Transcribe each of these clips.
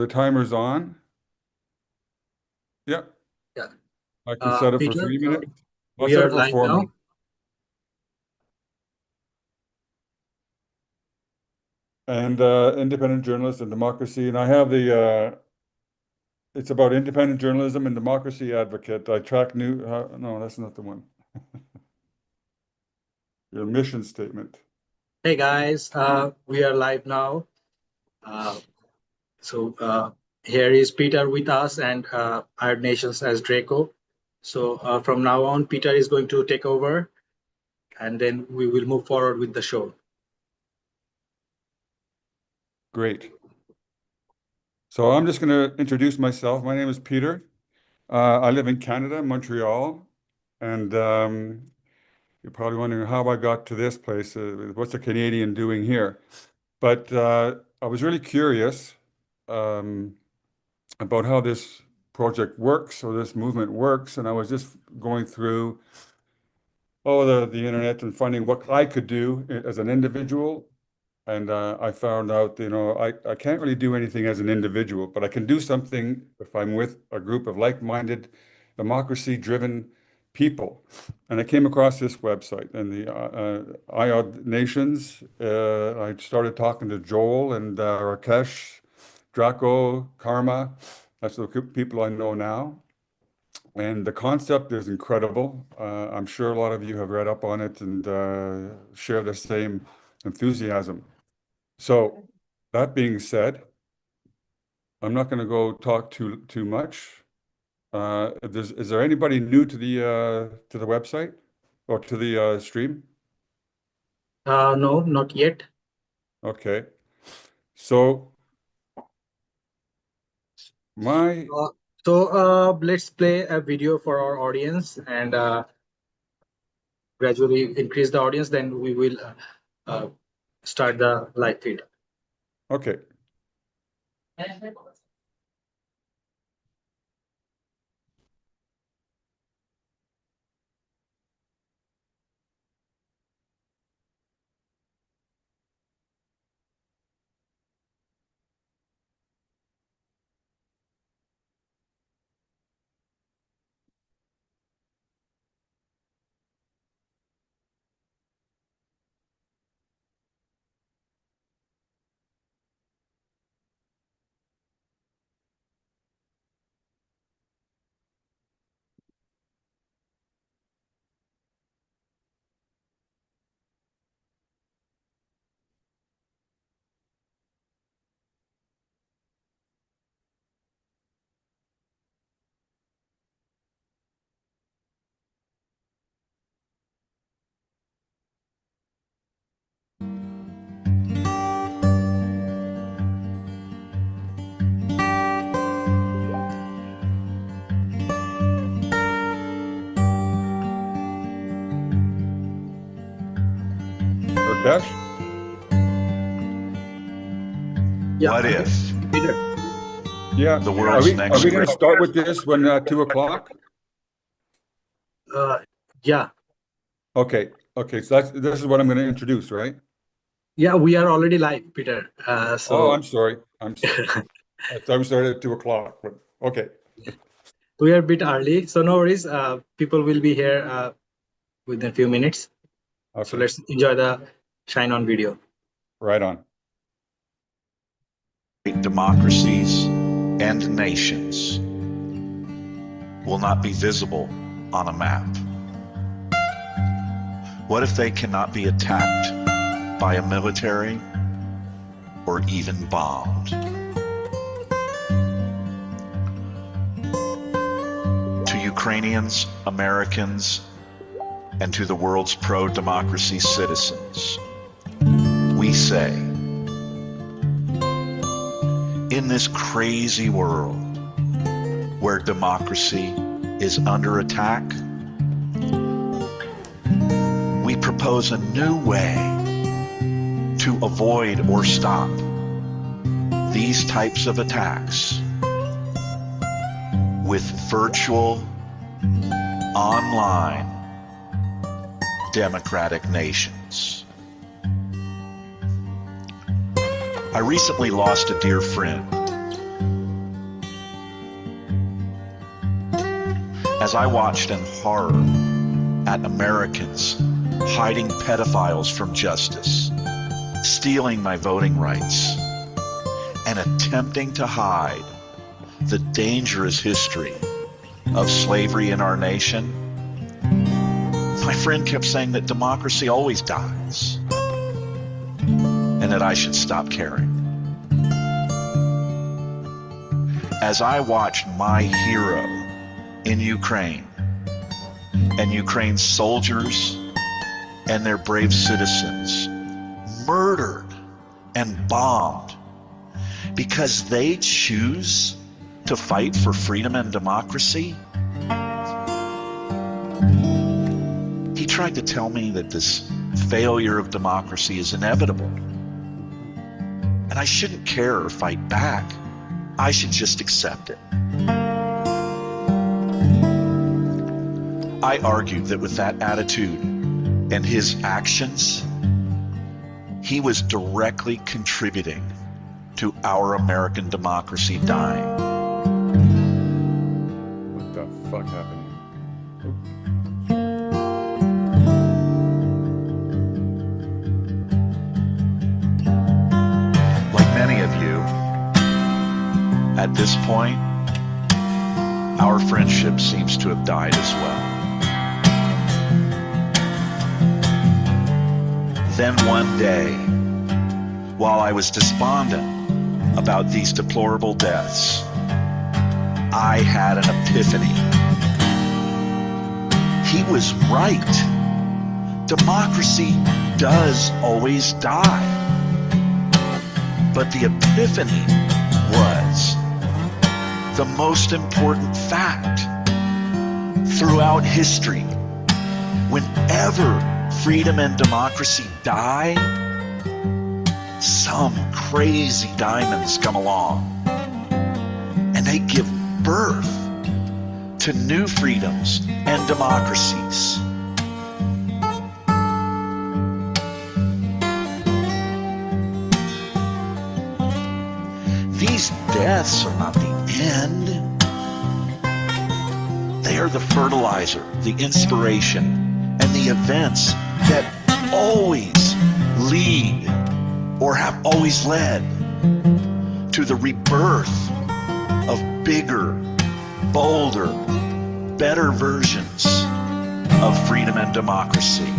The timer's on. Yeah, Yeah. I can set it for Peter, 3 minutes. I'll we set it are for live 4 now. minutes. And independent journalists and democracy. And I have it's about independent journalism and democracy advocate. I track new, no, that's not the one. Your mission statement. Hey guys, we are live now. Uh, so here is Peter with us and IOD Nations as Draco. So from now on, Peter is going to take over and then we will move forward with the show. Great. So I'm just going to introduce myself. My name is Peter. I live in Canada, Montreal, and you're probably wondering how I got to this place. What's a Canadian doing here? But I was really curious um, about how this project works or this movement works, and I was just going through the internet and finding what I could do as an individual. And I found out, I can't really do anything as an individual, but I can do something if I'm with a group of like-minded, democracy-driven people. And I came across this website and the IOD Nations. I started talking to Joel and Rakesh, Draco, Karma. That's the people I know now. And the concept is incredible. I'm sure a lot of you have read up on it and share the same enthusiasm. So that being said, I'm not going to go talk too much. Is there anybody new to the website or to the stream? No, not yet. Okay. So my Let's play a video for our audience and gradually increase the audience. Then we will uh, start the live feed. okay. Rakesh? Yeah. What if Peter. Yeah. the world's Are next we going to great start with this when 2 o'clock? Yeah. Okay. Okay. So this is what I'm going to introduce, right? Yeah, we are already live, Peter. Oh, I'm sorry. I'm sorry. I thought we started at 2 o'clock, but okay. We are a bit early, so no worries. People will be here within a few minutes. So Okay. let's enjoy the shine on video. Right on. democracies and nations will not be visible on a map? What if they cannot be attacked by a military or even bombed? To Ukrainians, Americans, and to the world's pro-democracy citizens, we say, in this crazy world where democracy is under attack, we propose a new way to avoid or stop these types of attacks with virtual, online, democratic nations. I recently lost a dear friend as I watched in horror at Americans hiding pedophiles from justice, stealing my voting rights, and attempting to hide the dangerous history of slavery in our nation, my friend kept saying that democracy always dies and that I should stop caring. As I watched my hero in Ukraine and Ukraine's soldiers and their brave citizens murdered and bombed because they choose to fight for freedom and democracy, he tried to tell me that this failure of democracy is inevitable. And I shouldn't care or fight back. I should just accept it. I argued that with that attitude and his actions, he was directly contributing to our American democracy dying. What the fuck happened? Like many of you, at this point, our friendship seems to have died as well. Then one day, while I was despondent about these deplorable deaths, I had an epiphany. He was right. Democracy does always die. But the epiphany was the most important fact. Throughout history, whenever freedom and democracy die, some crazy diamonds come along and they give birth to new freedoms and democracies. These deaths are not the end. They are the fertilizer, the inspiration, and the events that always lead or have always led to the rebirth of bigger, bolder, better versions of freedom and democracy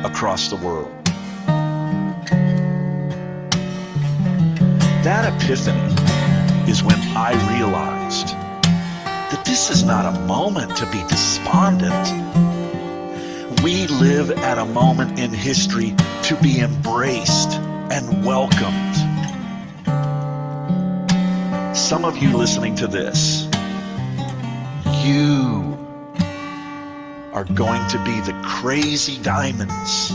across the world. That epiphany is when I realized that this is not a moment to be despondent. We live at a moment in history to be embraced and welcomed. Some of you listening to this, you are going to be the crazy diamonds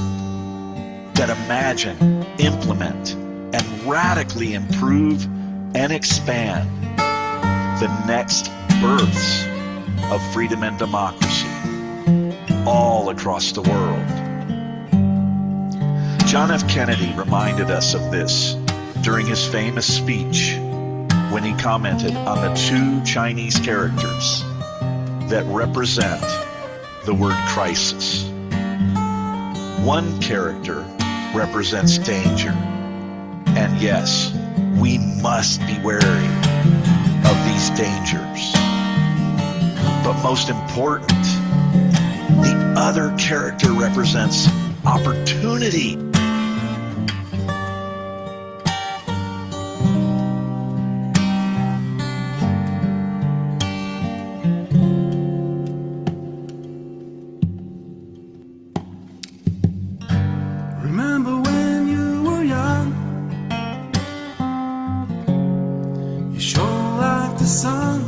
that imagine, implement, and radically improve and expand the next births of freedom and democracy all across the world. John F. Kennedy reminded us of this during his famous speech when he commented on the two Chinese characters that represent the word crisis. One character represents danger. And yes, we must be wary of these dangers. But most important, the other character represents opportunity. Remember when you were young, you shone like the sun.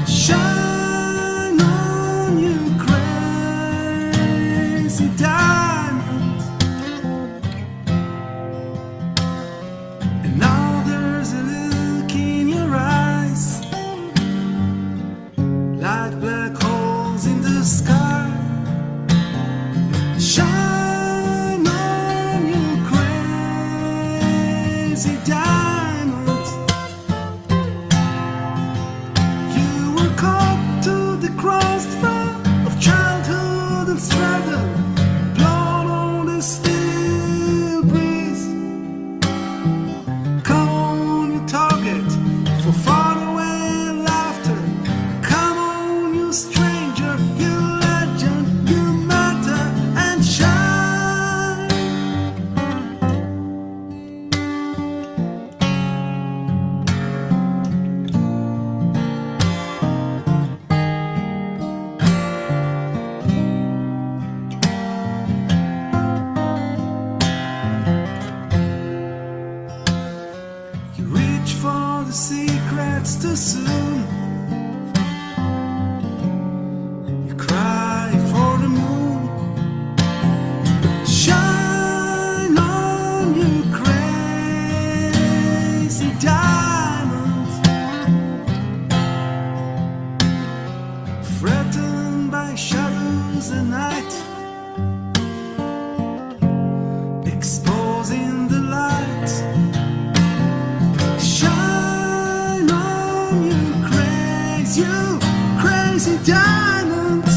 Shine on, you crazy diamond. And now there's a look in your eyes, like black holes in the sky. Shine on, you crazy diamond. reach for the secrets too soon. You cry for the moon. Shine on, you crazy diamonds. Threatened by shadows and night, exposing the light. Shine on, you crazy diamonds.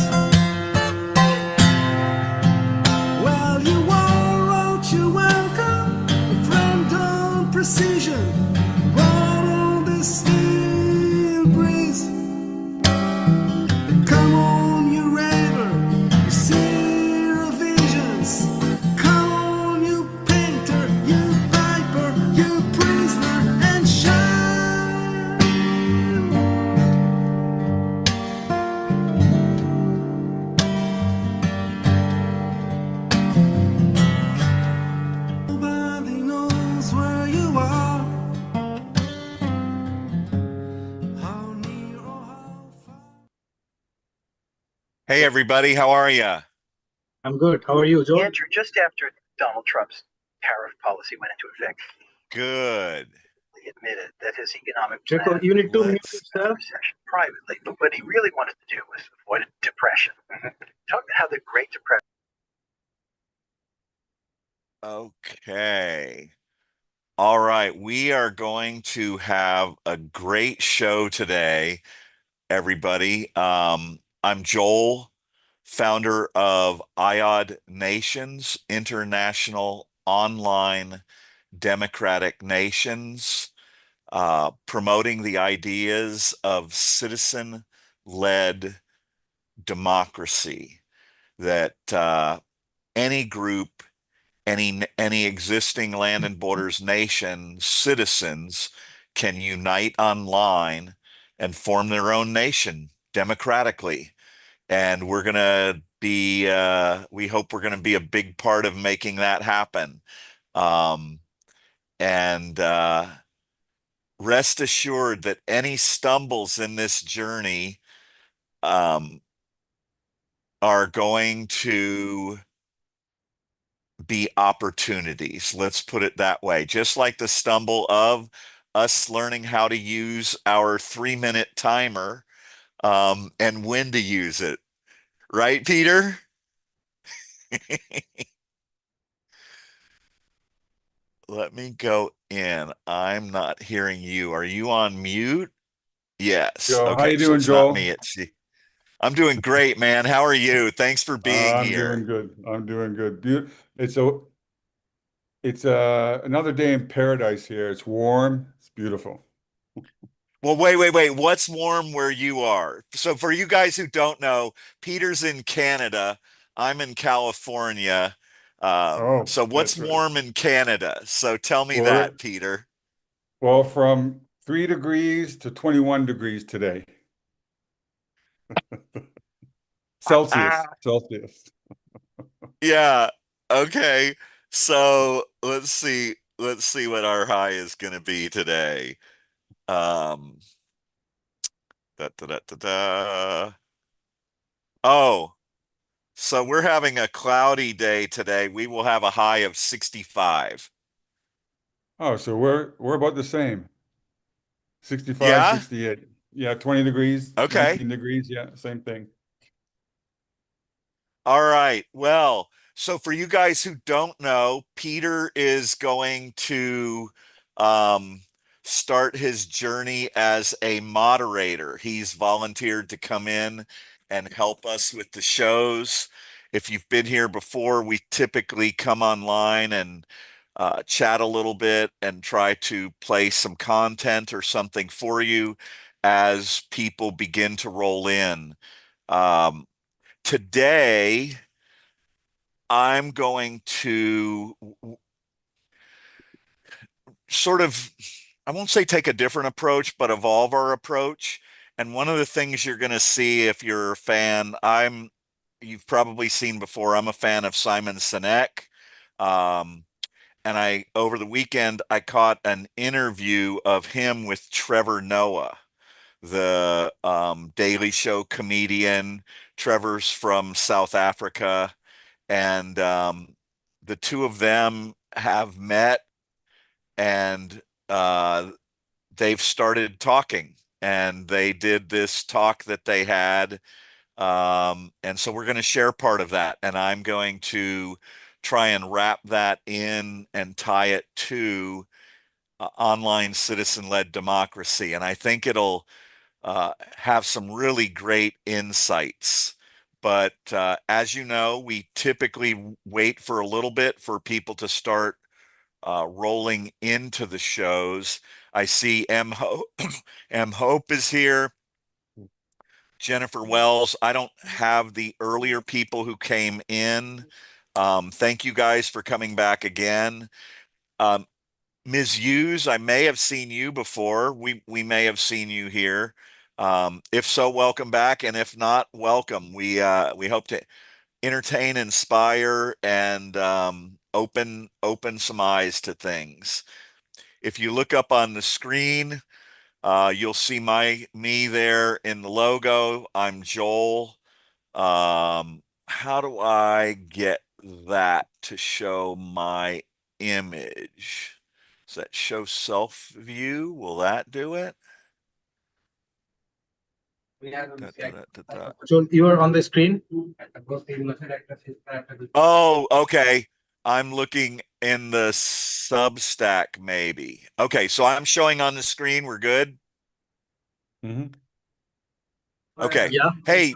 Well, you wore out your welcome, a friend on precision, born on the steel breeze. Come on, you raver, you seer of visions. Come on, you painter, you viper, you prisoner, and shine. Nobody knows where you are, how near or how far. Hey, everybody, how are you? I'm good. How are you, Joe? Andrew, just after Donald Trump's tariff policy went into effect, Good. he admitted that his economic Draco, plan you need to mute Let's- yourself. recession privately, but what he really wanted to do was avoid a depression. Talk about how the Great Depression. Okay. All right. We are going to have a great show today, everybody. I'm Joel, founder of IOD Nations, International Online Democratic Nations, promoting the ideas of citizen-led democracy, that any group, any existing land and borders nation citizens can unite online and form their own nation democratically. And we're going to be, we hope we're going to be a big part of making that happen. And rest assured that any stumbles in this journey are going to be opportunities. Let's put it that way. Just like the stumble of us learning how to use our 3-minute timer and when to use it. Right, Peter? Let me go in. I'm not hearing you. Are you on mute? Yes. Joe, how Okay, you so doing, it's not Joel? me. It's you. I'm doing great, man. How are you? Thanks for being I'm here. doing good. I'm doing good. It's another day in paradise here. It's warm. It's beautiful. Well, wait. What's warm where you are? So for you guys who don't know, Peter's in Canada. I'm in California. Oh, So what's that's right. warm in Canada? So tell me We're that, Peter. well from 3 degrees to 21 degrees today. Celsius. Celsius. Yeah. Okay. So let's see. Let's see what our high is going to be today. Um, da. Oh, so we're having a cloudy day today. We will have a high of 65. Oh, so we're about the same. 65, Yeah. 68. Yeah, 20 degrees, Okay. 19 degrees. Yeah, same thing. All right. Well, so for you guys who don't know, Peter is going to um, start his journey as a moderator. He's volunteered to come in and help us with the shows. If you've been here before, we typically come online and chat a little bit and try to play some content or something for you as people begin to roll in. Um, Today, I'm going to sort of, I won't say take a different approach, but evolve our approach. And one of the things you're going to see if you're a fan, you've probably seen before, I'm a fan of Simon Sinek. Um, and I over the weekend I caught an interview of him with Trevor Noah, the Daily Show comedian. Trevor's from South Africa, and the two of them have met, and they've started talking, and they did this talk that they had. And so we're going to share part of that, and I'm going to try and wrap that in and tie it to online citizen-led democracy. And I think it'll have some really great insights. But as you know, we typically wait for a little bit for people to start rolling into the shows. I see M. Hope is here. Jennifer Wells. I don't have the earlier people who came in. Thank you guys for coming back again. Ms. Hughes, I may have seen you before. We may have seen you here. If so, welcome back, and if not, welcome. We hope to entertain, inspire, and open some eyes to things. If you look up on the screen, you'll see me there in the logo. I'm Joel. How do I get that to show my image? Does that show self view? Will that do it? Da, da, da, da, da. So you are on the screen. Oh, okay. I'm looking in the Substack, maybe. Okay, so I'm showing on the screen. We're good. Mhm. Okay. Yeah. Hey,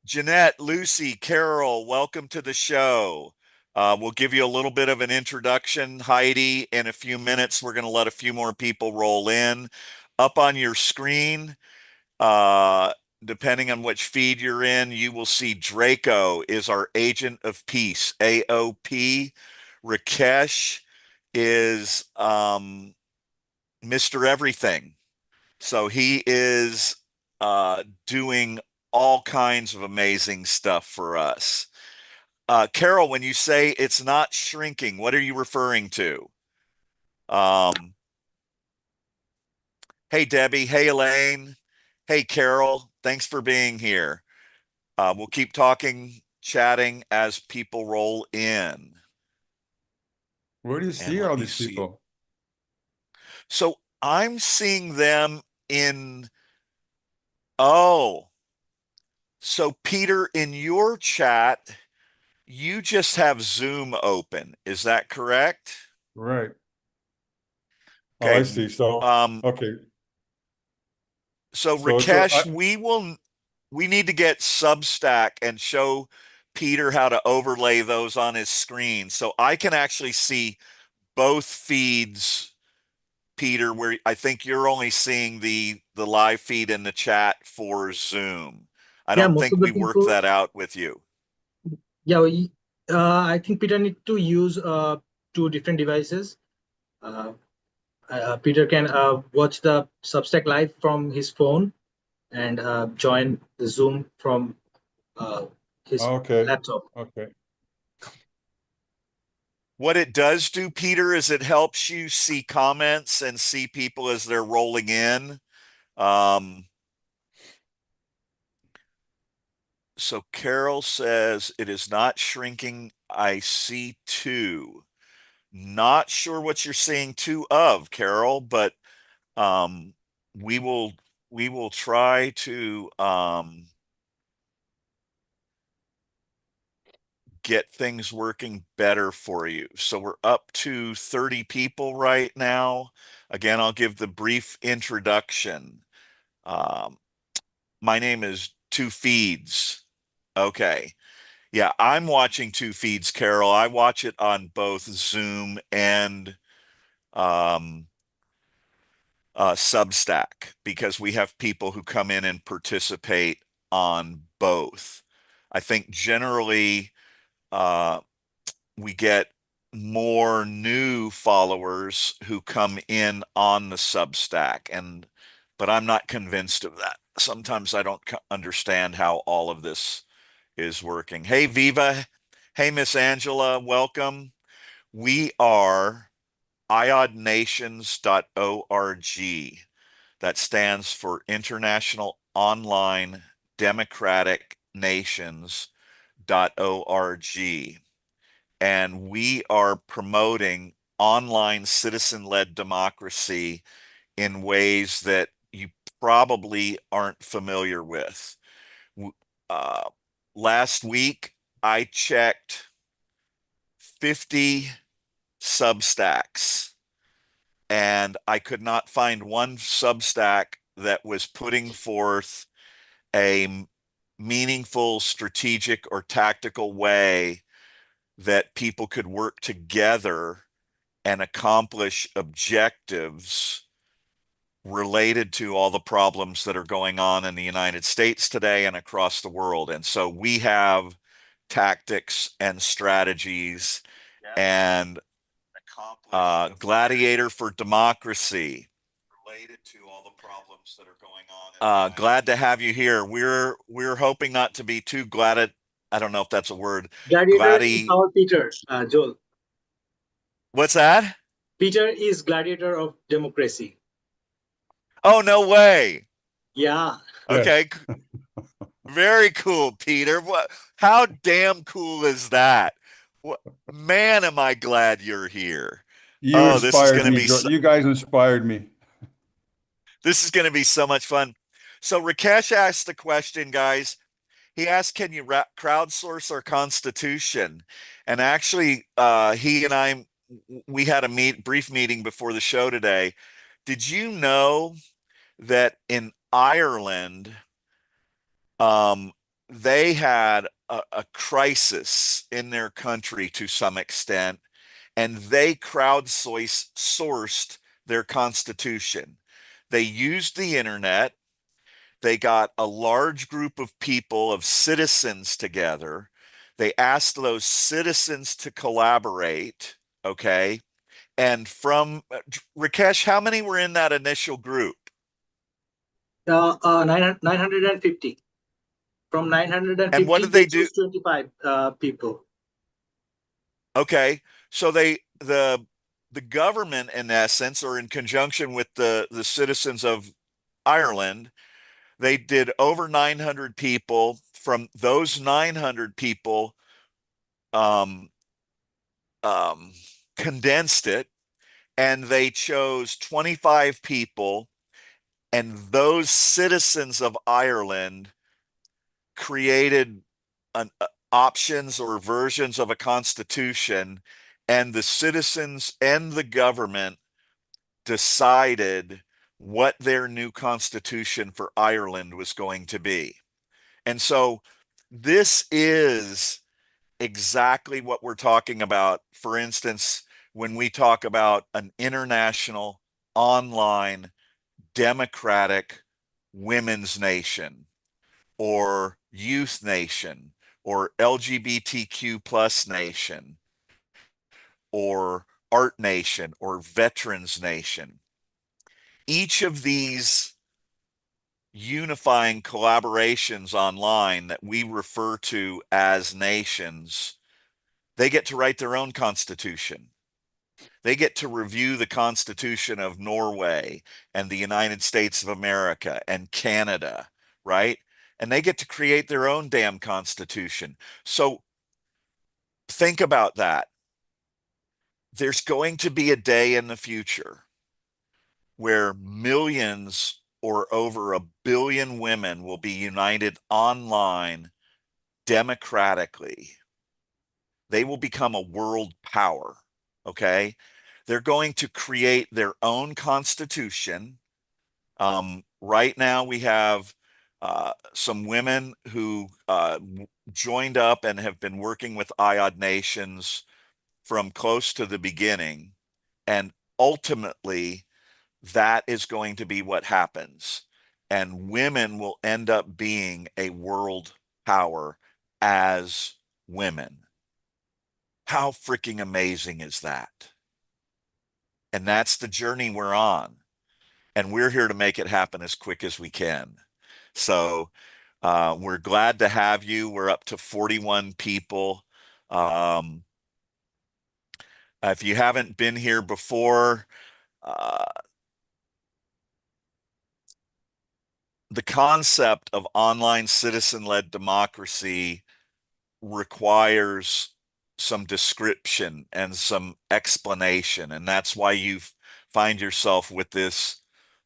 Jeanette, Lucy, Carol, welcome to the show. We'll give you a little bit of an introduction, Heidi. In a few minutes, we're going to let a few more people roll in. Up on your screen, depending on which feed you're in, you will see Draco is our agent of peace, AOP. Rakesh is Mr. Everything. So he is doing all kinds of amazing stuff for us. Carol, when you say it's not shrinking, what are you referring to? Hey, Debbie. Hey, Elaine. Hey, Carol. Thanks for being here. We'll keep talking, chatting as people roll in. Where do you And see let all me these see. people? So I'm seeing them in, oh, so Peter, in your chat, you just have Zoom open. Is that correct? Right. Oh, I Okay. see. So, Um, okay. so So Rakesh, we need to get Substack and show Peter how to overlay those on his screen so I can actually see both feeds, Peter, where I think you're only seeing the live feed in the chat for Zoom. I Yeah, don't most think of the we worked people. that out with you. Yeah, I think Peter need to use two different devices. Uh, Peter can watch the Substack live from his phone and join the Zoom from his okay. laptop. Okay. What it does do, Peter, is it helps you see comments and see people as they're rolling in. Um, so Carol says it is not shrinking. I see two. Not sure what you're seeing two of, Carol, but um, we will we will try to get things working better for you. So we're up to 30 people right now. Again, I'll give the brief introduction. Um, my name is Two Feeds. Okay. Yeah, I'm watching Two Feeds, Carol. I watch it on both Zoom and um, Substack because we have people who come in and participate on both. I think generally uh, we get more new followers who come in on the Substack, and but I'm not convinced of that. Sometimes I don't understand how all of this is working. Hey, Viva. Hey, Miss Angela. Welcome. We are iodnations.org. That stands for International Online Democratic Nations.org. And we are promoting online citizen-led democracy in ways that you probably aren't familiar with. Uh, Last week, I checked 50 Substacks, and I could not find one Substack that was putting forth a meaningful, strategic, or tactical way that people could work together and accomplish objectives related to all the problems that are going on in the United States today and across the world. And so we have tactics and strategies and Gladiator for Democracy related to all the problems that are going on. Glad to have you here. We're hoping not to be too glad. I don't know if that's a word. Gladiator is our Peter, Joel. What's that? Peter is gladiator of democracy. Oh, no way. Yeah. Okay. Yes. Very cool, Peter. How damn cool is that? Man, am I glad you're here. You Oh, this is inspired going to me, be Joe. You guys inspired me. this is going to be so much fun. So Rakesh asked the question, guys. He asked, "Can you crowdsource our Constitution?" And actually, he and I, we had a brief meeting before the show today. Did you know that in Ireland, they had a crisis in their country to some extent, and they crowdsourced their Constitution. They used the internet. They got a large group of people, of citizens together. They asked those citizens to collaborate, okay? And from Rakesh, how many were in that initial group? 950. From And what 950, did they they do? choose 25 people. Okay, so the government, in essence, or in conjunction with the citizens of Ireland, they did over 900 people. From those 900 people, um, um, condensed it, and they chose 25 people, and those citizens of Ireland created options or versions of a constitution, and the citizens and the government decided what their new constitution for Ireland was going to be. And so this is exactly what we're talking about. For instance, when we talk about an international, online, democratic women's nation, or youth nation, or LGBTQ plus nation, or art nation, or veterans nation, each of these unifying collaborations online that we refer to as nations, they get to write their own constitution. They get to review the Constitution of Norway and the United States of America and Canada, right? And they get to create their own damn constitution. So think about that. There's going to be a day in the future where millions or over 1 billion women will be united online democratically. They will become a world power, okay? They're going to create their own constitution. Right now, we have some women who joined up and have been working with IOD Nations from close to the beginning. And ultimately, that is going to be what happens. And women will end up being a world power as women. How freaking amazing is that? And that's the journey we're on. And we're here to make it happen as quick as we can. So we're glad to have you. We're up to 41 people. If you haven't been here before, the concept of online citizen-led democracy requires some description and some explanation, and that's why you find yourself with this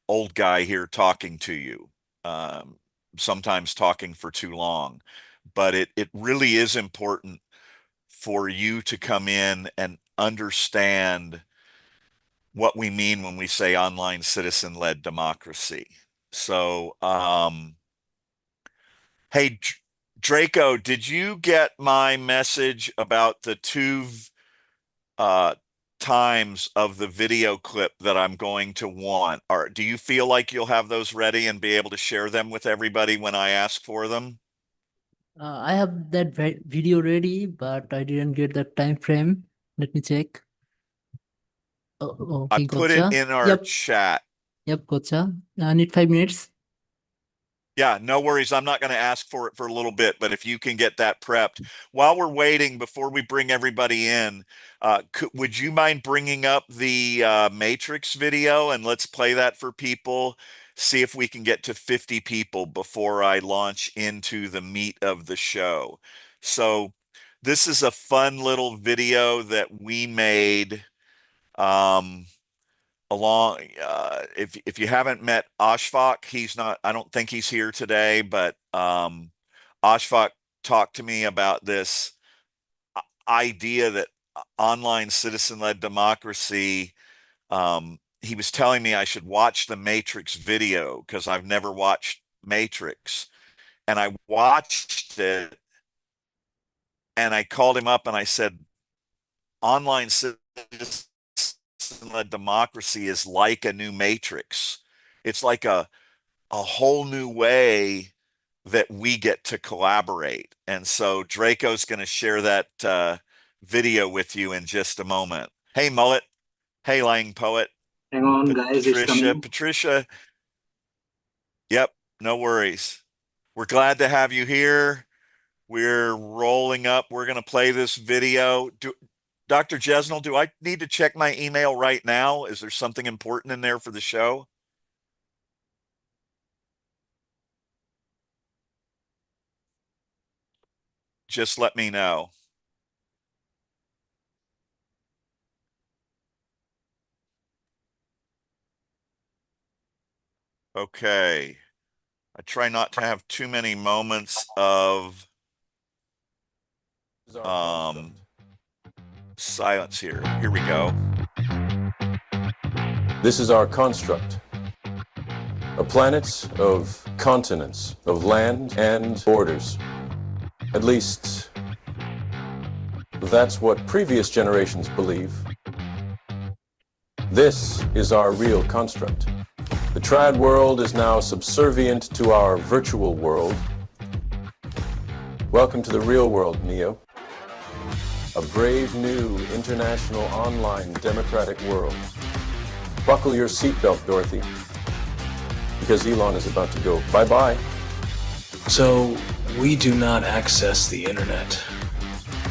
old guy here talking to you, sometimes talking for too long. But it really is important for you to come in and understand what we mean when we say online citizen-led democracy. So, hey, Draco, did you get my message about the two times of the video clip that I'm going to want? Or do you feel like you'll have those ready and be able to share them with everybody when I ask for them? I have that video ready, but I didn't get the time frame. Let me check. I Okay, put it gotcha. in our Yep, chat. gotcha. I need 5 minutes. Yeah, no worries. I'm not going to ask for it for a little bit, but if you can get that prepped. While we're waiting, before we bring everybody in, would you mind bringing up the Matrix video and let's play that for people? See if we can get to 50 people before I launch into the meat of the show. So this is a fun little video that we made. Along if you haven't met Ashfaq, he's not, I don't think he's here today, but Ashfaq talked to me about this idea that online citizen-led democracy, he was telling me I should watch the Matrix video because I've never watched Matrix, and I watched it and I called him up and I said, online citizen-led democracy is like a new Matrix. It's like a whole new way that we get to collaborate. And so Draco's going to share that video with you in just a moment. Hey, Mullet. Hey, Lying Poet. Hang on, guys, it's coming. Patricia. Yep, no worries. We're glad to have you here. We're rolling up. We're going to play this video. Dr. Jesnel, do I need to check my email right now? Is there something important in there for the show? Just let me know. Okay. I try not to have too many moments of silence here. Here we go. This is our construct. A planet of continents, of land and borders. At least, that's what previous generations believe. This is our real construct. The trad world is now subservient to our virtual world. Welcome to the real world, Neo. A brave new international online democratic world. Buckle your seatbelt, Dorothy, because Elon is about to go bye-bye. So, we do not access the internet.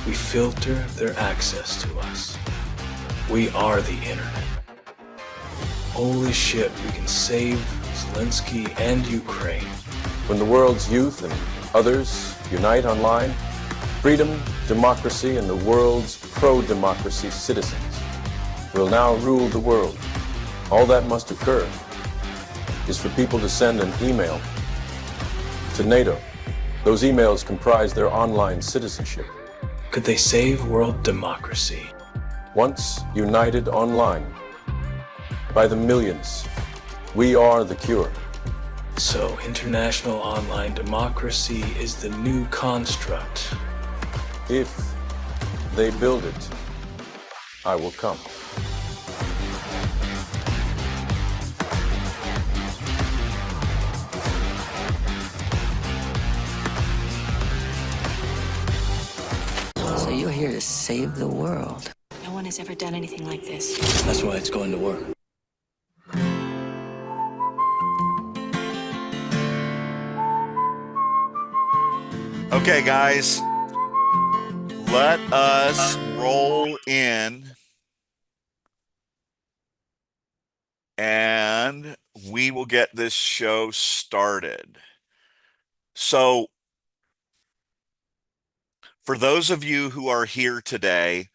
We filter their access to us. We are the internet. Holy shit, we can save Zelensky and Ukraine. When the world's youth and others unite online, freedom, democracy, and the world's pro-democracy citizens will now rule the world. All that must occur is for people to send an email to NATO. Those emails comprise their online citizenship. Could they save world democracy? Once united online, by the millions, we are the cure. So, international online democracy is the new construct. If they build it, I will come. So you're here to save the world. No one has ever done anything like this. That's why it's going to work. Okay, guys, let us roll in and we will get this show started. So, for those of you who are here today,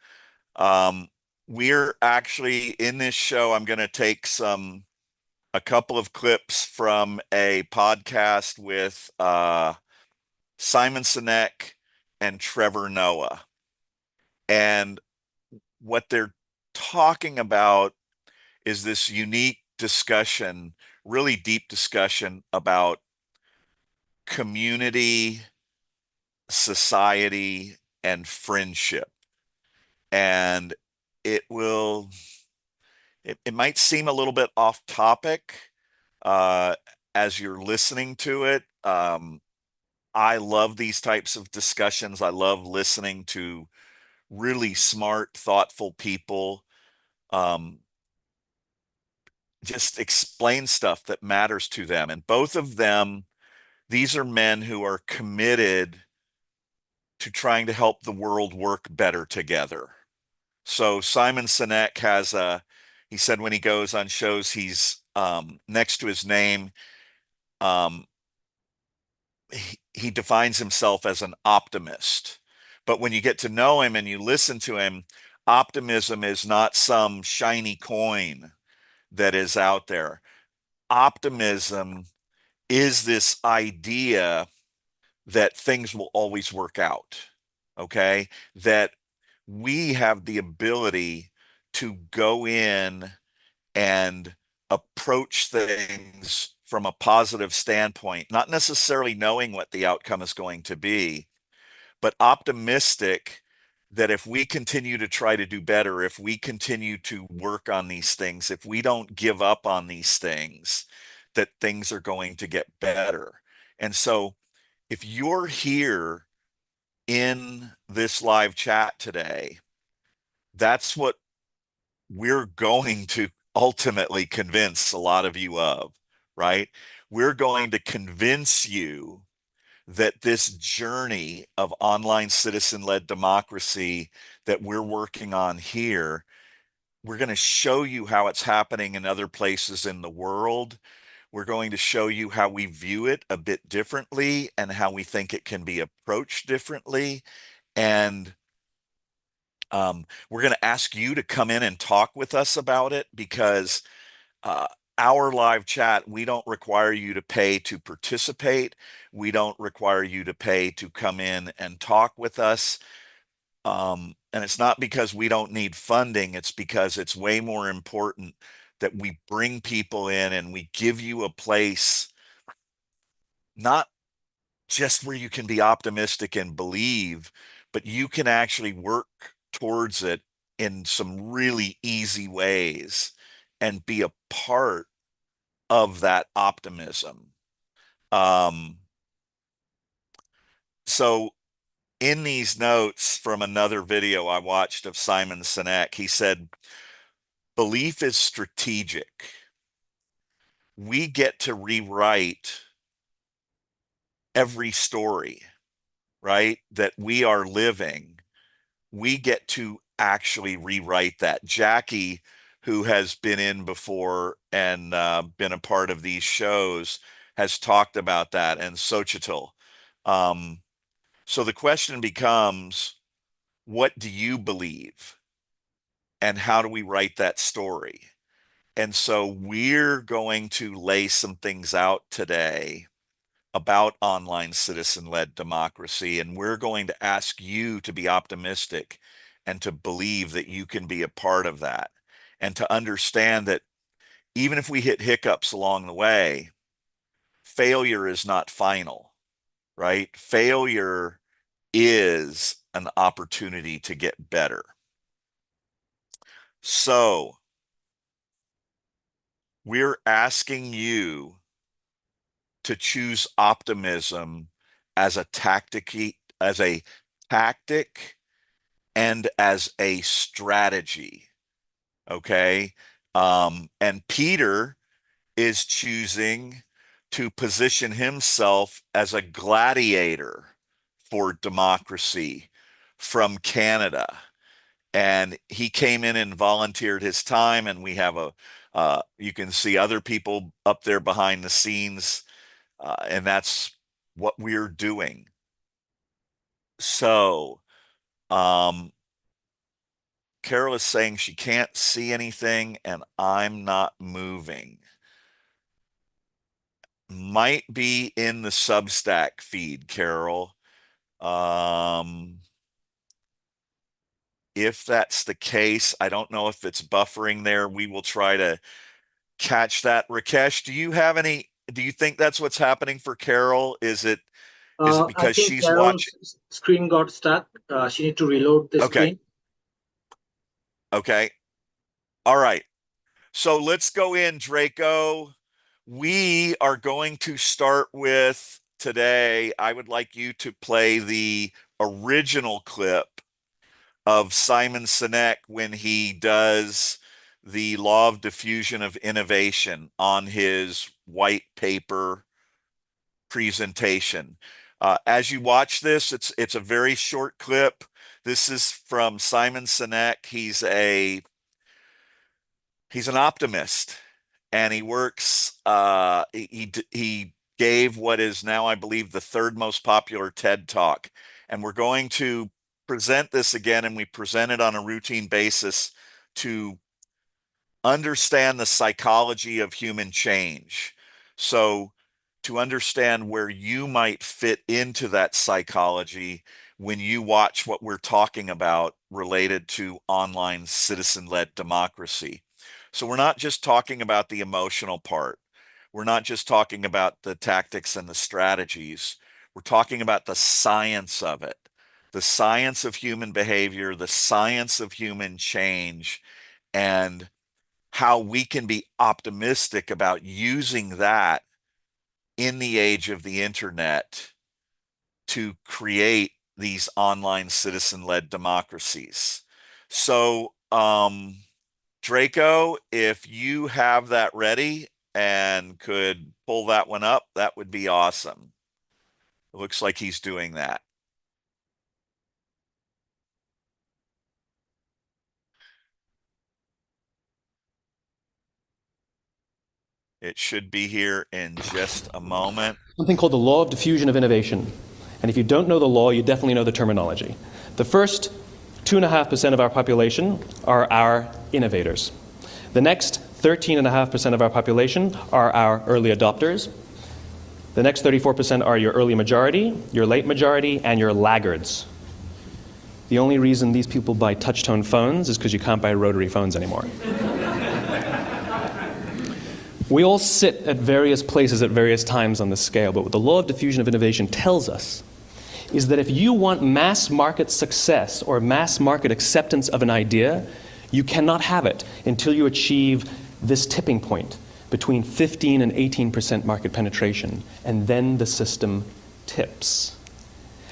we're actually in this show. I'm going to take a couple of clips from a podcast with Simon Sinek and Trevor Noah. And what they're talking about is this unique discussion, really deep discussion about community, society, and friendship. And it will, it might seem a little bit off topic uh, as you're listening to it. I love these types of discussions. I love listening to really smart, thoughtful people um, just explain stuff that matters to them. And both of them, these are men who are committed to trying to help the world work better together. So Simon Sinek he said when he goes on shows, he's next to his name, um, he defines himself as an optimist. But when you get to know him and you listen to him, optimism is not some shiny coin that is out there. Optimism is this idea that things will always work out, okay? That we have the ability to go in and approach things from a positive standpoint, not necessarily knowing what the outcome is going to be, but optimistic that if we continue to try to do better, if we continue to work on these things, if we don't give up on these things, that things are going to get better. And so if you're here in this live chat today, that's what we're going to ultimately convince a lot of you of, right? We're going to convince you that this journey of online citizen-led democracy that we're working on here, we're going to show you how it's happening in other places in the world. We're going to show you how we view it a bit differently and how we think it can be approached differently. And we're going to ask you to come in and talk with us about it because our live chat, we don't require you to pay to participate. We don't require you to pay to come in and talk with us. And it's not because we don't need funding. It's because it's way more important that we bring people in and we give you a place, not just where you can be optimistic and believe, but you can actually work towards it in some really easy ways and be a part of that optimism. So in these notes from another video I watched of Simon Sinek, he said, belief is strategic. We get to rewrite every story, right, that we are living. We get to actually rewrite that. Jackie, who has been in before and been a part of these shows, has talked about that, and Xochitl. So the question becomes, what do you believe? And how do we write that story? And so we're going to lay some things out today about online citizen-led democracy, and we're going to ask you to be optimistic and to believe that you can be a part of that, and to understand that even if we hit hiccups along the way, failure is not final, right? Failure is an opportunity to get better. So we're asking you to choose optimism as a tactic and as a strategy. Okay. And Peter is choosing to position himself as a gladiator for democracy from Canada. And he came in and volunteered his time, and we have You can see other people up there behind the scenes, and that's what we're doing. So, Carol is saying she can't see anything and I'm not moving. Might be in the Substack feed, Carol. If that's the case, I don't know if it's buffering there. We will try to catch that. Rakesh, do you think that's what's happening for Carol? Is it I because think she's watching? Carol's screen got stuck. She need to reload the Okay. screen. Okay. All right. So let's go in, Draco. We are going to start with today. I would like you to play the original clip of Simon Sinek when he does the law of diffusion of innovation on his white paper presentation. As you watch this, it's a very short clip. This is from Simon Sinek. He's an optimist, and he works. He gave what is now, I believe, the third most popular TED Talk, and we're going to present this again, and we present it on a routine basis to understand the psychology of human change. So, to understand where you might fit into that psychology when you watch what we're talking about related to online citizen led democracy. So, we're not just talking about the emotional part, we're not just talking about the tactics and the strategies, we're talking about the science of it. The science of human behavior, the science of human change, and how we can be optimistic about using that in the age of the internet to create these online citizen-led democracies. So, Draco, if you have that ready and could pull that one up, that would be awesome. It looks like he's doing that. It should be here in just a moment. Something called the law of diffusion of innovation. And if you don't know the law, you definitely know the terminology. The first 2.5% of our population are our innovators. The next 13.5% of our population are our early adopters. The next 34% are your early majority, your late majority, and your laggards. The only reason these people buy touch-tone phones is because you can't buy rotary phones anymore. We all sit at various places at various times on the scale, but what the law of diffusion of innovation tells us is that if you want mass market success or mass market acceptance of an idea, you cannot have it until you achieve this tipping point between 15 and 18% market penetration, and then the system tips.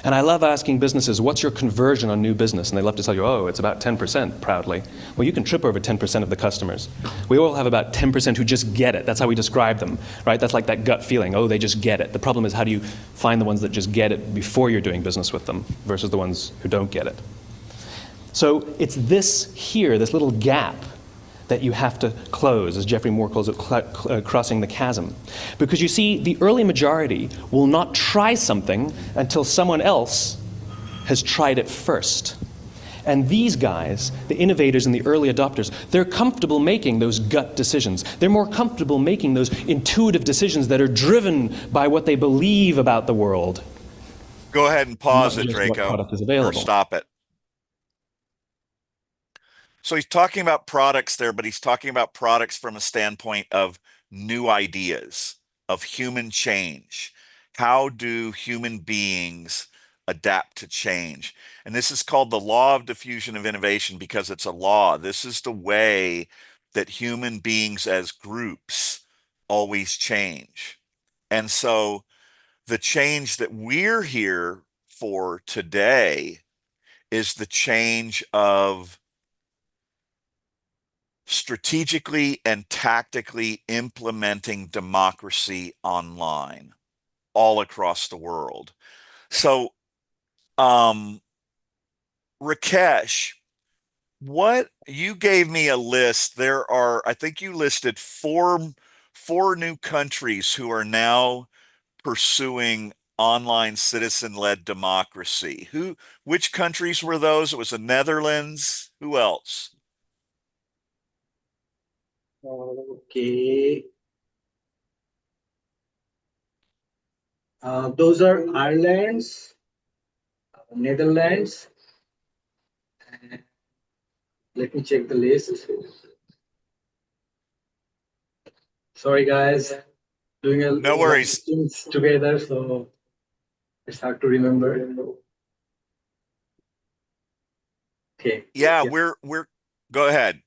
And I love asking businesses, what's your conversion on new business? And they love to tell you, oh, it's about 10%, proudly. Well, you can trip over 10% of the customers. We all have about 10% who just get it. That's how we describe them, right? That's like that gut feeling, oh, they just get it. The problem is, how do you find the ones that just get it before you're doing business with them versus the ones who don't get it? So it's this here, this little gap, that you have to close, as Geoffrey Moore calls it, crossing the chasm. Because you see, the early majority will not try something until someone else has tried it first. And these guys, the innovators and the early adopters, they're comfortable making those gut decisions. They're more comfortable making those intuitive decisions that are driven by what they believe about the world. Go ahead and pause Not it, just what Draco, product is or available. stop it. So he's talking about products there, but he's talking about products from a standpoint of new ideas, of human change. How do human beings adapt to change? And this is called the law of diffusion of innovation because it's a law. This is the way that human beings as groups always change. And so the change that we're here for today is the change of strategically and tactically implementing democracy online all across the world. So, Rakesh, what you gave me a list. There are, I think you listed four new countries who are now pursuing online citizen-led democracy. Which countries were those? It was the Netherlands. Who else? Okay. Those are Ireland's, Netherlands. Let me check the list. Sorry, guys. Doing a No lot of worries. things together, so it's hard to remember. Okay. Yeah, Yeah. we're go ahead.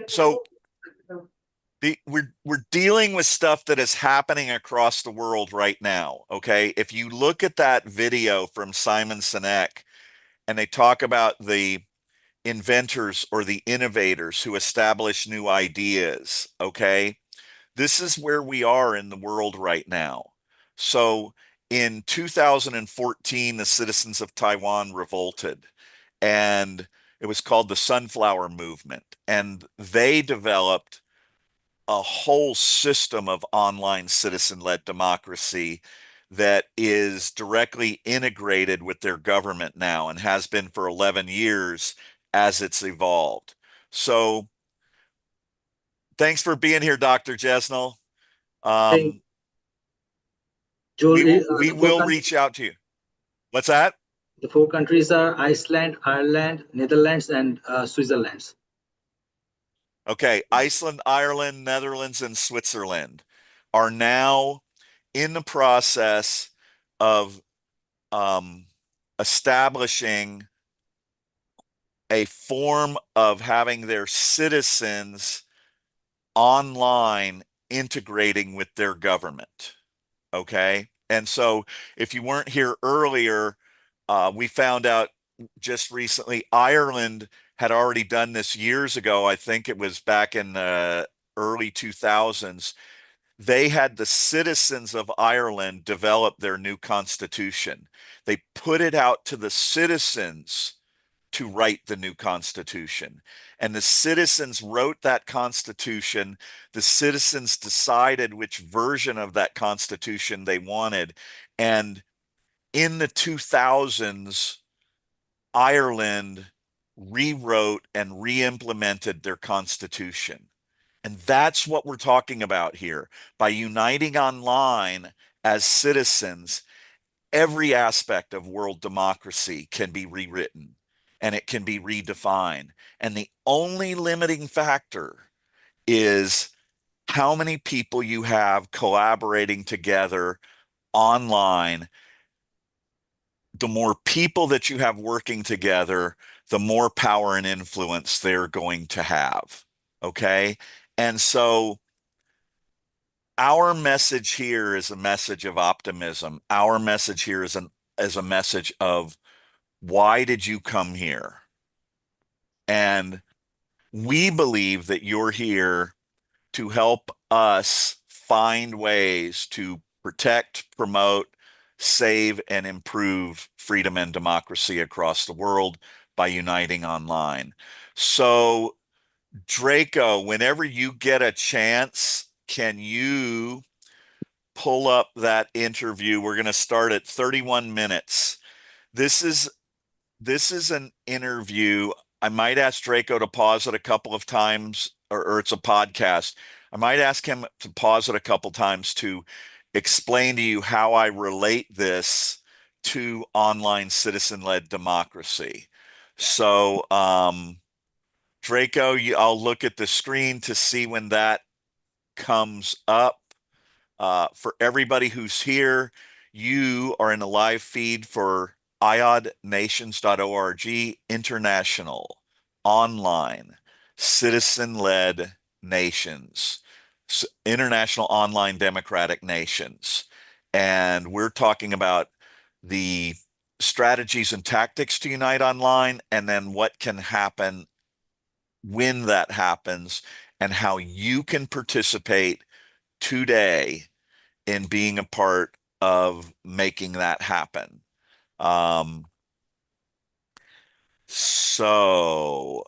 So we're dealing with stuff that is happening across the world right now. Okay. If you look at that video from Simon Sinek and they talk about the inventors or the innovators who establish new ideas, okay, this is where we are in the world right now. So in 2014, the citizens of Taiwan revolted, and it was called the Sunflower Movement. And they developed a whole system of online citizen-led democracy that is directly integrated with their government now and has been for 11 years as it's evolved. So thanks for being here, Dr. Jesnal. Hey, Um, Joel, we will reach out to you. What's that? the four countries are Iceland, Ireland, Netherlands, and Switzerland. Okay, Iceland, Ireland, Netherlands, and Switzerland are now in the process of um, establishing a form of having their citizens online integrating with their government. Okay. And so if you weren't here earlier, we found out just recently Ireland had already done this years ago. I think it was back in the early 2000s. They had the citizens of Ireland develop their new constitution. They put it out to the citizens to write the new constitution. And the citizens wrote that constitution. The citizens decided which version of that constitution they wanted. And in the 2000s, Ireland rewrote and re-implemented their constitution. And that's what we're talking about here. By uniting online as citizens, every aspect of world democracy can be rewritten and it can be redefined. And the only limiting factor is how many people you have collaborating together online. The more people that you have working together, the more power and influence they're going to have. Okay. And so our message here is a message of optimism. Our message here is a message of why did you come here? And we believe that you're here to help us find ways to protect, promote, save, and improve freedom and democracy across the world by uniting online. So, Draco, whenever you get a chance, can you pull up that interview? We're going to start at 31 minutes. This is an interview. I might ask Draco to pause it a couple of times, or it's a podcast. I might ask him to pause it a couple times to explain to you how I relate this to online citizen-led democracy. So, Draco, I'll look at the screen to see when that comes up. For everybody who's here, you are in a live feed for iodnations.org, international, online, citizen-led nations, international online democratic nations. And we're talking about the strategies and tactics to unite online, and then what can happen when that happens, and how you can participate today in being a part of making that happen. Um, So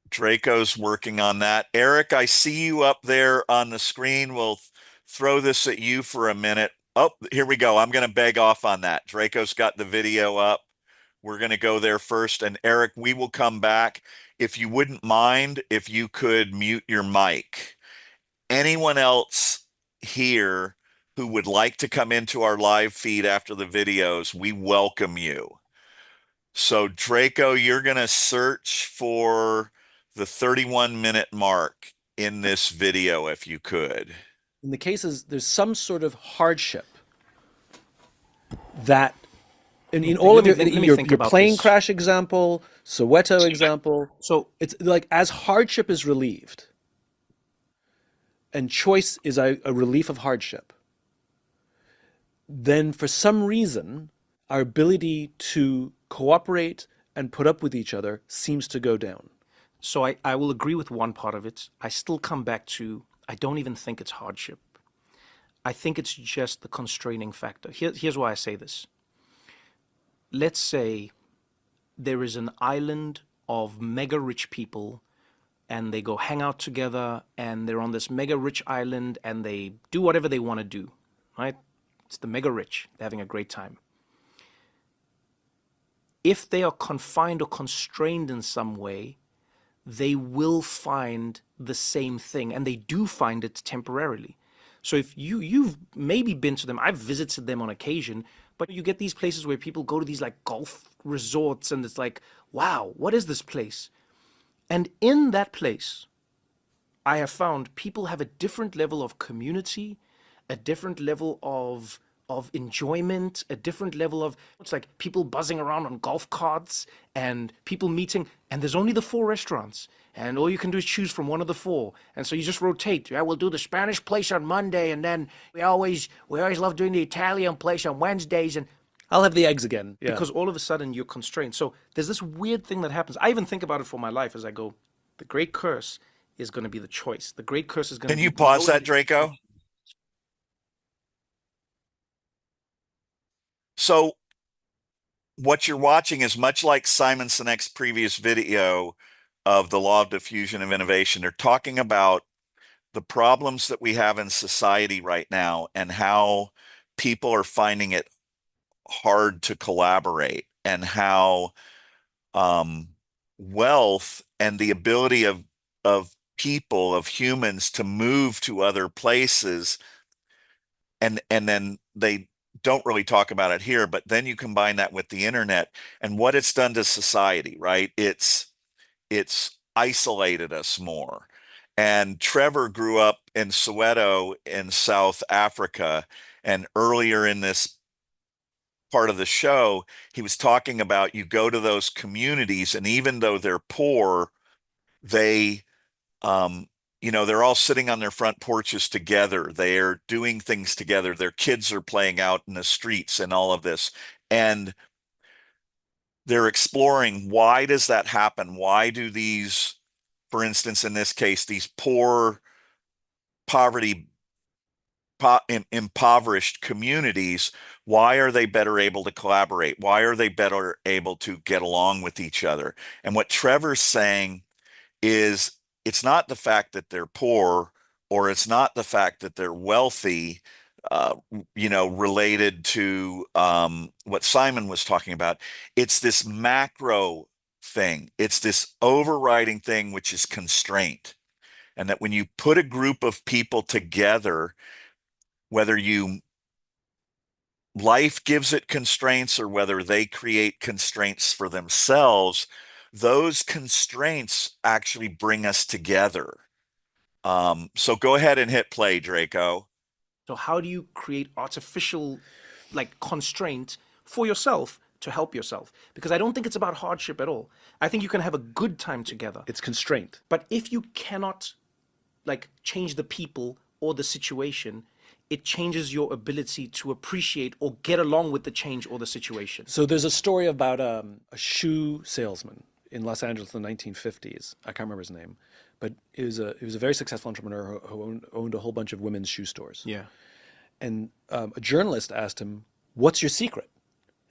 Draco's working on that. Eric, I see you up there on the screen. We'll throw this at you for a minute. Oh, here we go. I'm going to beg off on that. Draco's got the video up. We're going to go there first. And Eric, we will come back. If you wouldn't mind, if you could mute your mic. Anyone else here who would like to come into our live feed after the videos, we welcome you. So Draco, you're going to search for the 31-minute mark in this video, if you could. In the cases, there's some sort of hardship that, in all of your plane crash example, Soweto example, so it's like as hardship is relieved, and choice is a relief of hardship, then for some reason, our ability to cooperate and put up with each other seems to go down. So I will agree with one part of it. I still come back to, I don't even think it's hardship. I think it's just the constraining factor. Here's why I say this. Let's say there is an island of mega rich people and they go hang out together and they're on this mega rich island and they do whatever they want to do, right? It's the mega rich. They're having a great time. If they are confined or constrained in some way, they will find the same thing, and they do find it temporarily. So if you've maybe been to them, I've visited them on occasion, but you get these places where people go to these like golf resorts and it's like, wow, what is this place? And in that place, I have found people have a different level of community, a different level of enjoyment, a different level of, it's like people buzzing around on golf carts and people meeting, and there's only the 4 restaurants and all you can do is choose from one of the 4. And so you just rotate. Yeah, we'll do the Spanish place on Monday, and then we always love doing the Italian place on Wednesdays, and I'll have the eggs again. Yeah. Because all of a sudden you're constrained. So there's this weird thing that happens. I even think about it for my life as I go, the great curse is going to be the choice. The great curse is going to be... Can you pause that, Draco? So what you're watching is much like Simon Sinek's previous video of the law of diffusion of innovation. They're talking about the problems that we have in society right now and how people are finding it hard to collaborate, and how wealth and the ability of people, of humans, to move to other places, and then they don't really talk about it here, but then you combine that with the internet and what it's done to society, right? It's isolated us more. And Trevor grew up in Soweto in South Africa, and earlier in this part of the show, he was talking about, you go to those communities, and even though they're poor, they they're all sitting on their front porches together. They're doing things together. Their kids are playing out in the streets and all of this. And they're exploring, why does that happen? Why do these, for instance, in this case, these impoverished communities, why are they better able to collaborate? Why are they better able to get along with each other? And what Trevor's saying is, it's not the fact that they're poor, or it's not the fact that they're wealthy, related to what Simon was talking about. It's this macro thing. It's this overriding thing, which is constraint. And that when you put a group of people together, whether life gives it constraints or whether they create constraints for themselves, those constraints actually bring us together. So go ahead and hit play, Draco. So how do you create artificial constraint for yourself to help yourself? Because I don't think it's about hardship at all. I think you can have a good time together. It's constraint. But if you cannot change the people or the situation, it changes your ability to appreciate or get along with the change or the situation. So there's a story about a shoe salesman in Los Angeles in the 1950s. I can't remember his name, but he was a very successful entrepreneur who owned a whole bunch of women's shoe stores. Yeah. And a journalist asked him, "What's your secret?"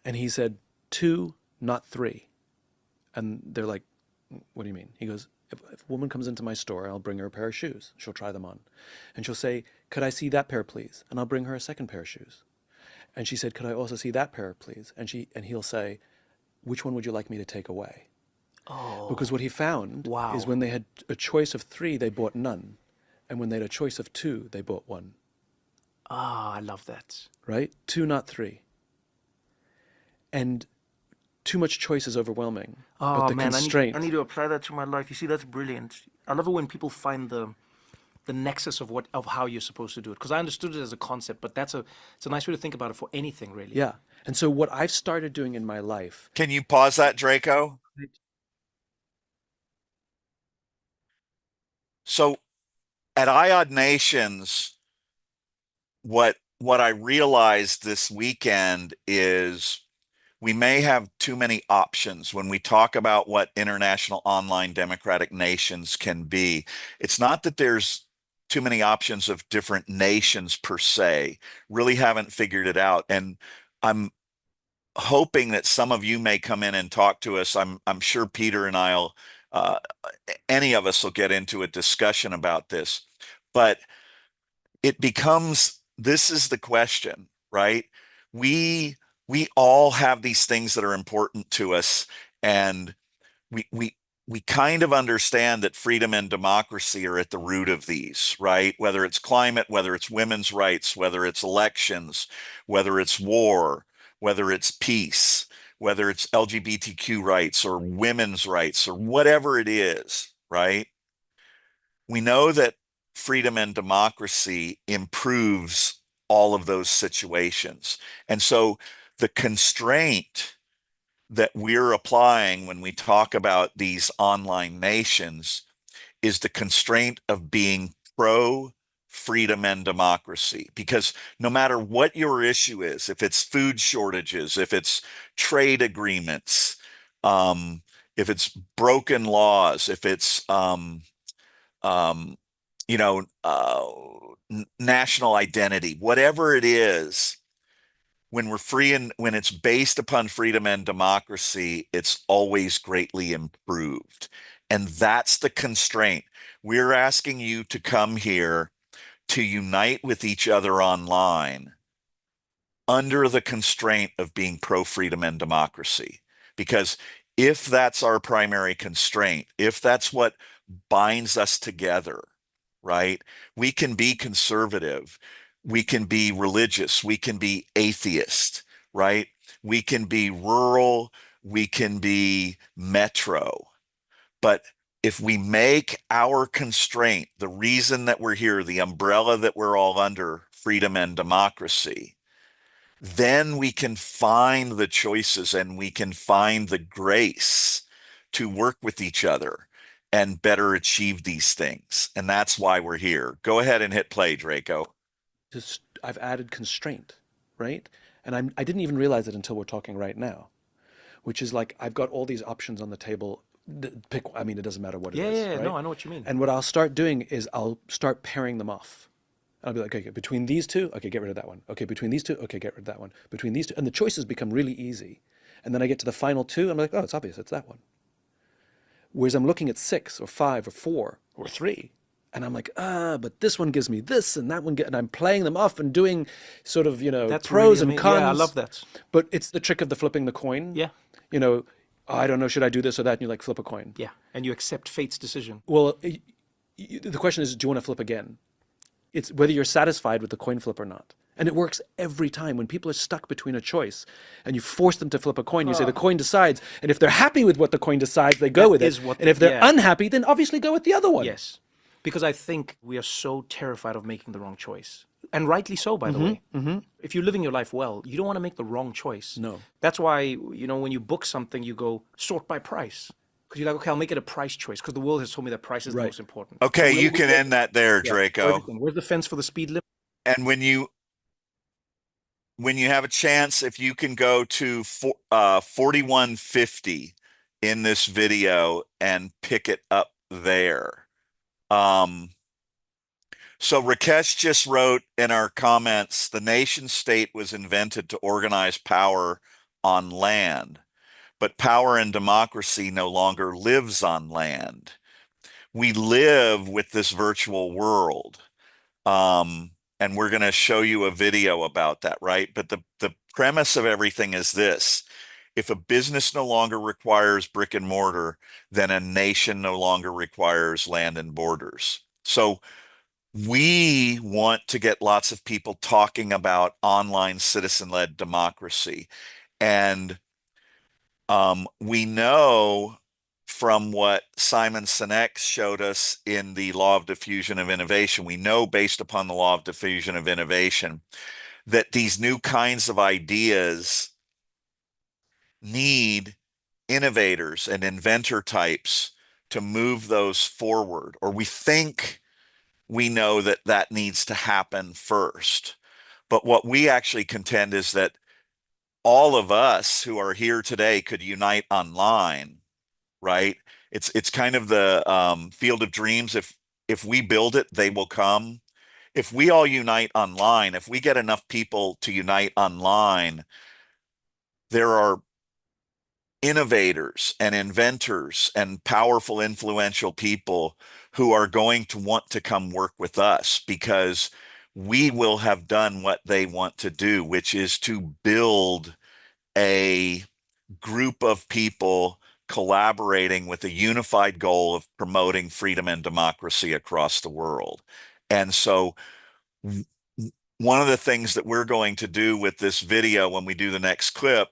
And he said, 2, not 3. And they're like, what do you mean? He goes, if a woman comes into my store, I'll bring her a pair of shoes. She'll try them on. And she'll say, could I see that pair, please? And I'll bring her a second pair of shoes. And she said, could I also see that pair, please? And he'll say, which one would you like me to take away? Oh, Because what he found wow. is when they had a choice of 3, they bought none. And when they had a choice of 2, they bought 1. Ah, I love that. Right? 2, not 3. And too much choice is overwhelming. Oh but the man, constraint, I need to apply that to my life. You see, that's brilliant. I love it when people find the nexus of how you're supposed to do it. Because I understood it as a concept, but it's a nice way to think about it for anything, really. Yeah. And so what I've started doing in my life. Can you pause that, Draco? So at IOD Nations, what I realized this weekend is we may have too many options when we talk about what international online democratic nations can be. It's not that there's too many options of different nations per se. Really haven't figured it out. And I'm hoping that some of you may come in and talk to us. I'm sure Peter and I'll, any of us will get into a discussion about this. But it becomes, this is the question, right? We all have these things that are important to us, and we kind of understand that freedom and democracy are at the root of these, right? Whether it's climate, whether it's women's rights, whether it's elections, whether it's war, whether it's peace, whether it's LGBTQ rights or women's rights or whatever it is, right? We know that freedom and democracy improves all of those situations. And so the constraint that we're applying when we talk about these online nations is the constraint of being pro freedom and democracy. Because no matter what your issue is, if it's food shortages, if it's trade agreements, if it's broken laws, if it's you know, national identity, whatever it is, when we're free and when it's based upon freedom and democracy, it's always greatly improved. And that's the constraint. We're asking you to come here to unite with each other online under the constraint of being pro freedom and democracy. Because if that's our primary constraint, if that's what binds us together, right? We can be conservative, we can be religious, we can be atheist, right? We can be rural, we can be metro. But if we make our constraint, the reason that we're here, the umbrella that we're all under, freedom and democracy, then we can find the choices and we can find the grace to work with each other and better achieve these things. And that's why we're here. Go ahead and hit play, Draco. I've added constraint, right? And I didn't even realize it until we're talking right now, which is like I've got all these options on the table. Pick, I mean, it doesn't matter what it is. Yeah, right? no, I know what you mean. And what I'll start doing is I'll start pairing them off. I'll be like, okay, between these two, okay, get rid of that one. Okay, between these two, okay, get rid of that one. Between these two, and the choices become really easy. And then I get to the final two, I'm like, oh, it's obvious, it's that one. Whereas I'm looking at 6 or 5 or 4 or 3, and I'm like, but this one gives me this, and that one and I'm playing them off and doing sort of, That's pros really and cons. Yeah, I love that. But it's the trick of the flipping the coin. Yeah. I don't know, should I do this or that? And you like flip a coin. Yeah, and you accept fate's decision. Well, the question is, do you want to flip again? It's whether you're satisfied with the coin flip or not. And it works every time. When people are stuck between a choice and you force them to flip a coin, you say the coin decides. And if they're happy with what the coin decides, they go with it. And if they're unhappy, then obviously go with the other one. Yes. Because I think we are so terrified of making the wrong choice. And rightly so, by the way. Mm-hmm. If you're living your life well, you don't want to make the wrong choice. No. That's why, when you book something, you go sort by price. Because you're like, okay, I'll make it a price choice because the world has told me that price is the most important. Okay, you can end that there, Draco. Where's the fence for the speed limit? And when you have a chance, if you can go to 4150 in this video and pick it up there. So Rakesh just wrote in our comments, the nation state was invented to organize power on land. But power and democracy no longer lives on land. We live with this virtual world. And we're going to show you a video about that, right? But the premise of everything is this. If a business no longer requires brick and mortar, then a nation no longer requires land and borders. So we want to get lots of people talking about online citizen-led democracy. And we know from what Simon Sinek showed us in the law of diffusion of innovation, we know based upon the law of diffusion of innovation that these new kinds of ideas need innovators and inventor types to move those forward, or we think we know that that needs to happen first. But what we actually contend is that all of us who are here today could unite online, right? It's kind of the field of dreams. If we build it, they will come. If we all unite online, if we get enough people to unite online, there are innovators and inventors and powerful, influential people who are going to want to come work with us because we will have done what they want to do, which is to build a group of people collaborating with a unified goal of promoting freedom and democracy across the world. And so one of the things that we're going to do with this video when we do the next clip,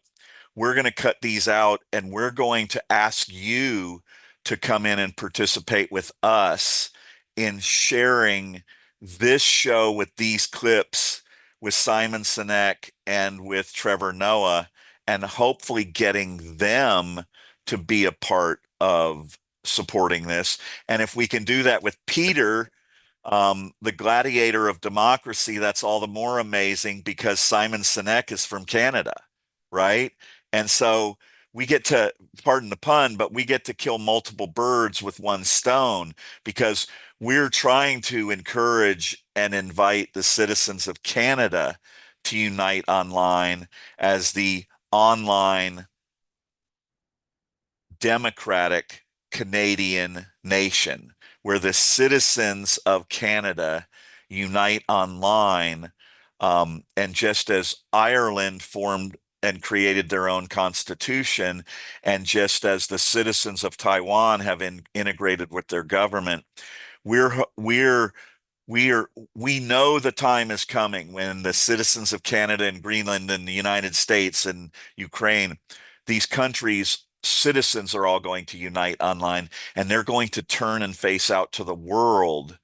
we're going to cut these out and we're going to ask you to come in and participate with us in sharing this show with these clips with Simon Sinek and with Trevor Noah, and hopefully getting them to be a part of supporting this. And if we can do that with Peter, the gladiator of democracy, that's all the more amazing because Simon Sinek is from Canada, right? And so we get to, pardon the pun, but we get to kill multiple birds with one stone because we're trying to encourage and invite the citizens of Canada to unite online as the online democratic Canadian nation, where the citizens of Canada unite online. And just as Ireland formed and created their own constitution, and just as the citizens of Taiwan have integrated with their government, we know the time is coming when the citizens of Canada and Greenland and the United States and Ukraine, these countries, citizens are all going to unite online, and they're going to turn and face out to the world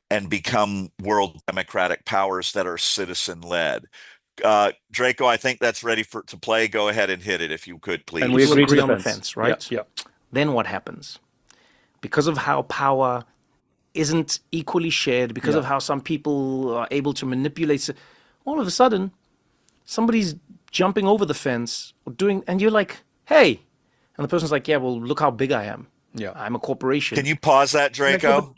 and become world democratic powers that are citizen-led. Draco, I think that's ready to play. Go ahead and hit it if you could, please. And we People agree agree to on the the fence. fence, right? Yeah. Then what happens? Because of how power isn't equally shared, because of how some people are able to manipulate, all of a sudden, somebody's jumping over the fence or doing, and you're like, hey. And the person's like, yeah, well, look how big I am. Yeah. I'm a corporation. Can you pause that, Draco?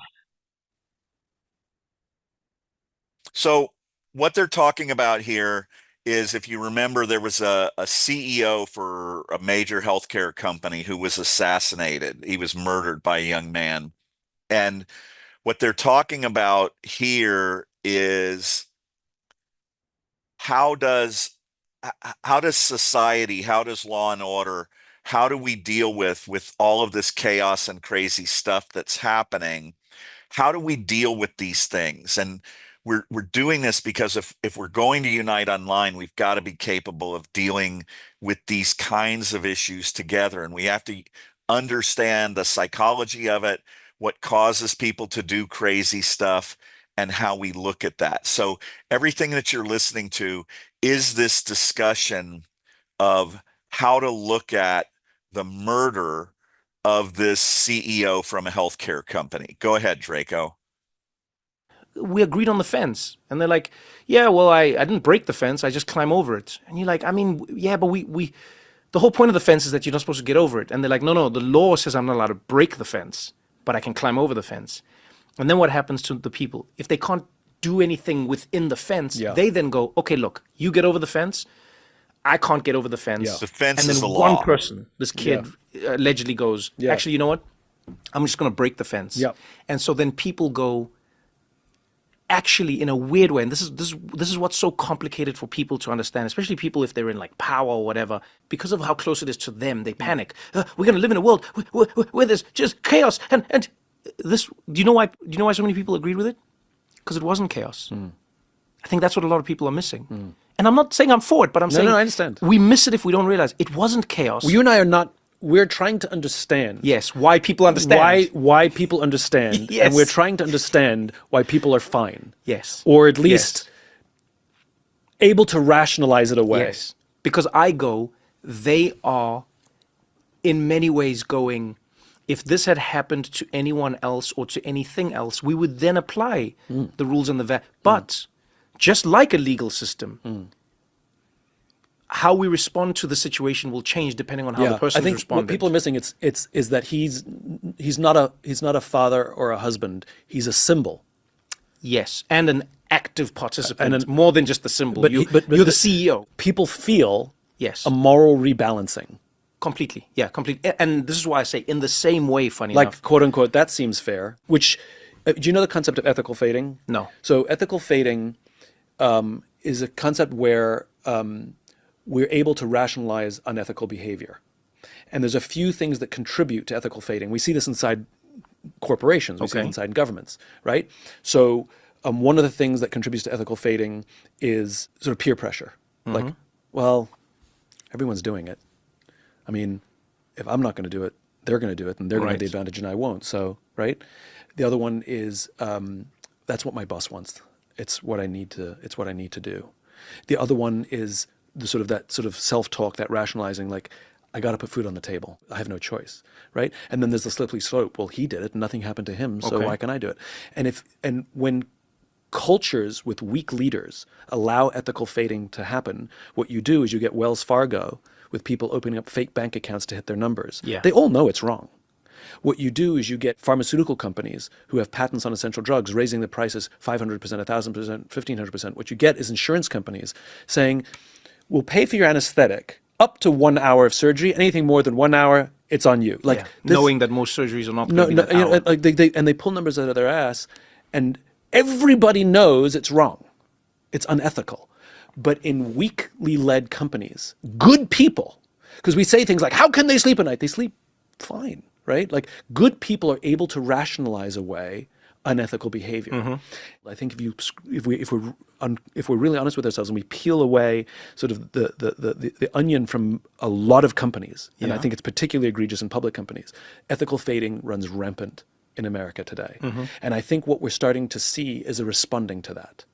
So what they're talking about here is, if you remember, there was a CEO for a major healthcare company who was assassinated. He was murdered by a young man. And what they're talking about here is how does society, how does law and order, how do we deal with all of this chaos and crazy stuff that's happening? How do we deal with these things? And we're doing this because if we're going to unite online, we've got to be capable of dealing with these kinds of issues together. And we have to understand the psychology of it, what causes people to do crazy stuff, and how we look at that. So everything that you're listening to is this discussion of how to look at the murder of this CEO from a healthcare company. Go ahead, Draco. We agreed on the fence. And they're like, yeah, well, I didn't break the fence. I just climb over it. And you're like, I mean, yeah, but we the whole point of the fence is that you're not supposed to get over it. And they're like, no, the law says I'm not allowed to break the fence, but I can climb over the fence. And then what happens to the people? If they can't do anything within the fence, they then go, okay, look, you get over the fence. I can't get over the fence. Yeah. The fence And then is the one law. person, this kid, allegedly goes, Yeah. actually, you know what? I'm just going to break the fence. Yeah. And so then people go, actually, in a weird way, and this is what's so complicated for people to understand, especially people if they're in like power or whatever, because of how close it is to them, they panic. We're going to live in a world where there's just chaos. And this, do you know why so many people agreed with it? Because it wasn't chaos. I think that's what a lot of people are missing. And I'm not saying I'm for it, but I'm saying I understand. we miss it if we don't realize it wasn't chaos. Well, you and I are not. We're trying to understand. Yes, why people understand. Why people understand, Yes. and we're trying to understand why people are fine. Yes. Or at least able to rationalize it away. Yes. Because I go, they are in many ways going, if this had happened to anyone else or to anything else, we would then apply the rules and the But just like a legal system, how we respond to the situation will change depending on how the person I think responded. what people are missing is that he's not a father or a husband. He's a symbol. Yes, and an active participant, And more than just the symbol. But You're the CEO. People feel Yes. a moral rebalancing. Completely. Yeah, completely. And this is why I say in the same way, funny Like, enough. quote unquote, that seems fair. Which, do you know the concept of ethical fading? No. So ethical fading is a concept where we're able to rationalize unethical behavior. And there's a few things that contribute to ethical fading. We see this inside corporations, we see it inside governments, right? So one of the things that contributes to ethical fading is sort of peer pressure. Like, well, everyone's doing it. I mean, if I'm not going to do it, they're going to do it, and they're going to have the advantage, and I won't. So, right? The other one is that's what my boss wants. It's what I need to. It's what I need to do. The other one is the sort of self-talk, that rationalizing, like, I got to put food on the table. I have no choice, right? And then there's the slippery slope. Well, he did it, and nothing happened to him, so why can I do it? And when cultures with weak leaders allow ethical fading to happen, what you do is you get Wells Fargo with people opening up fake bank accounts to hit their numbers. Yeah. They all know it's wrong. What you do is you get pharmaceutical companies who have patents on essential drugs raising the prices 500%, 1,000%, 1,500%. What you get is insurance companies saying, we'll pay for your anesthetic up to 1 hour of surgery. Anything more than 1 hour, it's on you. Like, knowing that most surgeries are not going to be that hour. like they pull numbers out of their ass, and everybody knows it's wrong. It's unethical. But in weakly led companies, good people, because we say things like, how can they sleep at night? They sleep fine, right? Like, good people are able to rationalize away unethical behavior. I think if we're really honest with ourselves and we peel away sort of the onion from a lot of companies, and I think it's particularly egregious in public companies, ethical fading runs rampant in America today. And I think what we're starting to see is a responding to that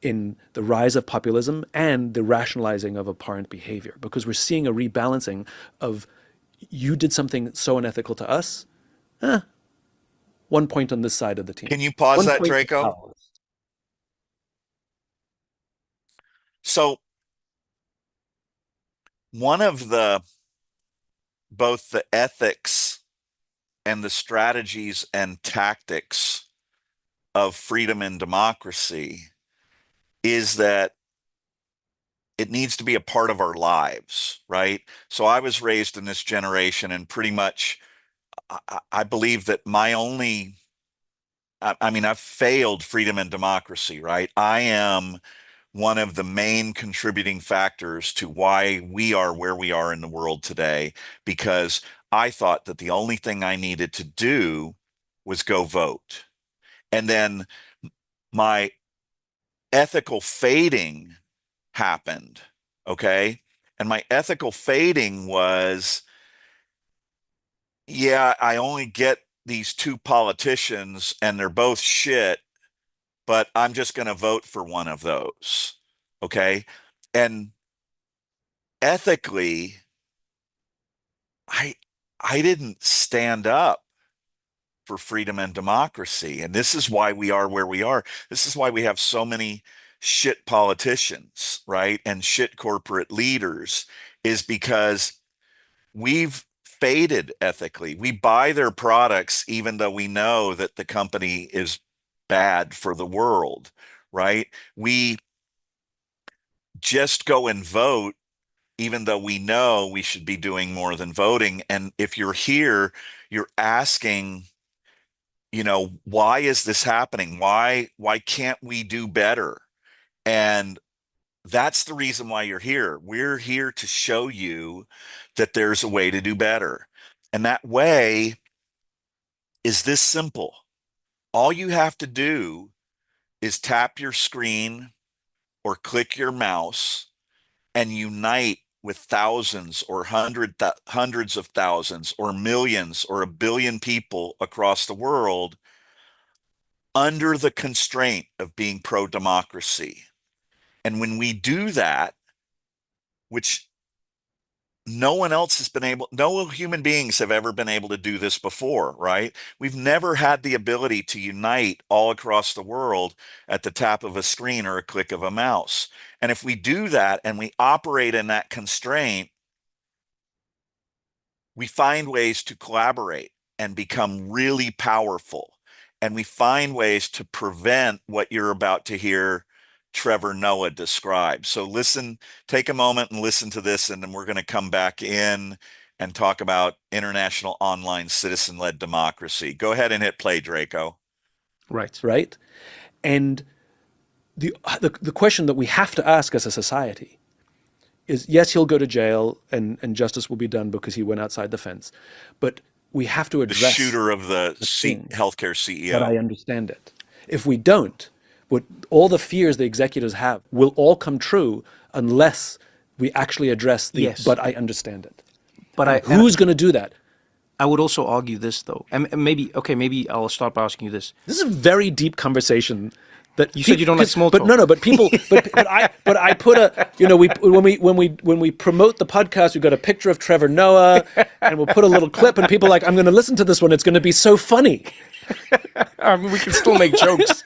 in the rise of populism and the rationalizing of abhorrent behavior, because we're seeing a rebalancing of, you did something so unethical to us, 1 point on this side of the team. Can you pause 1 that, point- Draco? So one of both the ethics and the strategies and tactics of freedom and democracy is that it needs to be a part of our lives, right? So I was raised in this generation, and pretty much I believe that I've failed freedom and democracy, right? I am one of the main contributing factors to why we are where we are in the world today, because I thought that the only thing I needed to do was go vote. And then my ethical fading happened, okay? And my ethical fading was, yeah, I only get these two politicians and they're both shit, but I'm just going to vote for one of those, okay? And ethically, I didn't stand up for freedom and democracy. And this is why we are where we are. This is why we have so many shit politicians, right? And shit corporate leaders, is because we've faded ethically. We buy their products even though we know that the company is bad for the world, right? We just go and vote even though we know we should be doing more than voting. And if you're here, you're asking, why is this happening? Why can't we do better? And that's the reason why you're here. We're here to show you that there's a way to do better. And that way is this simple. All you have to do is tap your screen or click your mouse and unite with thousands or hundreds of thousands or millions or a billion people across the world under the constraint of being pro-democracy. And when we do that, which no human beings have ever been able to do this before, right? We've never had the ability to unite all across the world at the tap of a screen or a click of a mouse. And if we do that and we operate in that constraint, we find ways to collaborate and become really powerful. And we find ways to prevent what you're about to hear Trevor Noah describe. So take a moment and listen to this, and then we're going to come back in and talk about international online citizen-led democracy. Go ahead and hit play, Draco. Right. And the question that we have to ask as a society is, yes, he'll go to jail and justice will be done because he went outside the fence. But we have to address the shooter of the healthcare CEO. That I understand it. If we don't, all the fears the executives have will all come true unless we actually address the, but I understand it. But who's going to do that? I would also argue this, though. And maybe I'll start by asking you this. This is a very deep conversation. That you said you don't like small talk. But people, but I put when we promote the podcast, we've got a picture of Trevor Noah, and we'll put a little clip, and people are like, I'm going to listen to this one. It's going to be so funny. I mean, we can still make jokes.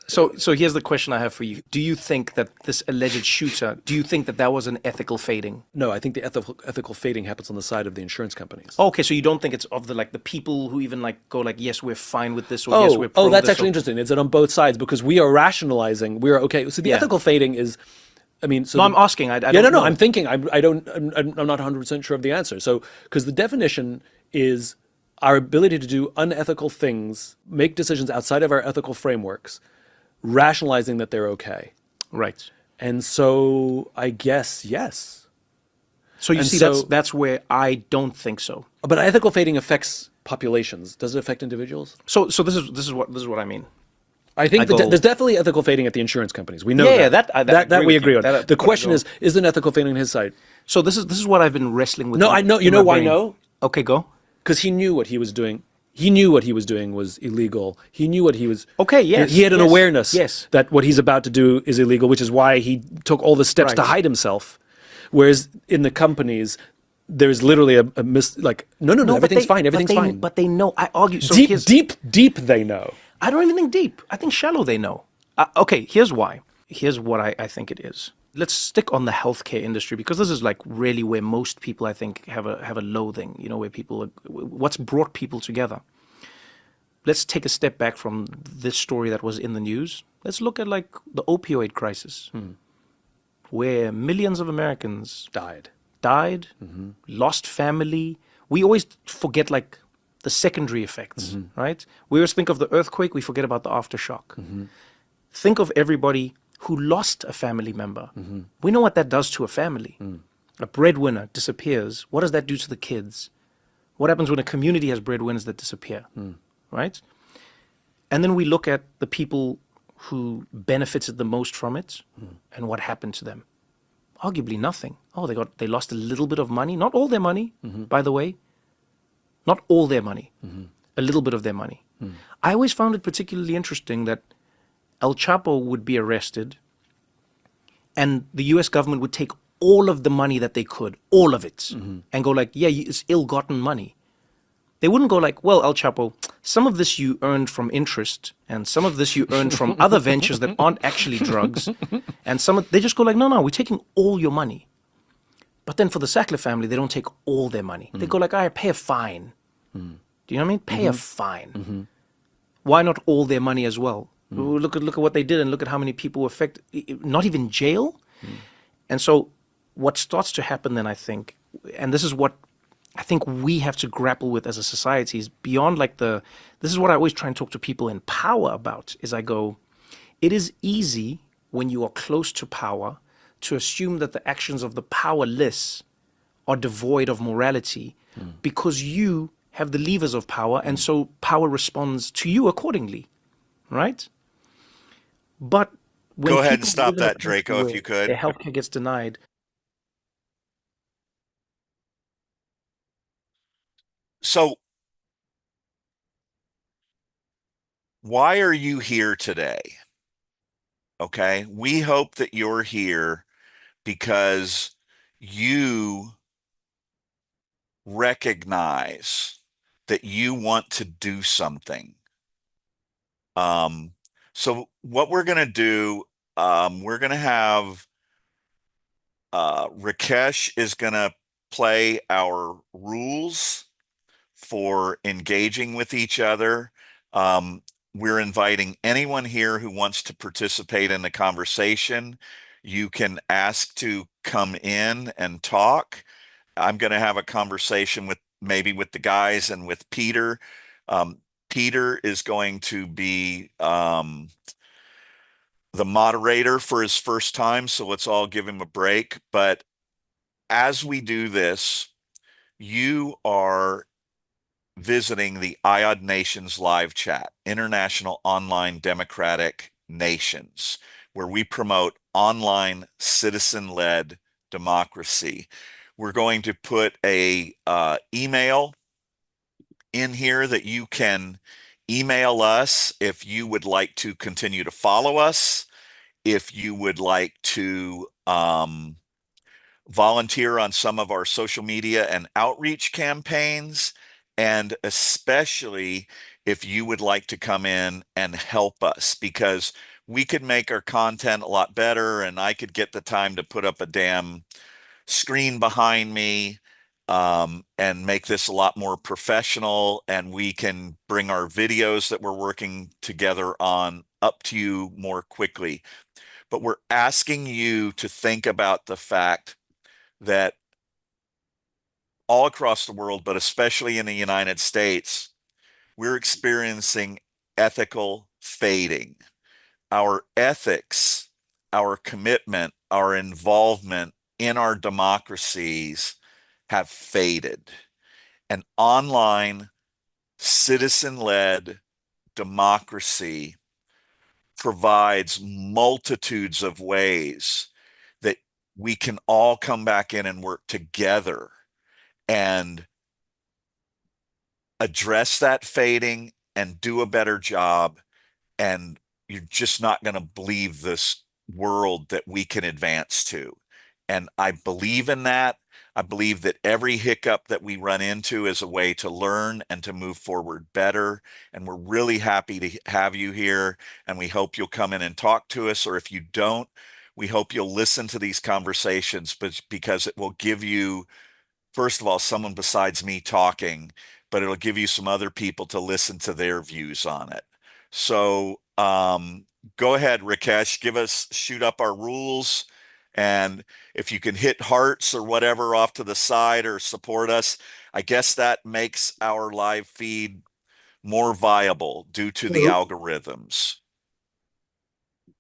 So here's the question I have for you. Do you think that this alleged shooter, do you think that was an ethical fading? No, I think the ethical fading happens on the side of the insurance companies. Okay, so you don't think it's of the people who even go yes, we're fine with this, or yes, we're pro that's this, actually interesting. It's on both sides because we are rationalizing. We're okay. So the ethical fading is, I mean, so I'm asking. I don't know. I'm thinking. I'm not 100% sure of the answer. So because the definition is our ability to do unethical things, make decisions outside of our ethical frameworks, rationalizing that they're okay. Right. And so I guess yes. So you see, that's where I don't think so. But ethical fading affects populations. Does it affect individuals? So this is what I mean. I think there's definitely ethical fading at the insurance companies. We know that we agree on. The question is an ethical fading on his side? So this is what I've been wrestling with. No, I know. You know why? No. Okay, go. Because he knew what he was doing. He knew what he was doing was illegal. He knew what he was... Okay, yes. He had an awareness yes. that what he's about to do is illegal, which is why he took all the steps to hide himself. Whereas in the companies, there's literally no, everything's fine, everything's fine. But they know. I argue... So deep they know. I don't even think deep. I think shallow they know. Okay, here's why. Here's what I think it is. Let's stick on the healthcare industry because this is really where most people I think have a loathing, where what's brought people together. Let's take a step back from this story that was in the news. Let's look at the opioid crisis, where millions of Americans died, lost family. We always forget the secondary effects, right? We always think of the earthquake, we forget about the aftershock. Think of everybody who lost a family member. We know what that does to a family. A breadwinner disappears. What does that do to the kids? What happens when a community has breadwinners that disappear, right? And then we look at the people who benefited the most from it and what happened to them. Arguably nothing. Oh, they lost a little bit of money. Not all their money, by the way. Not all their money. A little bit of their money. I always found it particularly interesting that El Chapo would be arrested and the US government would take all of the money that they could, all of it, and go it's ill-gotten money. They wouldn't go well, El Chapo, some of this you earned from interest and some of this you earned from other ventures that aren't actually drugs. And they just go no, we're taking all your money. But then for the Sackler family, they don't take all their money. They go I pay a fine. Do you know what I mean? Pay a fine. Why not all their money as well? Look at what they did, and look at how many people were affected. Not even jail. And so, what starts to happen then, I think, and this is what I think we have to grapple with as a society, is beyond like this is what I always try and talk to people in power about, is I go, it is easy when you are close to power to assume that the actions of the powerless are devoid of morality because you have the levers of power, and so power responds to you accordingly, right? But when Go ahead and people stop live in a that, country Draco, if where you could. their healthcare gets denied. So, why are you here today? Okay. We hope that you're here because you recognize that you want to do something. So what we're going to do, we're going to have Rakesh is going to play our rules for engaging with each other. We're inviting anyone here who wants to participate in the conversation. You can ask to come in and talk. I'm going to have a conversation with maybe with the guys and with Peter. Peter is going to be the moderator for his first time, so let's all give him a break. But as we do this, you are visiting the IOD Nations live chat, International Online Democratic Nations, where we promote online citizen-led democracy. We're going to put a email in here that you can email us if you would like to continue to follow us, if you would like to volunteer on some of our social media and outreach campaigns, and especially if you would like to come in and help us, because we could make our content a lot better and I could get the time to put up a damn screen behind me and make this a lot more professional, and we can bring our videos that we're working together on up to you more quickly. But we're asking you to think about the fact that all across the world, but especially in the United States, we're experiencing ethical fading. Our ethics, our commitment, our involvement in our democracies have faded. An online, citizen-led democracy provides multitudes of ways that we can all come back in and work together and address that fading and do a better job. And you're just not going to believe this world that we can advance to. And I believe in that. I believe that every hiccup that we run into is a way to learn and to move forward better. And we're really happy to have you here. And we hope you'll come in and talk to us. Or if you don't, we hope you'll listen to these conversations, but because it will give you, first of all, someone besides me talking, but it'll give you some other people to listen to their views on it. So go ahead, Rakesh, shoot up our rules. And if you can hit hearts or whatever off to the side or support us, I guess that makes our live feed more viable due to the algorithms.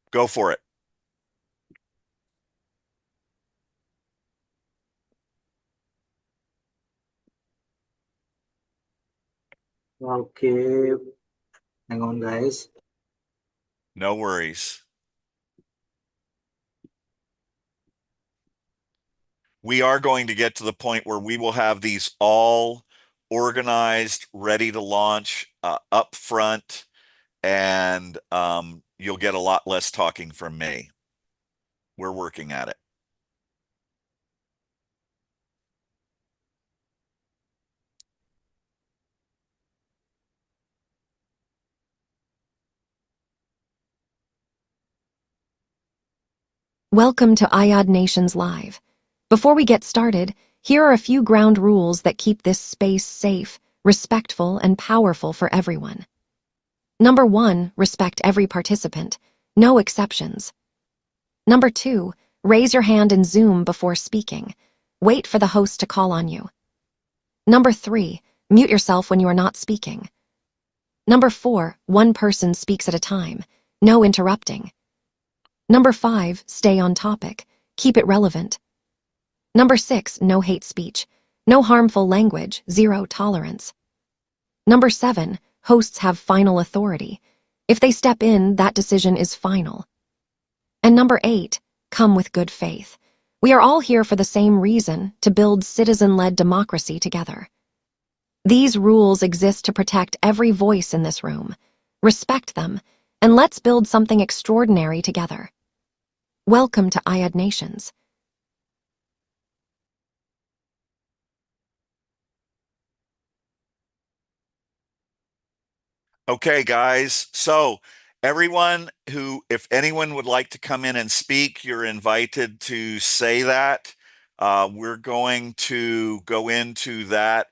Go for it. Okay, hang on, guys. No worries. We are going to get to the point where we will have these all organized, ready to launch up front, and you'll get a lot less talking from me. We're working at it. Welcome to IOD Nations Live. Before we get started, here are a few ground rules that keep this space safe, respectful, and powerful for everyone. Number 1, respect every participant. No exceptions. Number 2, raise your hand in Zoom before speaking. Wait for the host to call on you. Number 3, mute yourself when you are not speaking. Number 4, one person speaks at a time. No interrupting. Number 5, stay on topic. Keep it relevant. Number 6, no hate speech. No harmful language, 0 tolerance. Number 7, hosts have final authority. If they step in, that decision is final. And number 8, come with good faith. We are all here for the same reason, to build citizen-led democracy together. These rules exist to protect every voice in this room. Respect them, and let's build something extraordinary together. Welcome to IOD Nations. Okay, guys. So everyone if anyone would like to come in and speak, you're invited to say that. We're going to go into that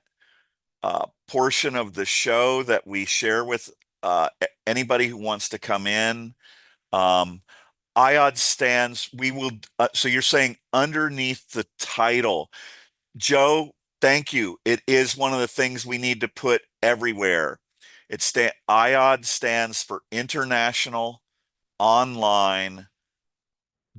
portion of the show that we share with anybody who wants to come in. IOD stands, so you're saying underneath the title. Joe, thank you. It is one of the things we need to put everywhere. IOD stands for International Online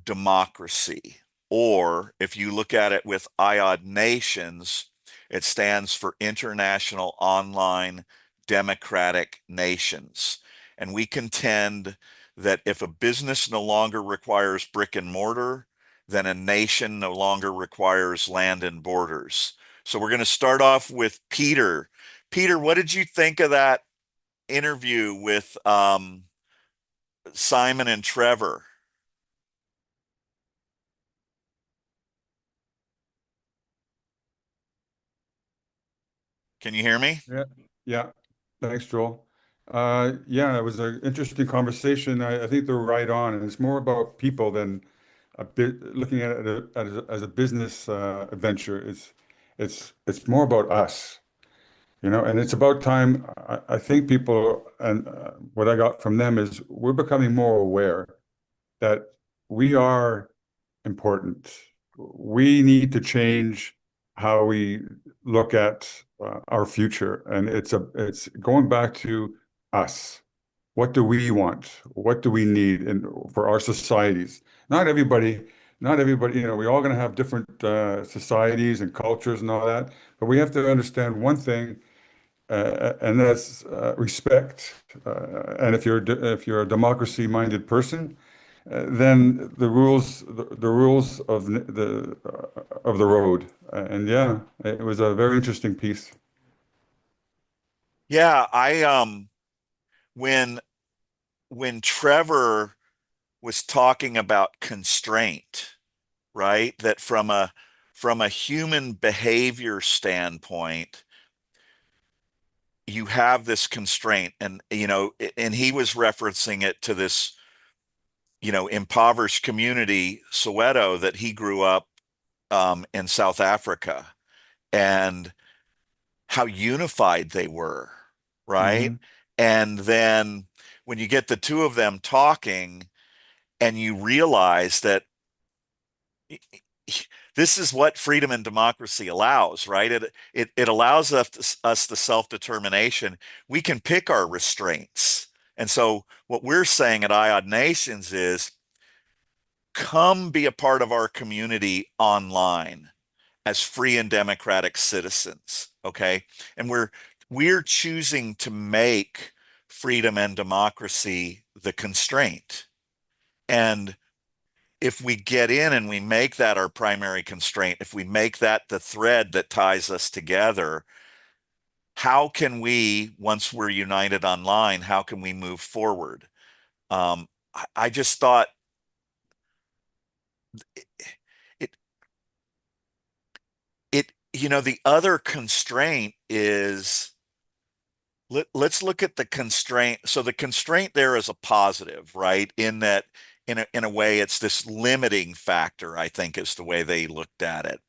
Democracy. Or if you look at it with IOD Nations, it stands for International Online Democratic Nations. And we contend that if a business no longer requires brick and mortar, then a nation no longer requires land and borders. So we're going to start off with Peter. Peter, what did you think of that interview with Simon and Trevor? Can you hear me? Yeah, yeah. Thanks, Joel. Yeah, it was an interesting conversation. I think they're right on, and it's more about people than a bit looking at it as a business venture. It's more about us, and it's about time. I think people, and what I got from them is we're becoming more aware that we are important. We need to change how we look at our future, and it's going back to us. What do we want? What do we need for our societies? Not everybody, not everybody. We're all going to have different societies and cultures and all that, but we have to understand one thing, and that's respect. And if you're a democracy-minded person, then the rules of the road. And yeah, it was a very interesting piece. Yeah, when Trevor was talking about constraint, right? That from a human behavior standpoint, you have this constraint, and he was referencing it to this impoverished community, Soweto, that he grew up in South Africa, and how unified they were, right? And then when you get the two of them talking and you realize that this is what freedom and democracy allows, right? It allows us the self-determination. We can pick our restraints. And so what we're saying at IOD Nations is, come be a part of our community online as free and democratic citizens, okay? And we're choosing to make freedom and democracy the constraint. And if we get in and we make that our primary constraint, if we make that the thread that ties us together, how can we, once we're united online, how can we move forward? I just thought it, the other constraint is, let's look at the constraint. So the constraint there is a positive, right? In that, in a way, it's this limiting factor, I think, is the way they looked at it.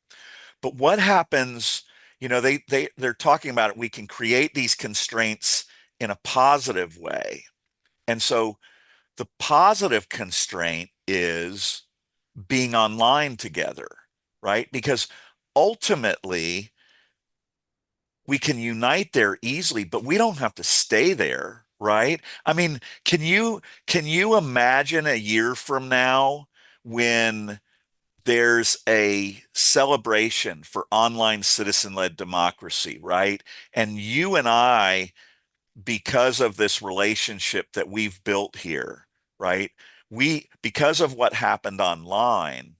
But what happens, they're talking about it. We can create these constraints in a positive way. And so the positive constraint is being online together, right? Because ultimately we can unite there easily, but we don't have to stay there, right? I mean, can you imagine a year from now when there's a celebration for online citizen-led democracy, right? And you and I, because of this relationship that we've built here, right? Because of what happened online,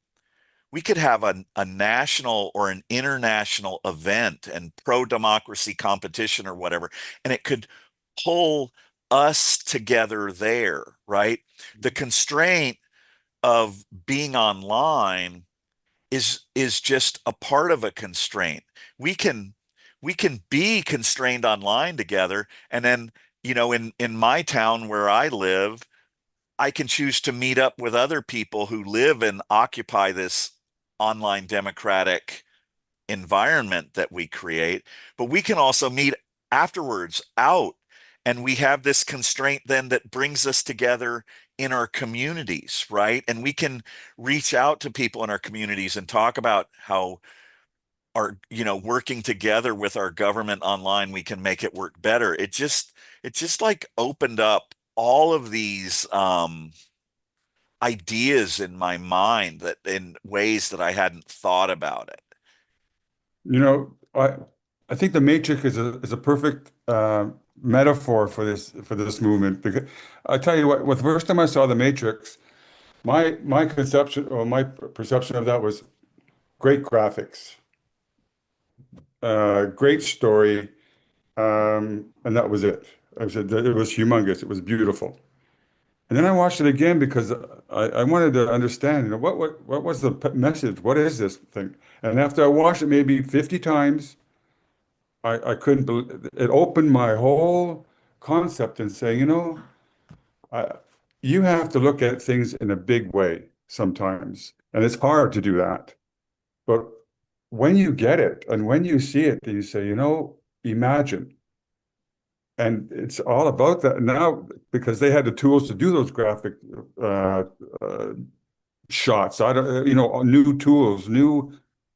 we could have a national or an international event and pro-democracy competition or whatever, and it could pull us together there, right? The constraint of being online is just a part of a constraint. We can we can be constrained online together, and then in my town where I live, I can choose to meet up with other people who live and occupy this online democratic environment that we create, but we can also meet afterwards out, and we have this constraint then that brings us together in our communities, right? And we can reach out to people in our communities and talk about how working together with our government online, we can make it work better. It just like opened up all of these ideas in my mind that in ways that I hadn't thought about it. You know, I think the Matrix is a perfect metaphor for this movement, because I tell you what, the first time I saw the Matrix, my conception or my perception of that was great graphics, great story, and that was it. I said that it was humongous, it was beautiful. And then I watched it again because I wanted to understand, what was the message? What is this thing? And after I watched it maybe 50 times, I couldn't believe it. Opened my whole concept and saying, I, you have to look at things in a big way sometimes, and it's hard to do that. But when you get it and when you see it, then you say, imagine. And it's all about that now because they had the tools to do those graphic uh, uh, shots. I don't, new tools, new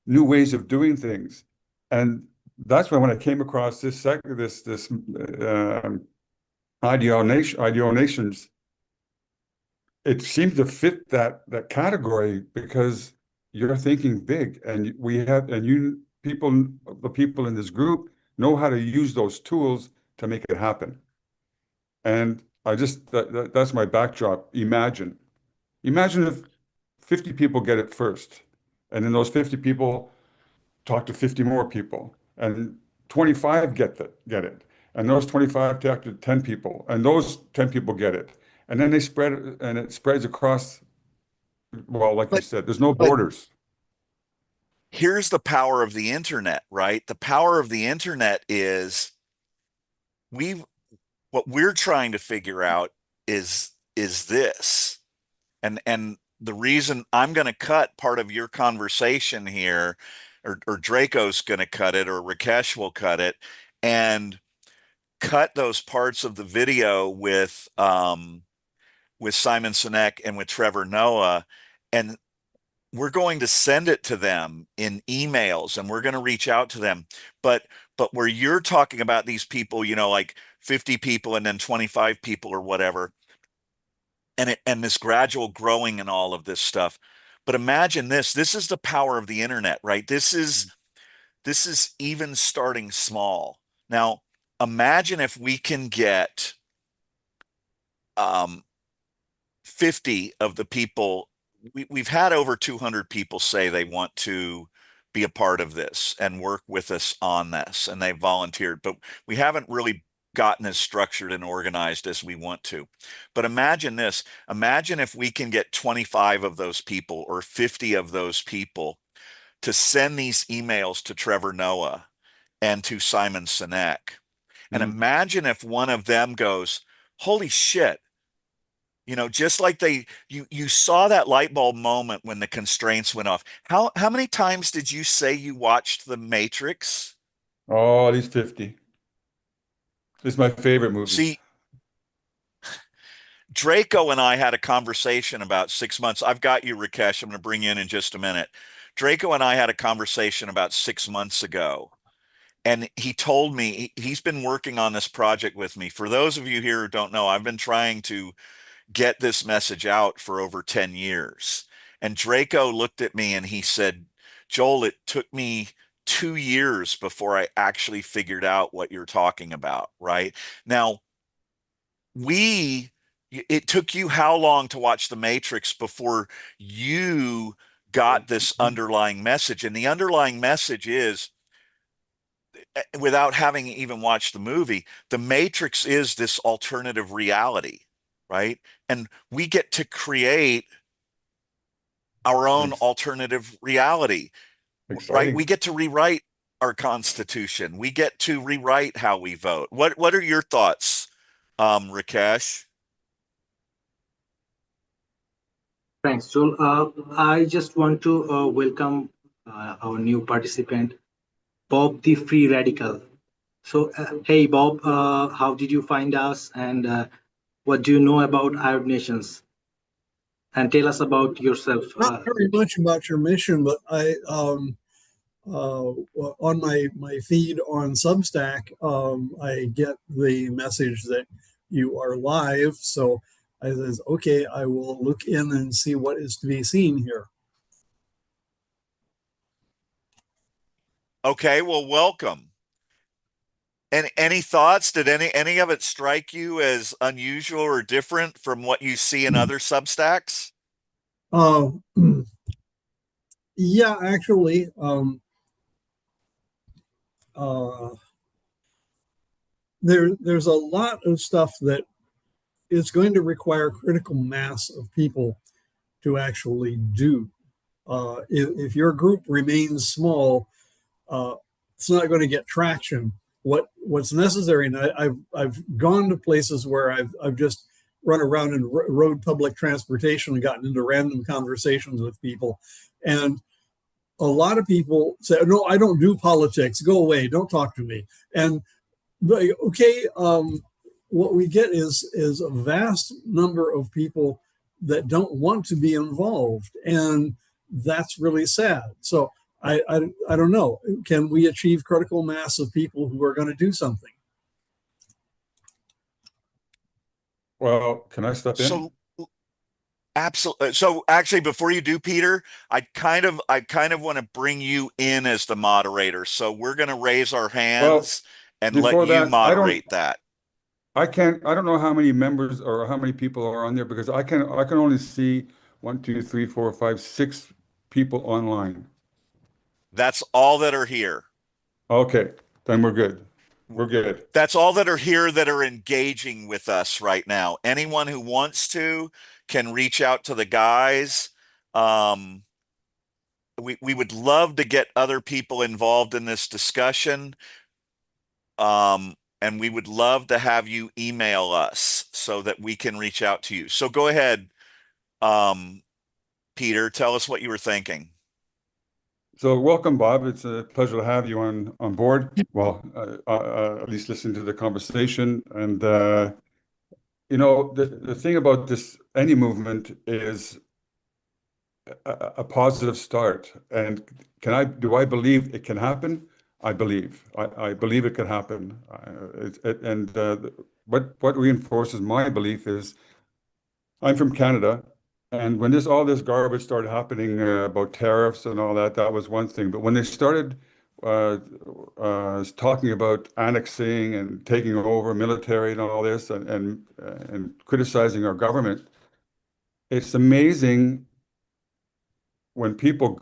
ways of doing things, and that's when I came across this ideations. It seems to fit that category because you're thinking big, and the people in this group know how to use those tools to make it happen. And that's my backdrop. Imagine if 50 people get it first, and then those 50 people talk to 50 more people, and 25 get it, and those 25 talk to 10 people, and those 10 people get it, and then they spread it, and it spreads across. Well, like you But said, there's no but borders. here's the power of the internet, right? The power of the internet is we what we're trying to figure out is this. And the reason I'm going to cut part of your conversation here, or Draco's going to cut it, or Rakesh will cut it, and cut those parts of the video with Simon Sinek and with Trevor Noah, and we're going to send it to them in emails, and we're going to reach out to them. But where you're talking about these people, like 50 people and then 25 people or whatever, and this gradual growing and all of this stuff. But imagine this is the power of the internet, right? This is even starting small. Now, imagine if we can get um, 50 of the people. We've had over 200 people say they want to be a part of this and work with us on this, and they've volunteered, but we haven't really gotten as structured and organized as we want to. But imagine this. Imagine if we can get 25 of those people or 50 of those people to send these emails to Trevor Noah and to Simon Sinek. And Mhm. imagine if one of them goes, holy shit, just like you saw that light bulb moment when the constraints went off. How many times did you say you watched The Matrix? Oh, at least 50. It's my favorite movie. See, Draco and I had a conversation about 6 months. I've got you, Rakesh. I'm going to bring you in just a minute. Draco and I had a conversation about 6 months ago, and he told me he's been working on this project with me. For those of you here who don't know, I've been trying to get this message out for over 10 years. And Draco looked at me and he said, Joel, it took me 2 years before I actually figured out what you're talking about, right? Now, it took you how long to watch The Matrix before you got this underlying message? And the underlying message is, without having even watched the movie, The Matrix is this alternative reality, right? And we get to create our own alternative reality, right? We get to rewrite our Constitution. We get to rewrite how we vote. What are your thoughts, Rakesh? Thanks, Joel. I just want to welcome our new participant, Bob the Free Radical. So, hey, Bob, how did you find us, and what do you know about IOD Nations? And tell us about yourself. Not very much about your mission, but I on my feed on Substack, I get the message that you are live. So I says, okay, I will look in and see what is to be seen here. Okay, well, welcome. And any thoughts? Did any of it strike you as unusual or different from what you see in other Substacks? Yeah, actually, there's a lot of stuff that is going to require critical mass of people to actually do. If your group remains small, it's not going to get traction. What's necessary, and I've gone to places where I've just run around and rode public transportation and gotten into random conversations with people, and a lot of people say, "No, I don't do politics. Go away. Don't talk to me." And okay, what we get is a vast number of people that don't want to be involved, and that's really sad. So I don't know. Can we achieve critical mass of people who are going to do something? Well, can I step in? So absolutely. So actually, before you do, Peter, I kind of want to bring you in as the moderator. So we're going to raise our hands and let before you that, moderate that. I don't know how many members or how many people are on there, because I can only see 1, 2, 3, 4, 5, 6 people online. That's all that are here. Okay, then we're good. We're good. That's all that are here that are engaging with us right now. Anyone who wants to can reach out to the guys. We would love to get other people involved in this discussion. And we would love to have you email us so that we can reach out to you. So go ahead, Peter, tell us what you were thinking. So welcome, Bob. It's a pleasure to have you on board. Well, at least listen to the conversation. And you know, the thing about any movement is a positive start. And do I believe it can happen? I believe. I believe it can happen. What reinforces my belief is I'm from Canada. And when all this garbage started happening about tariffs and all that, that was one thing. But when they started talking about annexing and taking over military and all this, and criticizing our government, it's amazing when people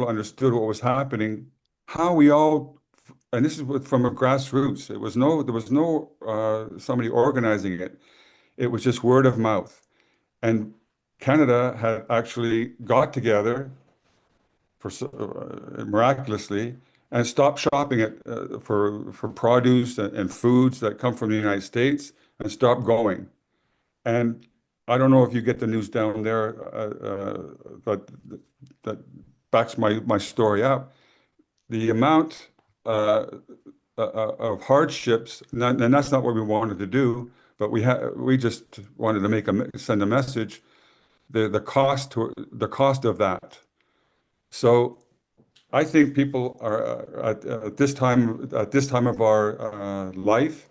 understood what was happening, how we all, and this is from a grassroots. There was no somebody organizing it. It was just word of mouth. And Canada had actually got together miraculously and stopped shopping for produce and foods that come from the United States, and stopped going. And I don't know if you get the news down there, but that backs my story up. The amount of of hardships, and that's not what we wanted to do. But we just wanted to send a message, the cost of that. So I think people are at this time of our life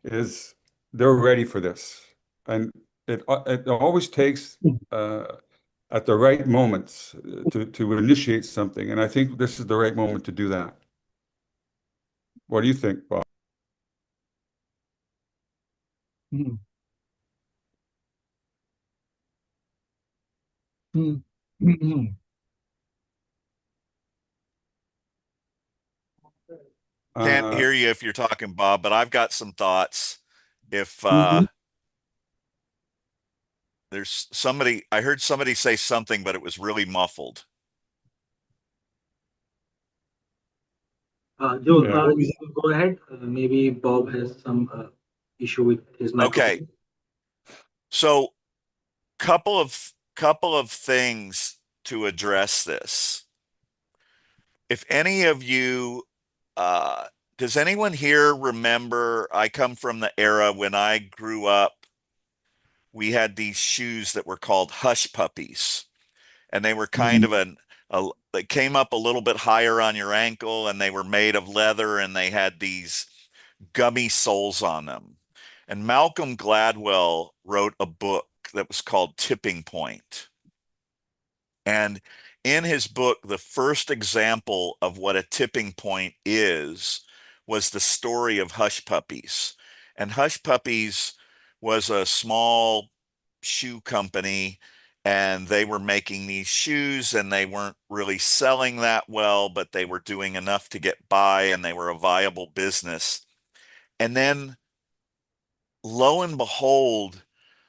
they're ready for this, and it always takes at the right moments to initiate something, and I think this is the right moment to do that. What do you think, Bob? Mm. Mm. Mm. Can't Uh, hear you if you're talking, Bob, but I've got some thoughts. If Mhm. there's somebody, I heard somebody say something, but it was really muffled. Joe, yeah. you can go ahead. Maybe Bob has some issue with his Okay, microphone. so couple of things to address this. If any of you, uh, does anyone here remember? I come from the era when I grew up. We had these shoes that were called hush puppies, and they were kind of they came up a little bit higher on your ankle, and they were made of leather, and they had these gummy soles on them. And Malcolm Gladwell wrote a book that was called Tipping Point. And in his book, the first example of what a tipping point was the story of Hush Puppies. And Hush Puppies was a small shoe company, and they were making these shoes, and they weren't really selling that well, but they were doing enough to get by, and they were a viable business. And then, lo and behold,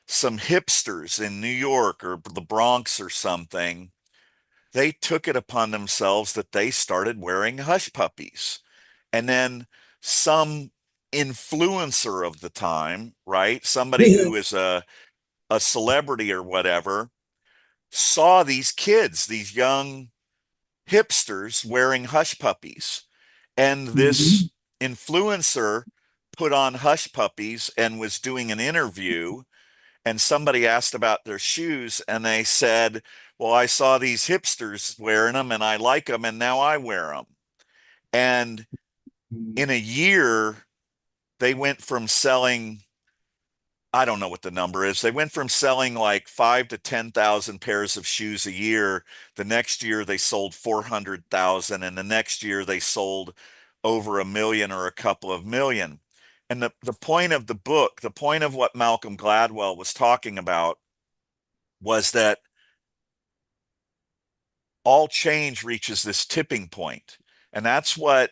some hipsters in New York or the Bronx or something, they took it upon themselves that they started wearing hush puppies. And then some influencer of the time, right? Somebody who is a celebrity or whatever, saw these kids, these young hipsters wearing hush puppies. And this influencer put on hush puppies and was doing an interview, and somebody asked about their shoes, and they said, well, I saw these hipsters wearing them and I like them, and now I wear them. And in a year, they went from selling, I don't know what the number is. They went from selling like 5 to 10,000 pairs of shoes a year. The next year they sold 400,000, and the next year they sold over 1 million or a couple of million. And the point of the book, the point of what Malcolm Gladwell was talking about, was that all change reaches this tipping point. And that's what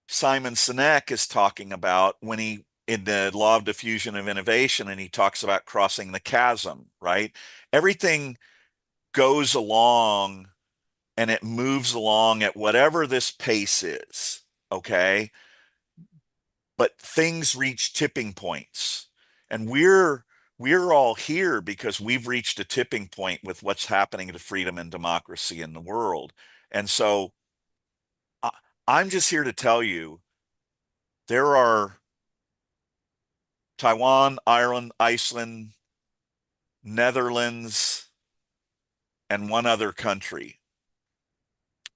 Simon Sinek is talking about when he, in the law of diffusion of innovation, and he talks about crossing the chasm, right? Everything goes along and it moves along at whatever this pace is, okay? But things reach tipping points. And we're all here because we've reached a tipping point with what's happening to freedom and democracy in the world. And so I'm just here to tell you there are Taiwan, Ireland, Iceland, Netherlands, and one other country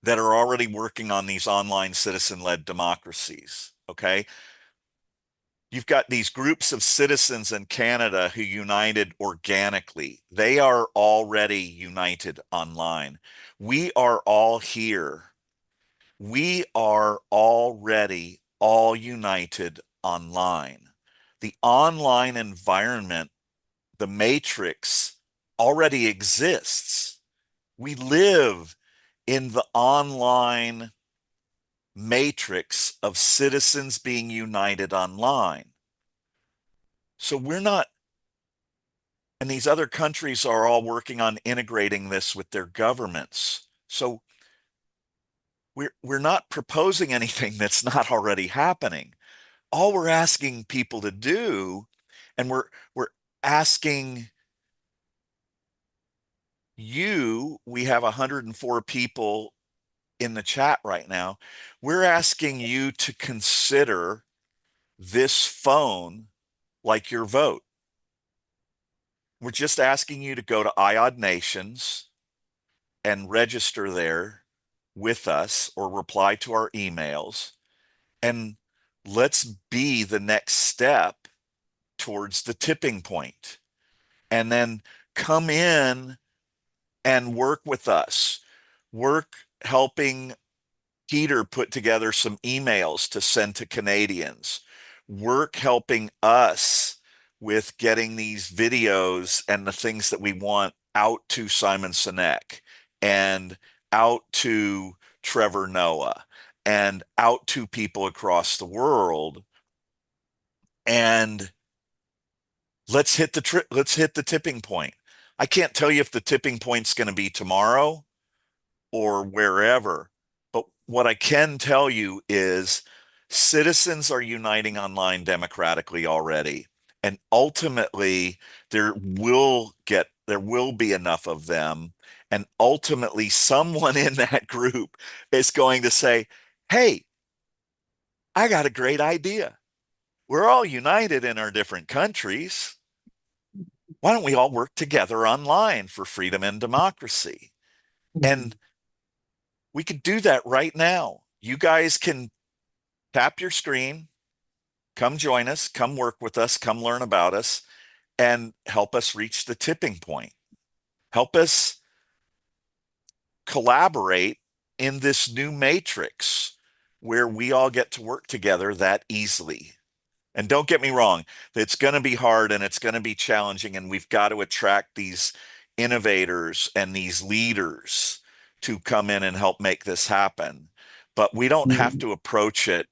that are already working on these online citizen-led democracies, okay? You've got these groups of citizens in Canada who united organically. They are already united online. We are all here. We are already all united online. The online environment, the matrix, already exists. We live in the online matrix of citizens being united online. So we're not, and these other countries are all working on integrating this with their governments. So we're not proposing anything that's not already happening. All we're asking people to do, and we're asking you, we have 104 people in the chat right now, we're asking you to consider this phone like your vote. We're just asking you to go to IOD Nations and register there with us or reply to our emails. And let's be the next step towards the tipping point. And then come in and work with us. Work helping Peter put together some emails to send to Canadians. Work helping us with getting these videos and the things that we want out to Simon Sinek and out to Trevor Noah and out to people across the world. And let's hit the tipping point. I can't tell you if the tipping point's going to be tomorrow or wherever, but what I can tell you is citizens are uniting online democratically already. And ultimately there will be enough of them. And ultimately someone in that group is going to say, hey, I got a great idea. We're all united in our different countries. Why don't we all work together online for freedom and democracy? And we could do that right now. You guys can tap your screen, come join us, come work with us, come learn about us, and help us reach the tipping point. Help us collaborate in this new matrix where we all get to work together that easily. And don't get me wrong, it's going to be hard and it's going to be challenging, and we've got to attract these innovators and these leaders to come in and help make this happen. But we don't have to approach it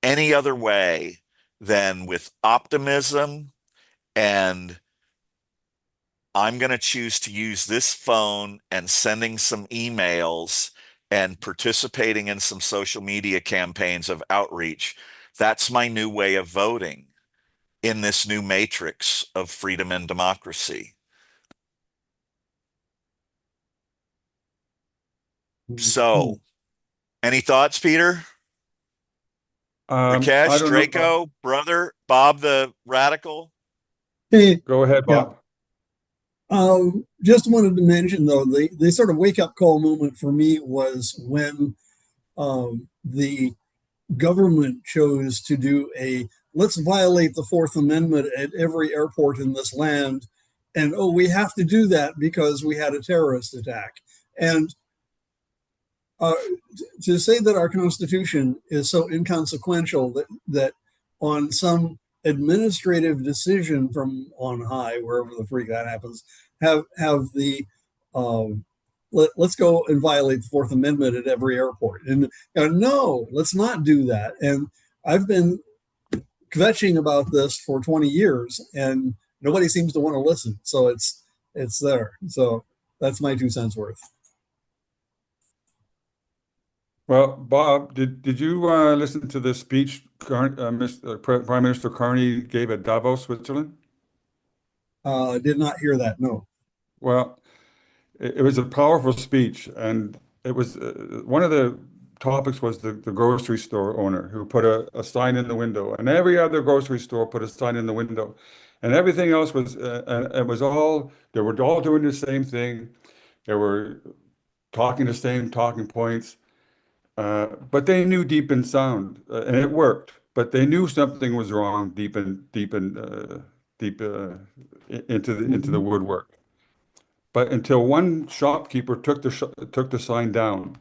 any other way than with optimism. And I'm going to choose to use this phone and sending some emails and participating in some social media campaigns of outreach. That's my new way of voting in this new matrix of freedom and democracy. So, any thoughts, Peter? I Rakesh, don't know. Draco, brother, Bob the Radical? Hey, Go ahead, Bob. just wanted to mention though, the sort of wake up call moment for me was when the government chose to do a let's violate the Fourth Amendment at every airport in this land. And oh, we have to do that because we had a terrorist attack. And to say that our Constitution is so inconsequential that on some administrative decision from on high, wherever the freak that happens, have the let's go and violate the Fourth Amendment at every airport. And no, let's not do that. And I've been kvetching about this for 20 years, and nobody seems to want to listen. So it's there. So that's my 2 cents worth. Well, Bob, did you listen to the speech Prime Minister Carney gave at Davos, Switzerland? Did not hear that. No. Well, it was a powerful speech, and it was one of the topics was the grocery store owner who put a sign in the window, and every other grocery store put a sign in the window, and everything else was it was all they were all doing the same thing. They were talking the same talking points. But they knew deep in sound, and it worked. But they knew something was wrong deep into the woodwork. But until one shopkeeper took the sign down,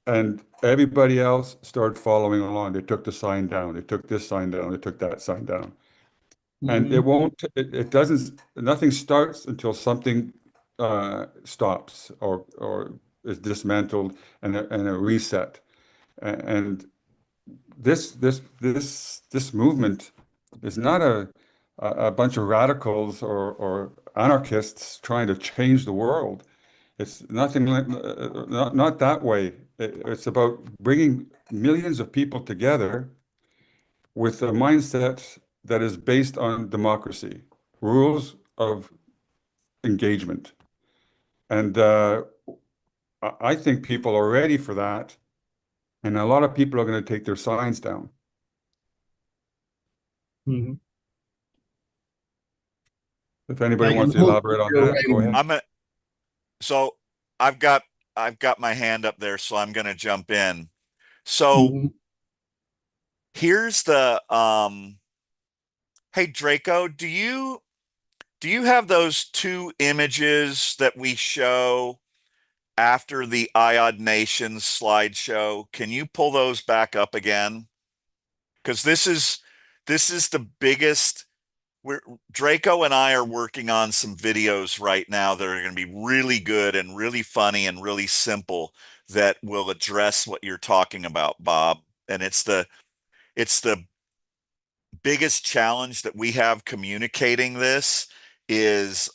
and everybody else started following along. They took the sign down. They took this sign down. They took that sign down. And it won't. It doesn't. Nothing starts until something stops or is dismantled and a reset. And this movement is not a bunch of radicals or anarchists trying to change the world. It's nothing like not that way. It's about bringing millions of people together with a mindset that is based on democracy, rules of engagement. And I think people are ready for that, and a lot of people are going to take their signs down. Mhm. If anybody I wants to hope elaborate on you're that, right go on ahead. So I've got my hand up there, so I'm going to jump in. So Mhm. here's the hey Draco, do you have those two images that we show after the IOD Nations slideshow? Can you pull those back up again? Because this is the biggest. Draco and I are working on some videos right now that are going to be really good and really funny and really simple that will address what you're talking about, Bob. And it's the biggest challenge that we have communicating this is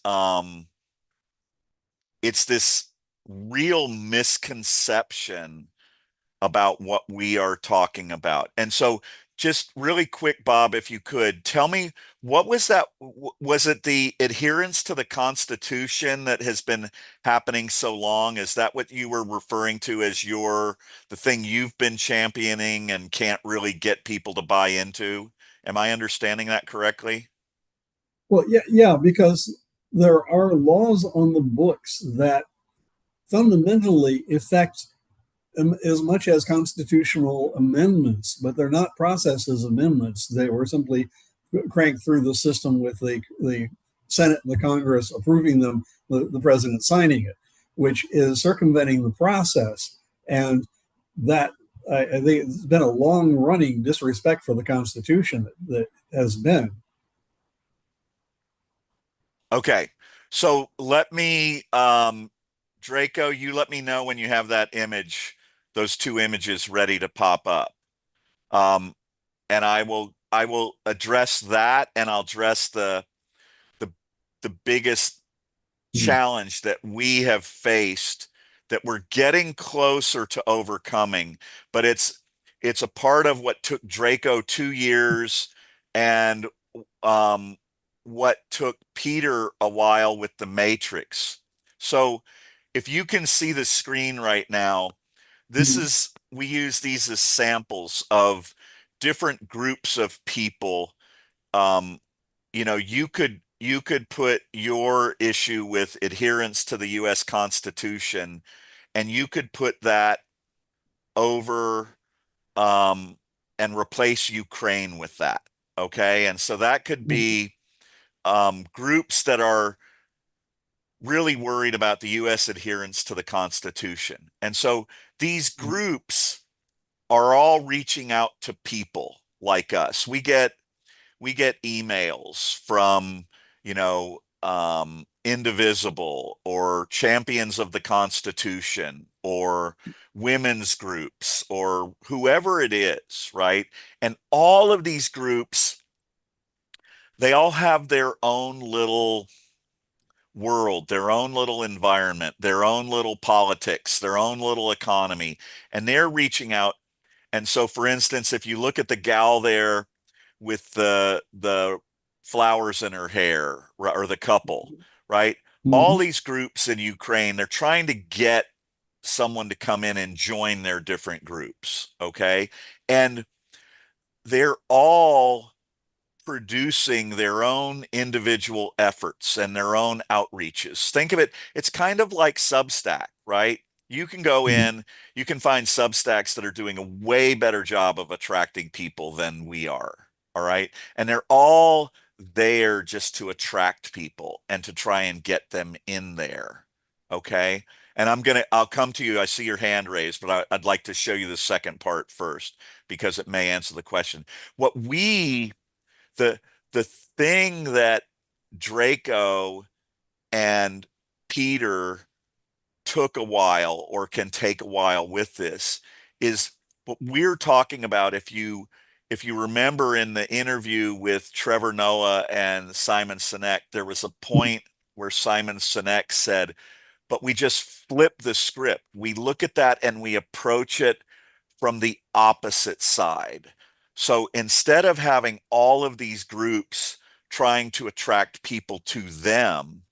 it's this real misconception about what we are talking about. And so just really quick, Bob, if you could tell me, what was that? Was it the adherence to the Constitution that has been happening so long? Is that what you were referring to as the thing you've been championing and can't really get people to buy into? Am I understanding that correctly? Well, yeah, because there are laws on the books that fundamentally affect as much as constitutional amendments, but they're not processed as amendments. They were simply cranked through the system with the Senate and the Congress approving them, the president signing it, which is circumventing the process. And that I think it's been a long running disrespect for the Constitution that has been. Okay. So let me, Draco, you let me know when you have that image, those two images ready to pop up. And I will address that, and I'll address the the biggest challenge that we have faced that we're getting closer to overcoming, but it's a part of what took Draco 2 years and what took Peter a while with the Matrix. So if you can see the screen right now, we use these as samples of different groups of people. Um, you could put your issue with adherence to the US Constitution, and you could put that over and replace Ukraine with that. Okay. And so that could be groups that are really worried about the US adherence to the Constitution. And so these groups are all reaching out to people like us. We get emails from, Indivisible or Champions of the Constitution or women's groups or whoever it is, right? And all of these groups, they all have their own little world, their own little environment, their own little politics, their own little economy, and they're reaching out. And so, for instance, if you look at the gal there with the flowers in her hair, or the couple, right? All these groups in Ukraine, they're trying to get someone to come in and join their different groups, okay? And they're all producing their own individual efforts and their own outreaches. Think of it, it's kind of like Substack, right? You can go in, you can find Substacks that are doing a way better job of attracting people than we are. All right. And they're all there just to attract people and to try and get them in there. Okay. And I'll come to you. I see your hand raised, but I'd like to show you the second part first because it may answer the question. What we the the thing that Draco and Peter took a while or can take a while with this is what we're talking about. If you remember in the interview with Trevor Noah and Simon Sinek, there was a point where Simon Sinek said, but we just flip the script. We look at that and we approach it from the opposite side. So instead of having all of these groups trying to attract people to them,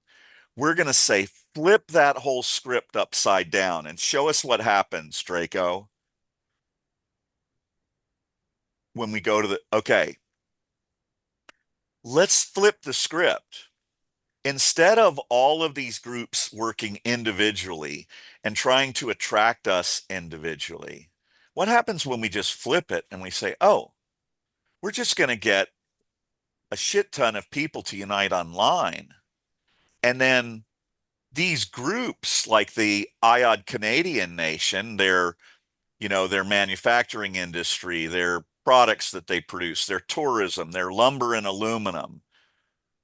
we're going to say, flip that whole script upside down and show us what happens, Draco, when we go to the, okay, let's flip the script. Instead of all of these groups working individually and trying to attract us individually, what happens when we just flip it and we say, oh, we're just going to get a shit ton of people to unite online. And then these groups like the IOD Canadian Nation, their manufacturing industry, their products that they produce, their tourism, their lumber and aluminum,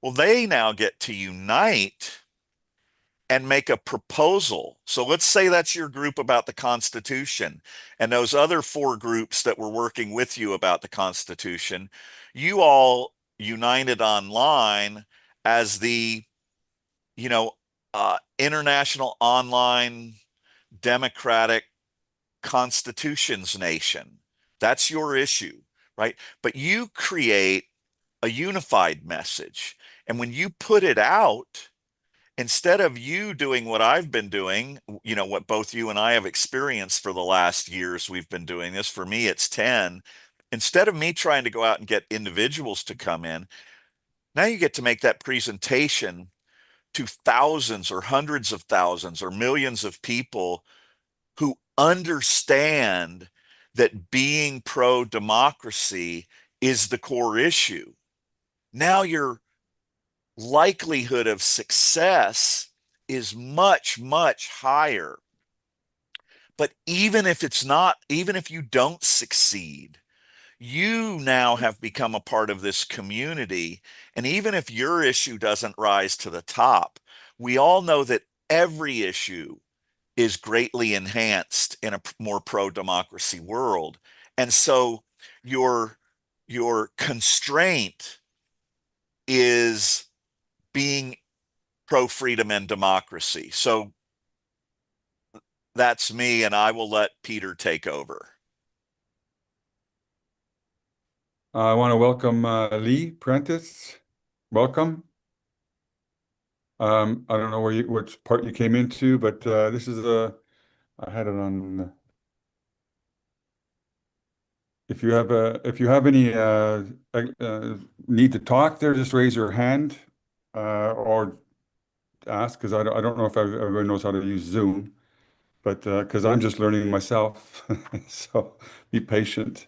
well, they now get to unite and make a proposal. So let's say that's your group about the Constitution, and those other 4 groups that were working with you about the Constitution, you all united online as the, International Online Democratic Constitutions Nation. That's your issue, right? But you create a unified message. And when you put it out, instead of you doing what I've been doing, what both you and I have experienced for the last years, we've been doing this. For me, it's 10. Instead of me trying to go out and get individuals to come in, now you get to make that presentation to thousands or hundreds of thousands or millions of people who understand that being pro-democracy is the core issue. Now your likelihood of success is much, much higher. But even if you don't succeed, you now have become a part of this community. And even if your issue doesn't rise to the top, we all know that every issue is greatly enhanced in a more pro-democracy world. And so your constraint is being pro-freedom and democracy. So that's me, and I will let Peter take over. I want to welcome Lee Prentice. Welcome. I don't know which part you came into, but this is I had it on. If you have any need to talk there, just raise your hand or ask, because I don't know if everyone knows how to use Zoom, but because I'm just learning myself, so be patient.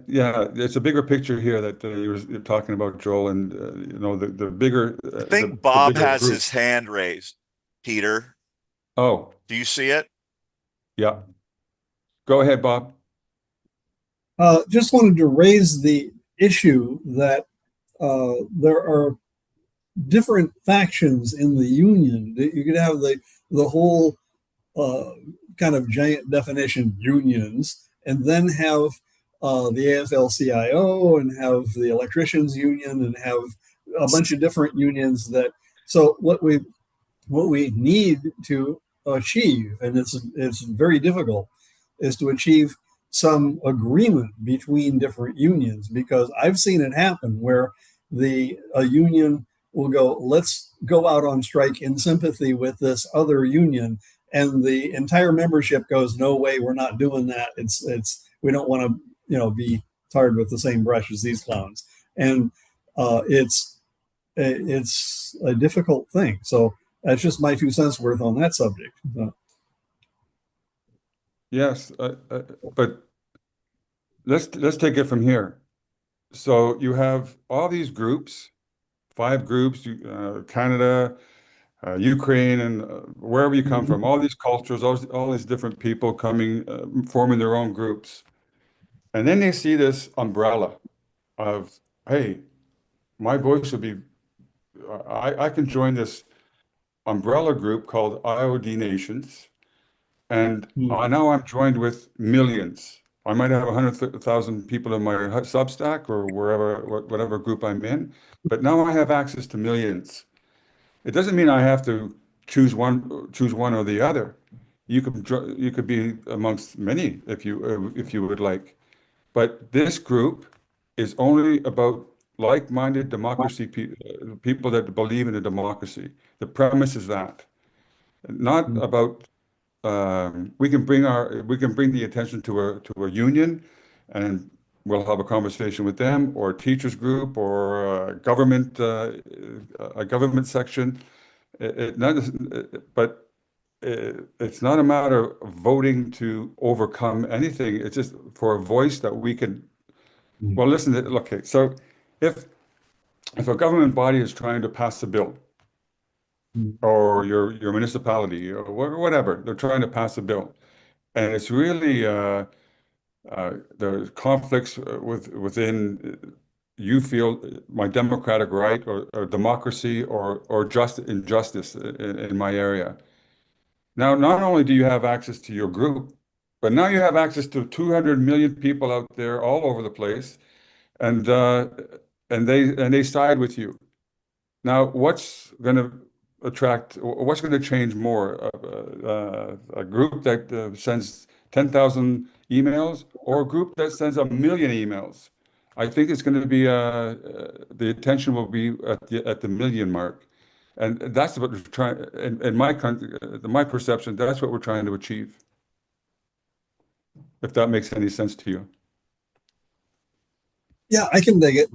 Yeah, it's a bigger picture here that you're talking about, Joel, and the bigger. I think the Bob bigger has group. his hand raised. Peter, Oh, do you see it? yeah. Go ahead, Bob. Just wanted to raise the issue that there are different factions in the union. You could have the whole kind of giant definition unions, and then have the AFL-CIO, and have the electricians union, and have a bunch of different unions. So what we need to achieve, and it's very difficult, is to achieve some agreement between different unions, because I've seen it happen where a union will go, let's go out on strike in sympathy with this other union, and the entire membership goes, no way, we're not doing that. We don't want to be tarred with the same brush as these clowns, and it's a difficult thing. So that's just my 2 cents worth on that subject. Yes, but let's take it from here. So you have all these groups, 5 groups, Canada, Ukraine, and wherever you come from, all these cultures, all these different people coming, forming their own groups. And then they see this umbrella of, hey, my voice would be, I can join this umbrella group called IOD Nations. And now I'm joined with millions. I might have 100,000 people in my Substack or whatever group I'm in, but now I have access to millions. It doesn't mean I have to choose one or the other. You could be amongst many if you would like. But this group is only about like-minded democracy people that believe in a democracy. The premise is that, not about we can bring the attention to a union, and we'll have a conversation with them, or a teachers group, or a government section. But it's not a matter of voting to overcome anything. It's just for a voice that we can. Well, listen. Okay, so if a government body is trying to pass a bill, or your municipality or whatever, they're trying to pass a bill, and it's really there's conflicts within you feel my democratic right or democracy or just injustice in my area. Now, not only do you have access to your group, but now you have access to 200 million people out there all over the place, and they side with you. Now, what's going to what's going to change more? A group that sends 10,000 emails or a group that sends 1 million emails? I think it's going to be the attention will be at the million mark. And that's what we're trying, in my country, my perception, that's what we're trying to achieve. If that makes any sense to you. Yeah, I can dig it.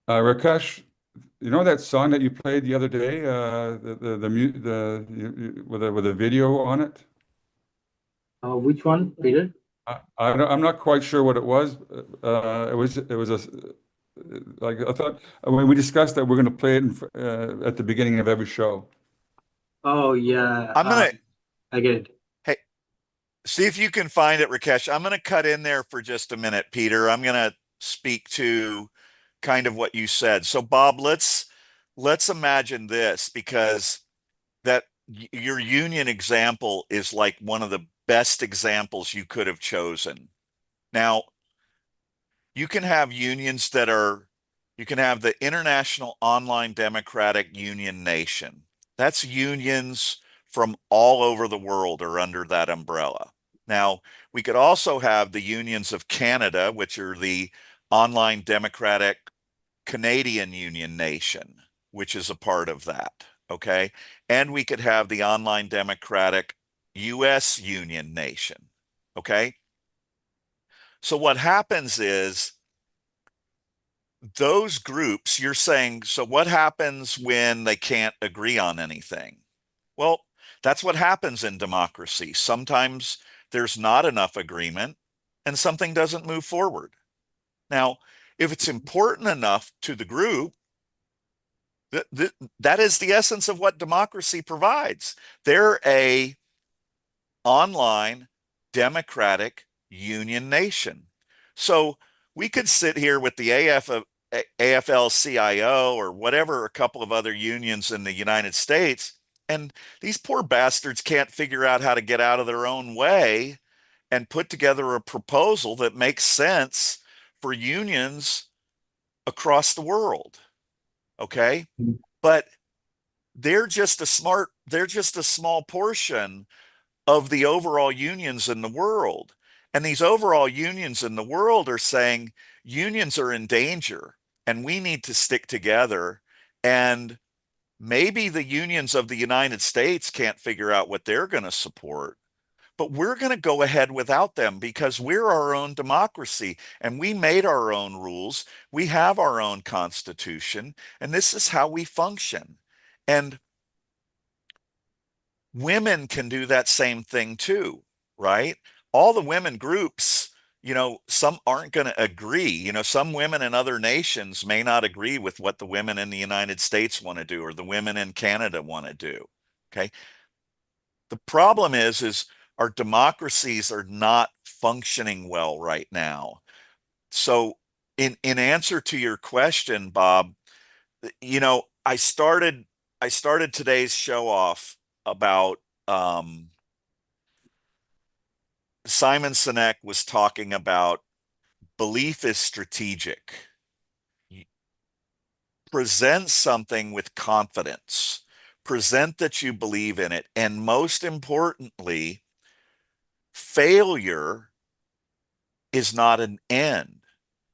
Rakesh, you know that song that you played the other day, with a video on it? Which one, Peter? I'm not quite sure what it was. It was like I thought when we discussed that we're going to play it at the beginning of every show. Oh yeah, I get it. Hey, see if you can find it, Rakesh. I'm going to cut in there for just a minute, Peter. I'm going to speak to kind of what you said. So, Bob, let's imagine this, because that your union example is like one of the best examples you could have chosen. Now, you can have unions you can have the International Online Democratic Union Nation. That's unions from all over the world are under that umbrella. Now, we could also have the unions of Canada, which are the Online Democratic Canadian Union Nation, which is a part of that. Okay. And we could have the Online Democratic US Union Nation. Okay. So what happens is those groups, you're saying, so what happens when they can't agree on anything? Well, that's what happens in democracy. Sometimes there's not enough agreement and something doesn't move forward. Now, if it's important enough to the group, that is the essence of what democracy provides. They're a online democratic union nation. So we could sit here with the AFL-CIO or whatever, a couple of other unions in the United States, and these poor bastards can't figure out how to get out of their own way and put together a proposal that makes sense for unions across the world. Okay? But they're just a small portion of the overall unions in the world. And these overall unions in the world are saying unions are in danger and we need to stick together. And maybe the unions of the United States can't figure out what they're going to support, but we're going to go ahead without them because we're our own democracy and we made our own rules. We have our own constitution, and this is how we function. And women can do that same thing too, right? All the women groups, some aren't going to agree. Some women in other nations may not agree with what the women in the United States want to do or the women in Canada want to do. Okay. The problem is our democracies are not functioning well right now. So in answer to your question, Bob, I started today's show off about Simon Sinek was talking about belief is strategic. Present something with confidence. Present that you believe in it. And most importantly, Failure is not an end.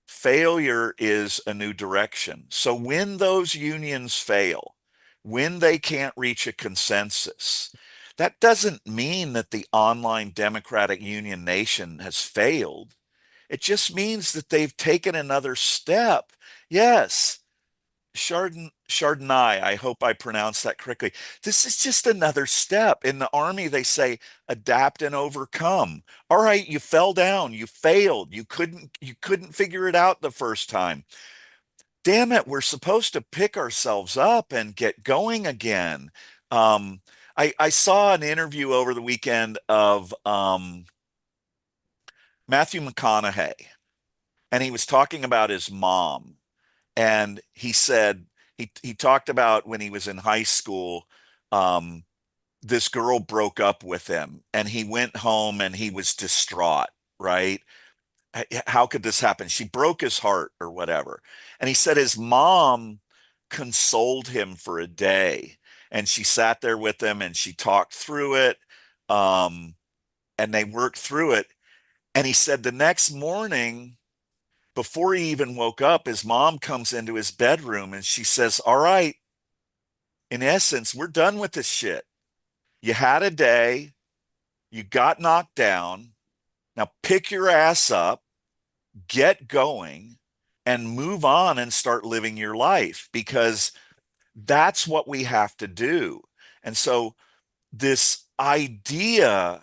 Failure is a new direction. So when those unions fail, when they can't reach a consensus, that doesn't mean that the online Democratic Union nation has failed. It just means that they've taken another step. Yes, Chardonnay, I hope I pronounced that correctly. This is just another step. In the Army, they say adapt and overcome. All right, you fell down, you failed, you couldn't figure it out the first time. Damn it, we're supposed to pick ourselves up and get going again. I saw an interview over the weekend of Matthew McConaughey, and he was talking about his mom. And he said he talked about when he was in high school, um, this girl broke up with him, and he went home and he was distraught, right? How could this happen? She broke his heart or whatever. And he said his mom consoled him for a day, and she sat there with him and she talked through it, um, and they worked through it. And he said the next morning, before he even woke up, his mom comes into his bedroom and she says, all right, in essence, we're done with this shit. You had a day, you got knocked down. Now pick your ass up, get going, and move on and start living your life, because that's what we have to do. And so, this idea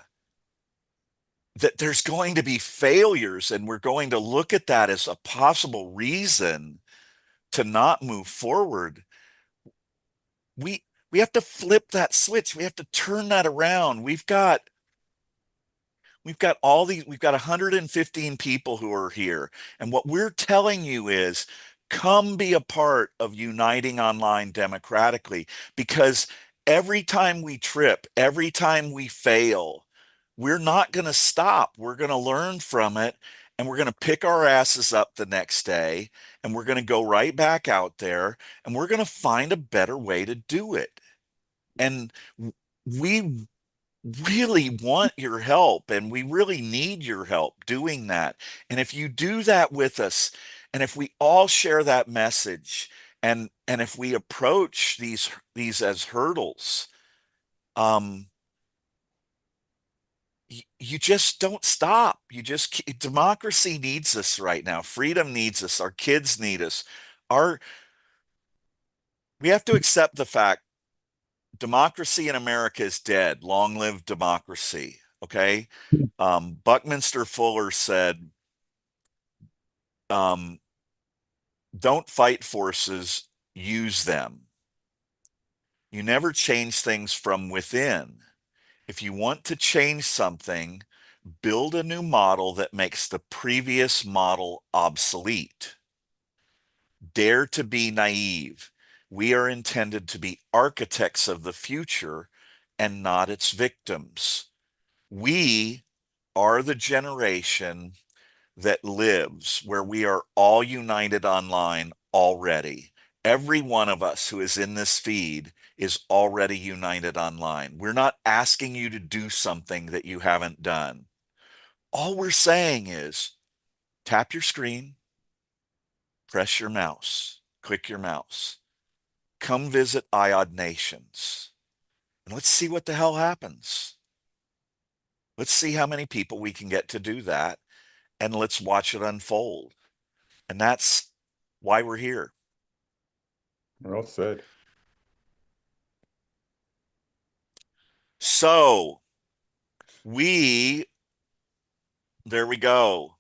that there's going to be failures and we're going to look at that as a possible reason to not move forward, we have to flip that switch. We have to turn that around. We've got 115 people who are here, and what we're telling you is come be a part of uniting online democratically, because every time we trip, every time we fail, we're not going to stop. We're going to learn from it, and we're going to pick our asses up the next day, and we're going to go right back out there, and we're going to find a better way to do it. And we really want your help, and we really need your help doing that. And if you do that with us, and if we all share that message, and if we approach these as hurdles, um you just don't stop. Democracy needs us right now. Freedom needs us. Our kids need us. Our We have to accept the fact democracy in America is dead. Long live democracy. Okay. Buckminster Fuller said, um, don't fight forces, use them. You never change things from within. If you want to change something, build a new model that makes the previous model obsolete. Dare to be naive. We are intended to be architects of the future and not its victims. We are the generation that lives where we are all united online already. Every one of us who is in this feed is already united online. We're not asking you to do something that you haven't done. All we're saying is tap your screen, press your mouse, click your mouse, come visit IOD Nations, and let's see what the hell happens. Let's see how many people we can get to do that, and let's watch it unfold. And that's why we're here. Well said. So there we go.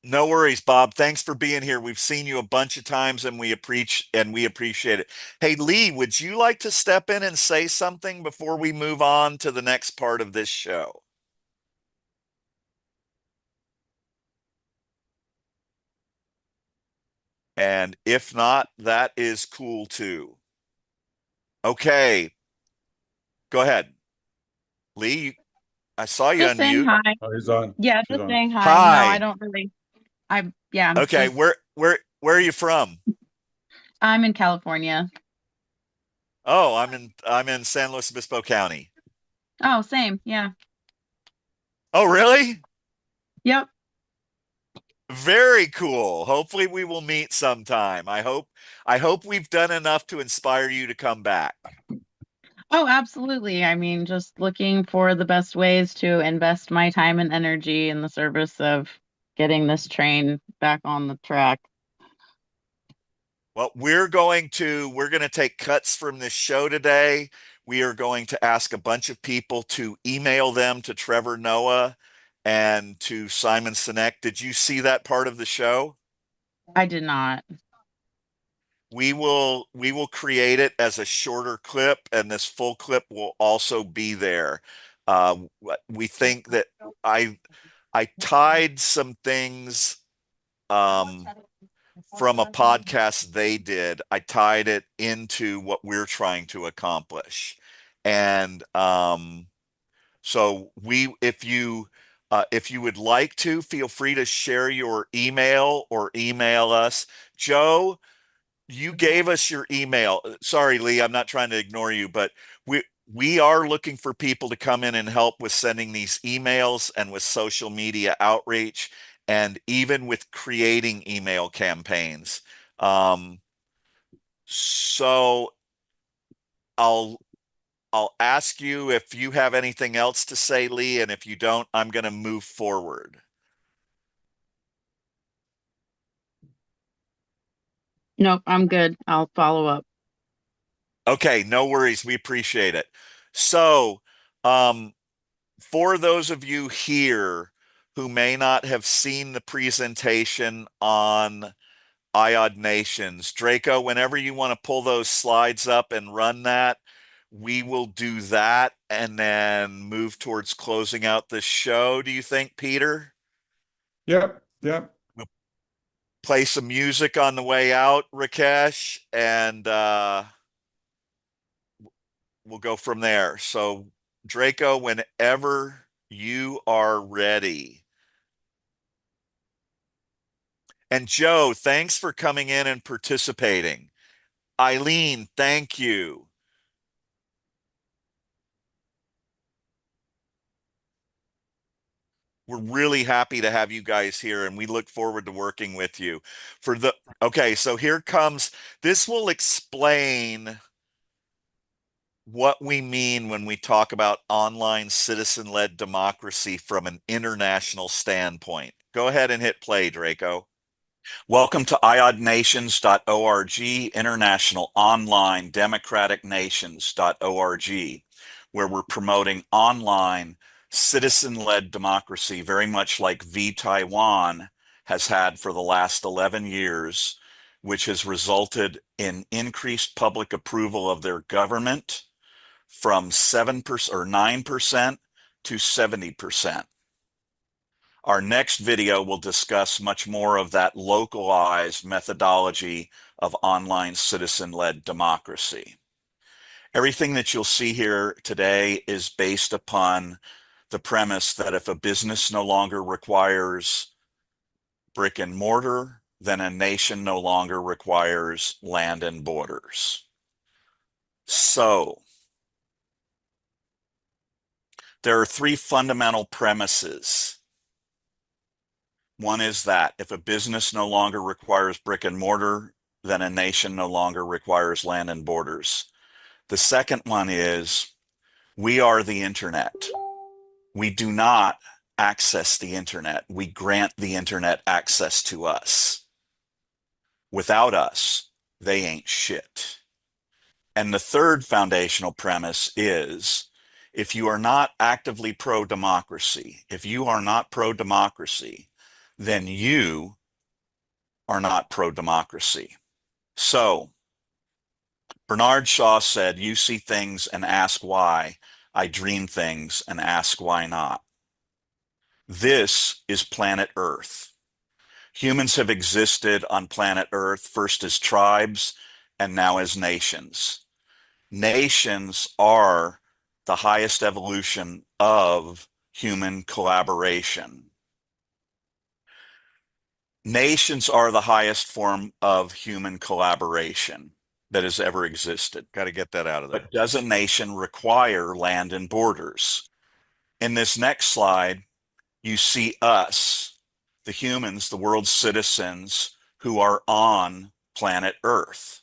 No worries, Bob. Thanks for being here. We've seen you a bunch of times, and we appreciate it. Hey, Lee, would you like to step in and say something before we move on to the next part of this show? And if not, that is cool too. Okay, go ahead. Lee, I saw you Just saying unmute. hi. Oh, he's on. Yeah, She's just on. saying hi. No, I Hi. don't really. Yeah, Okay, just where are you from? I'm in California. Oh, I'm in San Luis Obispo County. Oh, same. Yeah. Oh, really? Yep. Very cool. Hopefully we will meet sometime. I hope we've done enough to inspire you to come back. Oh, absolutely. I mean, just looking for the best ways to invest my time and energy in the service of getting this train back on the track. Well, we're going to take cuts from this show today. We are going to ask a bunch of people to email them to Trevor Noah and to Simon Sinek. Did you see that part of the show? I did not. We will create it as a shorter clip, and this full clip will also be there. We think that I tied some things from a podcast they did. I tied it into what we're trying to accomplish, and so if you would like to, feel free to share your email or email us. Joe, you gave us your email. Sorry, Lee, I'm not trying to ignore you, but we are looking for people to come in and help with sending these emails and with social media outreach and even with creating email campaigns. So I'll ask you if you have anything else to say, Lee, and if you don't, I'm going to move forward. Nope, I'm good. I'll follow up. Okay, no worries. We appreciate it. So, for those of you here who may not have seen the presentation on IOD Nations, Draco, whenever you want to pull those slides up and run that, we will do that and then move towards closing out the show. Do you think, Peter? Yep. Yep. We'll play some music on the way out, Rakesh, and we'll go from there. So, Draco, whenever you are ready. And Joe, thanks for coming in and participating. Eileen, thank you. We're really happy to have you guys here, and we look forward to working with you. Okay, so here comes, this will explain what we mean when we talk about online citizen-led democracy from an international standpoint. Go ahead and hit play, Draco. Welcome to iodnations.org, International Online Democratic Nations.org, where we're promoting online citizen-led democracy, very much like Taiwan has had for the last 11 years, which has resulted in increased public approval of their government from 7% or 9% to 70%. Our next video will discuss much more of that localized methodology of online citizen-led democracy. Everything that you'll see here today is based upon the premise that if a business no longer requires brick and mortar, then a nation no longer requires land and borders. So, there are three fundamental premises. One is that if a business no longer requires brick and mortar, then a nation no longer requires land and borders. The second one is we are the internet. We do not access the internet. We grant the internet access to us. Without us, they ain't shit. And the third foundational premise is if you are not actively pro-democracy, if you are not pro-democracy, then you are not pro-democracy. So, Bernard Shaw said, you see things and ask why. I dream things and ask why not. This is planet Earth. Humans have existed on planet Earth first as tribes and now as nations. Nations are the highest evolution of human collaboration. Nations are the highest form of human collaboration that has ever existed. Got to get that out of there. But does a nation require land and borders? In this next slide, you see us, the humans, the world's citizens who are on planet Earth.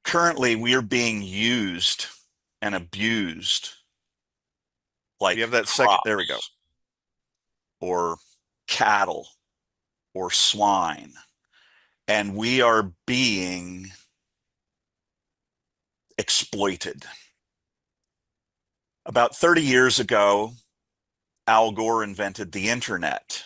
Currently, we are being used and abused like you have that second? There we go. crops or cattle or swine. And we are being exploited. About 30 years ago, Al Gore invented the internet.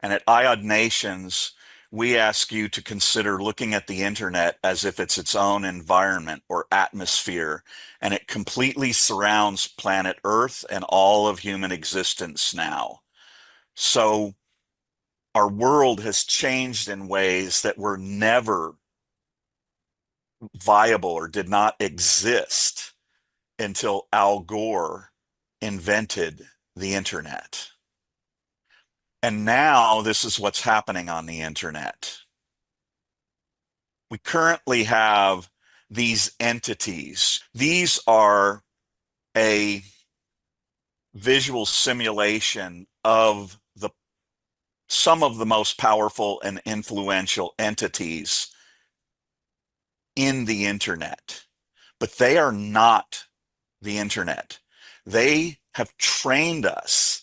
And at IOD Nations, we ask you to consider looking at the internet as if it's its own environment or atmosphere, and it completely surrounds planet Earth and all of human existence now. So our world has changed in ways that were never viable or did not exist until Al Gore invented the internet. And now this is what's happening on the internet. We currently have these entities. These are a visual simulation of some of the most powerful and influential entities in the internet. But they are not the internet. They have trained us,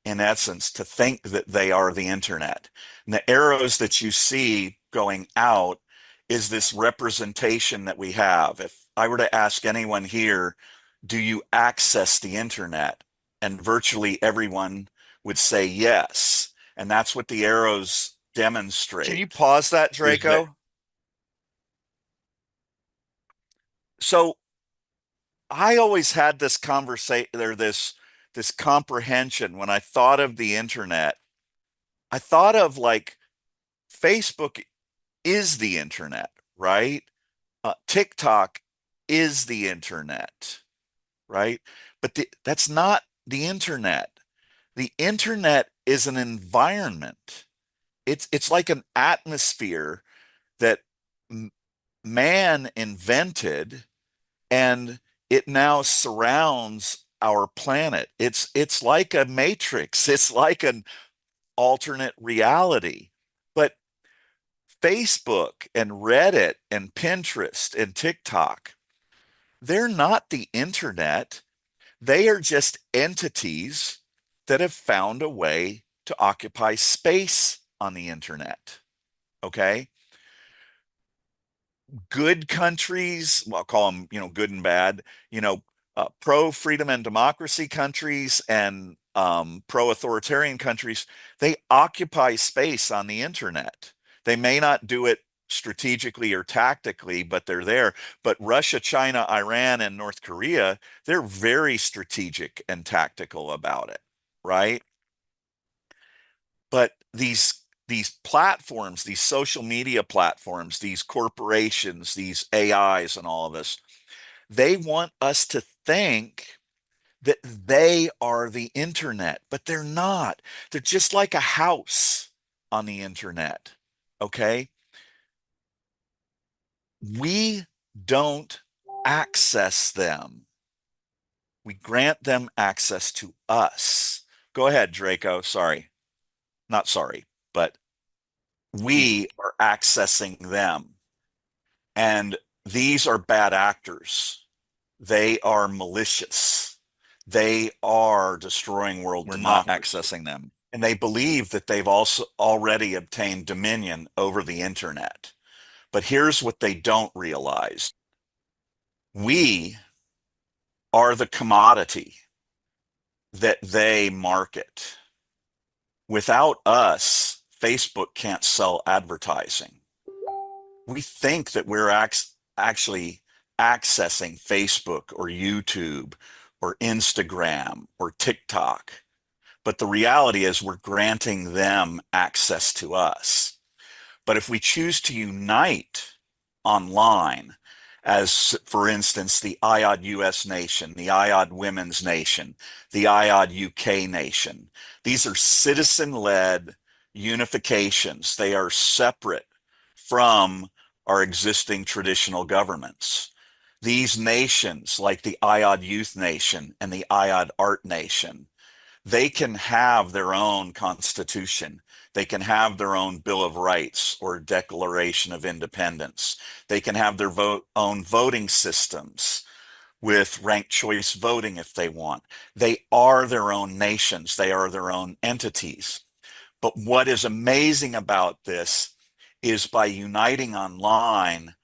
in essence, to think that they are the internet. And the arrows that you see going out is this representation that we have. If I were to ask anyone here, do you access the internet? And virtually everyone would say yes. And that's what the arrows demonstrate. Can you pause that, Draco? So I always had this conversation, or this comprehension when I thought of the internet. I thought of like Facebook is the internet, right? TikTok is the internet, right? But that's not the internet. The internet is an environment. It's like an atmosphere that man invented, and it now surrounds our planet. It's like a matrix. It's like an alternate reality. But Facebook and Reddit and Pinterest and TikTok, they're not the internet. They are just entities that have found a way to occupy space on the internet. Okay? Good countries, well, I'll call them, good and bad, pro freedom and democracy countries and pro authoritarian countries, they occupy space on the internet. They may not do it strategically or tactically, but they're there. But Russia, China, Iran, and North Korea, they're very strategic and tactical about it, right? But these platforms, these social media platforms, these corporations, these AIs and all of this, they want us to think that they are the internet, but they're not. They're just like a house on the internet, okay? We don't access them. We grant them access to us. Go ahead, Draco. Sorry. Not sorry, but we are accessing them. And these are bad actors. They are malicious. They are destroying world democracy. We're not accessing them. And they believe that they've also already obtained dominion over the internet. But here's what they don't realize. We are the commodity that they market. Without us, Facebook can't sell advertising. We think that we're actually accessing Facebook or YouTube or Instagram or TikTok. But the reality is we're granting them access to us. But if we choose to unite online, as for instance, the IOD US Nation, the IOD Women's Nation, the IOD UK Nation, these are citizen-led unifications. They are separate from our existing traditional governments. these nations, like the IOD Youth Nation and the IOD Art Nation, they can have their own constitution. They can have their own Bill of Rights or Declaration of Independence. They can have their own voting systems with ranked choice voting if they want. They are their own nations. They are their own entities. But what is amazing about this is by uniting online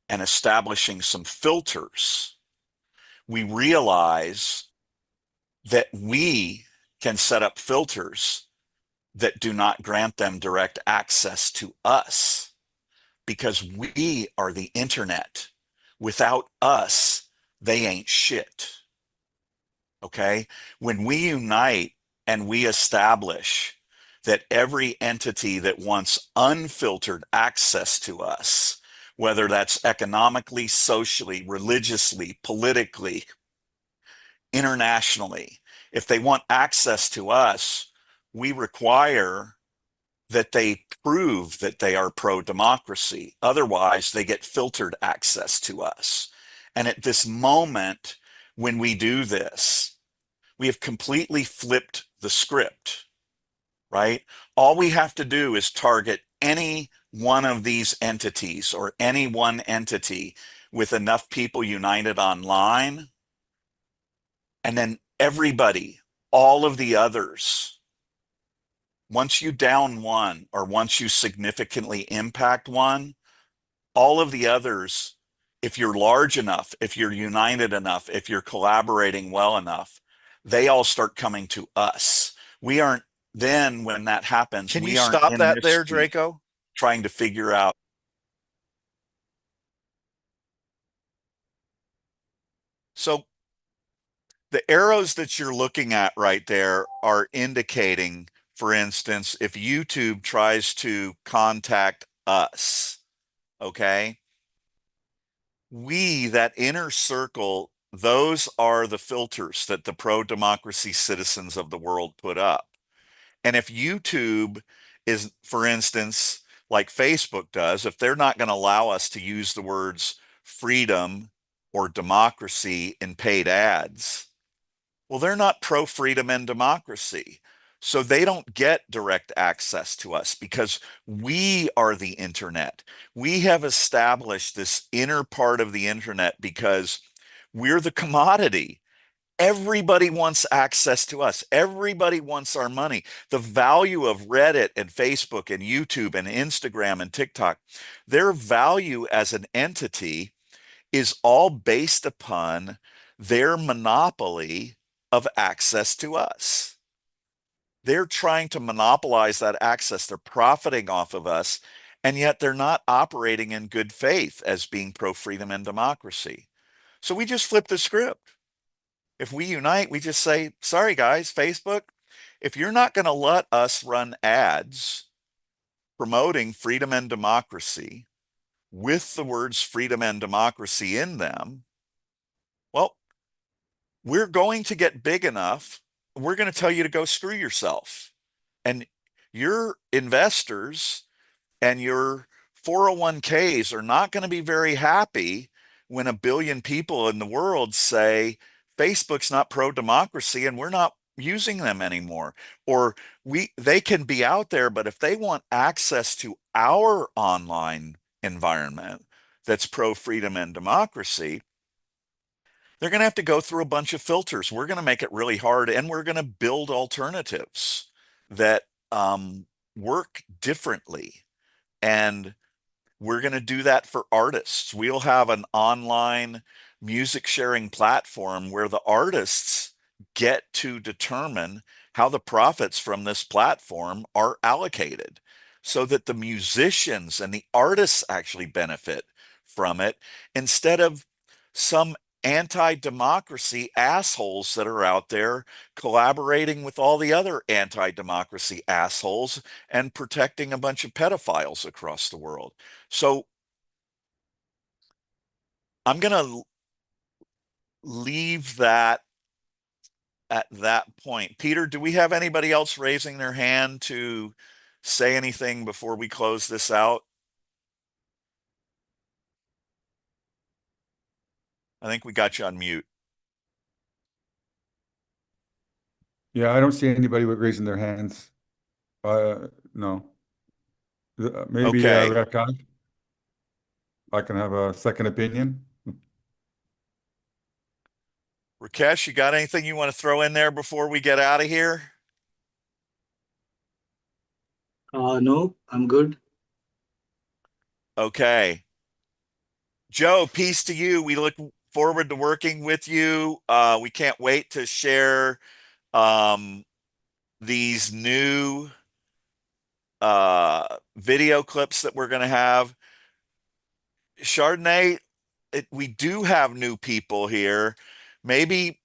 and establishing some filters, we realize that we can set up filters that do not grant them direct access to us because we are the internet. Without us, they ain't shit. Okay? When we unite and we establish that every entity that wants unfiltered access to us, whether that's economically, socially, religiously, politically, internationally, if they want access to us, we require that they prove that they are pro-democracy. Otherwise, they get filtered access to us. And at this moment, when we do this, we have completely flipped the script, right? All we have to do is target any one of these entities or any one entity with enough people united online, and then everybody, all of the others, once you down one or once you significantly impact one, all of the others, if you're large enough, if you're united enough, if you're collaborating well enough, they all start coming to us. We aren't, then when that happens, Can you we aren't stop in that this there, seat Draco? trying to figure out. So the arrows that you're looking at right there are indicating, for instance, if YouTube tries to contact us, okay? We, that inner circle, those are the filters that the pro-democracy citizens of the world put up. And if YouTube is, for instance, like Facebook does, if they're not going to allow us to use the words freedom or democracy in paid ads, well, they're not pro-freedom and democracy. So they don't get direct access to us because we are the internet. We have established this inner part of the internet because we're the commodity. Everybody wants access to us. Everybody wants our money. The value of Reddit and Facebook and YouTube and Instagram and TikTok, their value as an entity is all based upon their monopoly of access to us. They're trying to monopolize that access. They're profiting off of us, and yet they're not operating in good faith as being pro-freedom and democracy. So we just flip the script. If we unite, we just say, sorry guys, Facebook, if you're not going to let us run ads promoting freedom and democracy with the words freedom and democracy in them, well, we're going to get big enough. We're going to tell you to go screw yourself. And your investors and your 401ks are not going to be very happy when 1 billion people in the world say Facebook's not pro-democracy and we're not using them anymore. Or they can be out there, but if they want access to our online environment that's pro-freedom and democracy, they're going to have to go through a bunch of filters. We're going to make it really hard, and we're going to build alternatives that work differently. And we're going to do that for artists. We'll have an online music sharing platform where the artists get to determine how the profits from this platform are allocated so that the musicians and the artists actually benefit from it instead of some anti-democracy assholes that are out there collaborating with all the other anti-democracy assholes and protecting a bunch of pedophiles across the world. So I'm going to leave that at that point. Peter, do we have anybody else raising their hand to say anything before we close this out? I think we got you on mute. Yeah, I don't see anybody with raising their hands. No. Maybe Okay. Rakan, I can have a second opinion. Rakesh, you got anything you want to throw in there before we get out of here? No, I'm good. Okay. Joe, peace to you. We look forward to working with you. We can't wait to share these new video clips that we're going to have. Chardonnay, we do have new people here. Maybe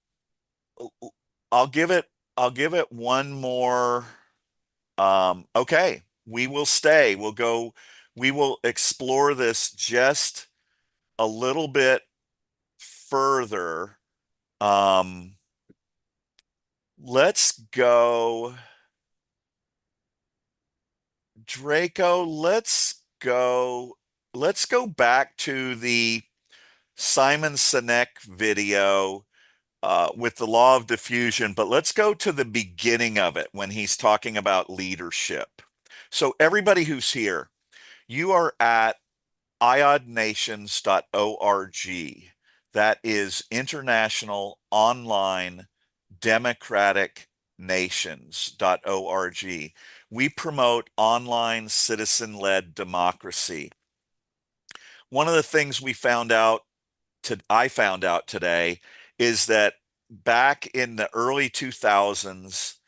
I'll give it one more. Okay, we will stay. We will explore this just a little bit further. Let's go. Draco, let's go back to the Simon Sinek video with the law of diffusion, but let's go to the beginning of it when he's talking about leadership. So everybody who's here, you are at iodnations.org. That is International Online Democratic Nations.org. We promote online citizen-led democracy. One of the things I found out today is that back in the early 2000s,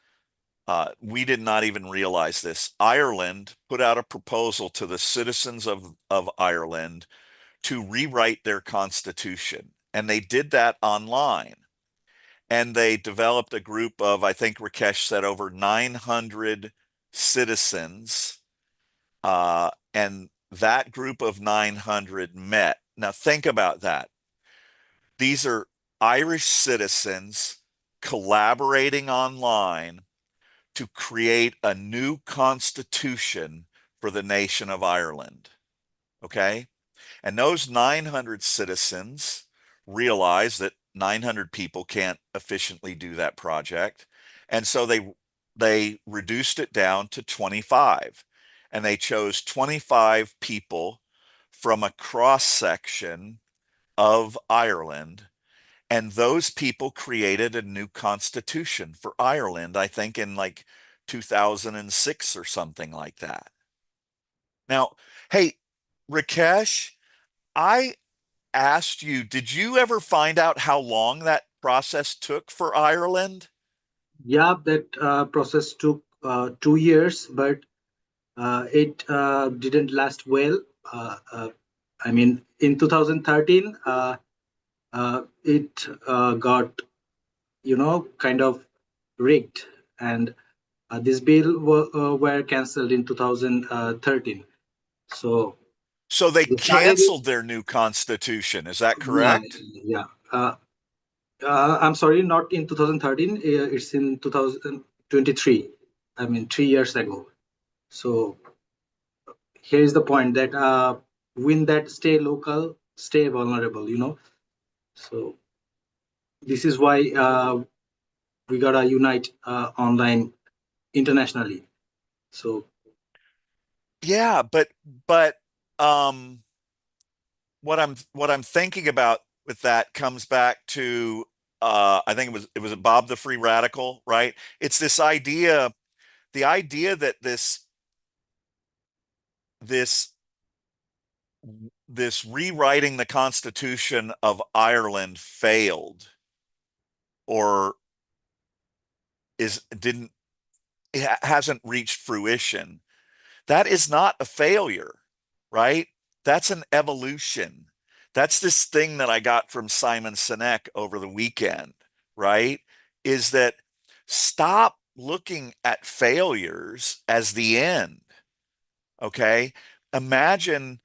we did not even realize this. Ireland put out a proposal to the citizens of Ireland to rewrite their constitution, and they did that online. And they developed a group of, I think Rakesh said, over 900 citizens. And that group of 900 met. Now, think about that. These are Irish citizens collaborating online to create a new constitution for the nation of Ireland. Okay? And those 900 citizens realized that 900 people can't efficiently do that project. And so they reduced it down to 25. And they chose 25 people from a cross section of Ireland. And those people created a new constitution for Ireland, I think in like 2006 or something like that. Now, hey, Rakesh, I asked you, did you ever find out how long that process took for Ireland? Yeah, that process took 2 years, but it didn't last well. I mean, in 2013, it got, kind of rigged, and this bill were cancelled in 2013. So They they started it. canceled their new constitution. Is that Yeah, correct? yeah. I'm sorry, not in 2013. It's in 2023. I mean, 3 years ago. So here is the point that win that stay local, stay vulnerable. So this is why we gotta unite online internationally. So Yeah, but um what I'm thinking about with that comes back to I think it was Bob the Free Radical, right? It's this idea, the idea that this this rewriting the Constitution of Ireland failed or hasn't reached fruition. That is not a failure, right? That's an evolution. That's this thing that I got from Simon Sinek over the weekend, right? Is that stop looking at failures as the end. Okay. Imagine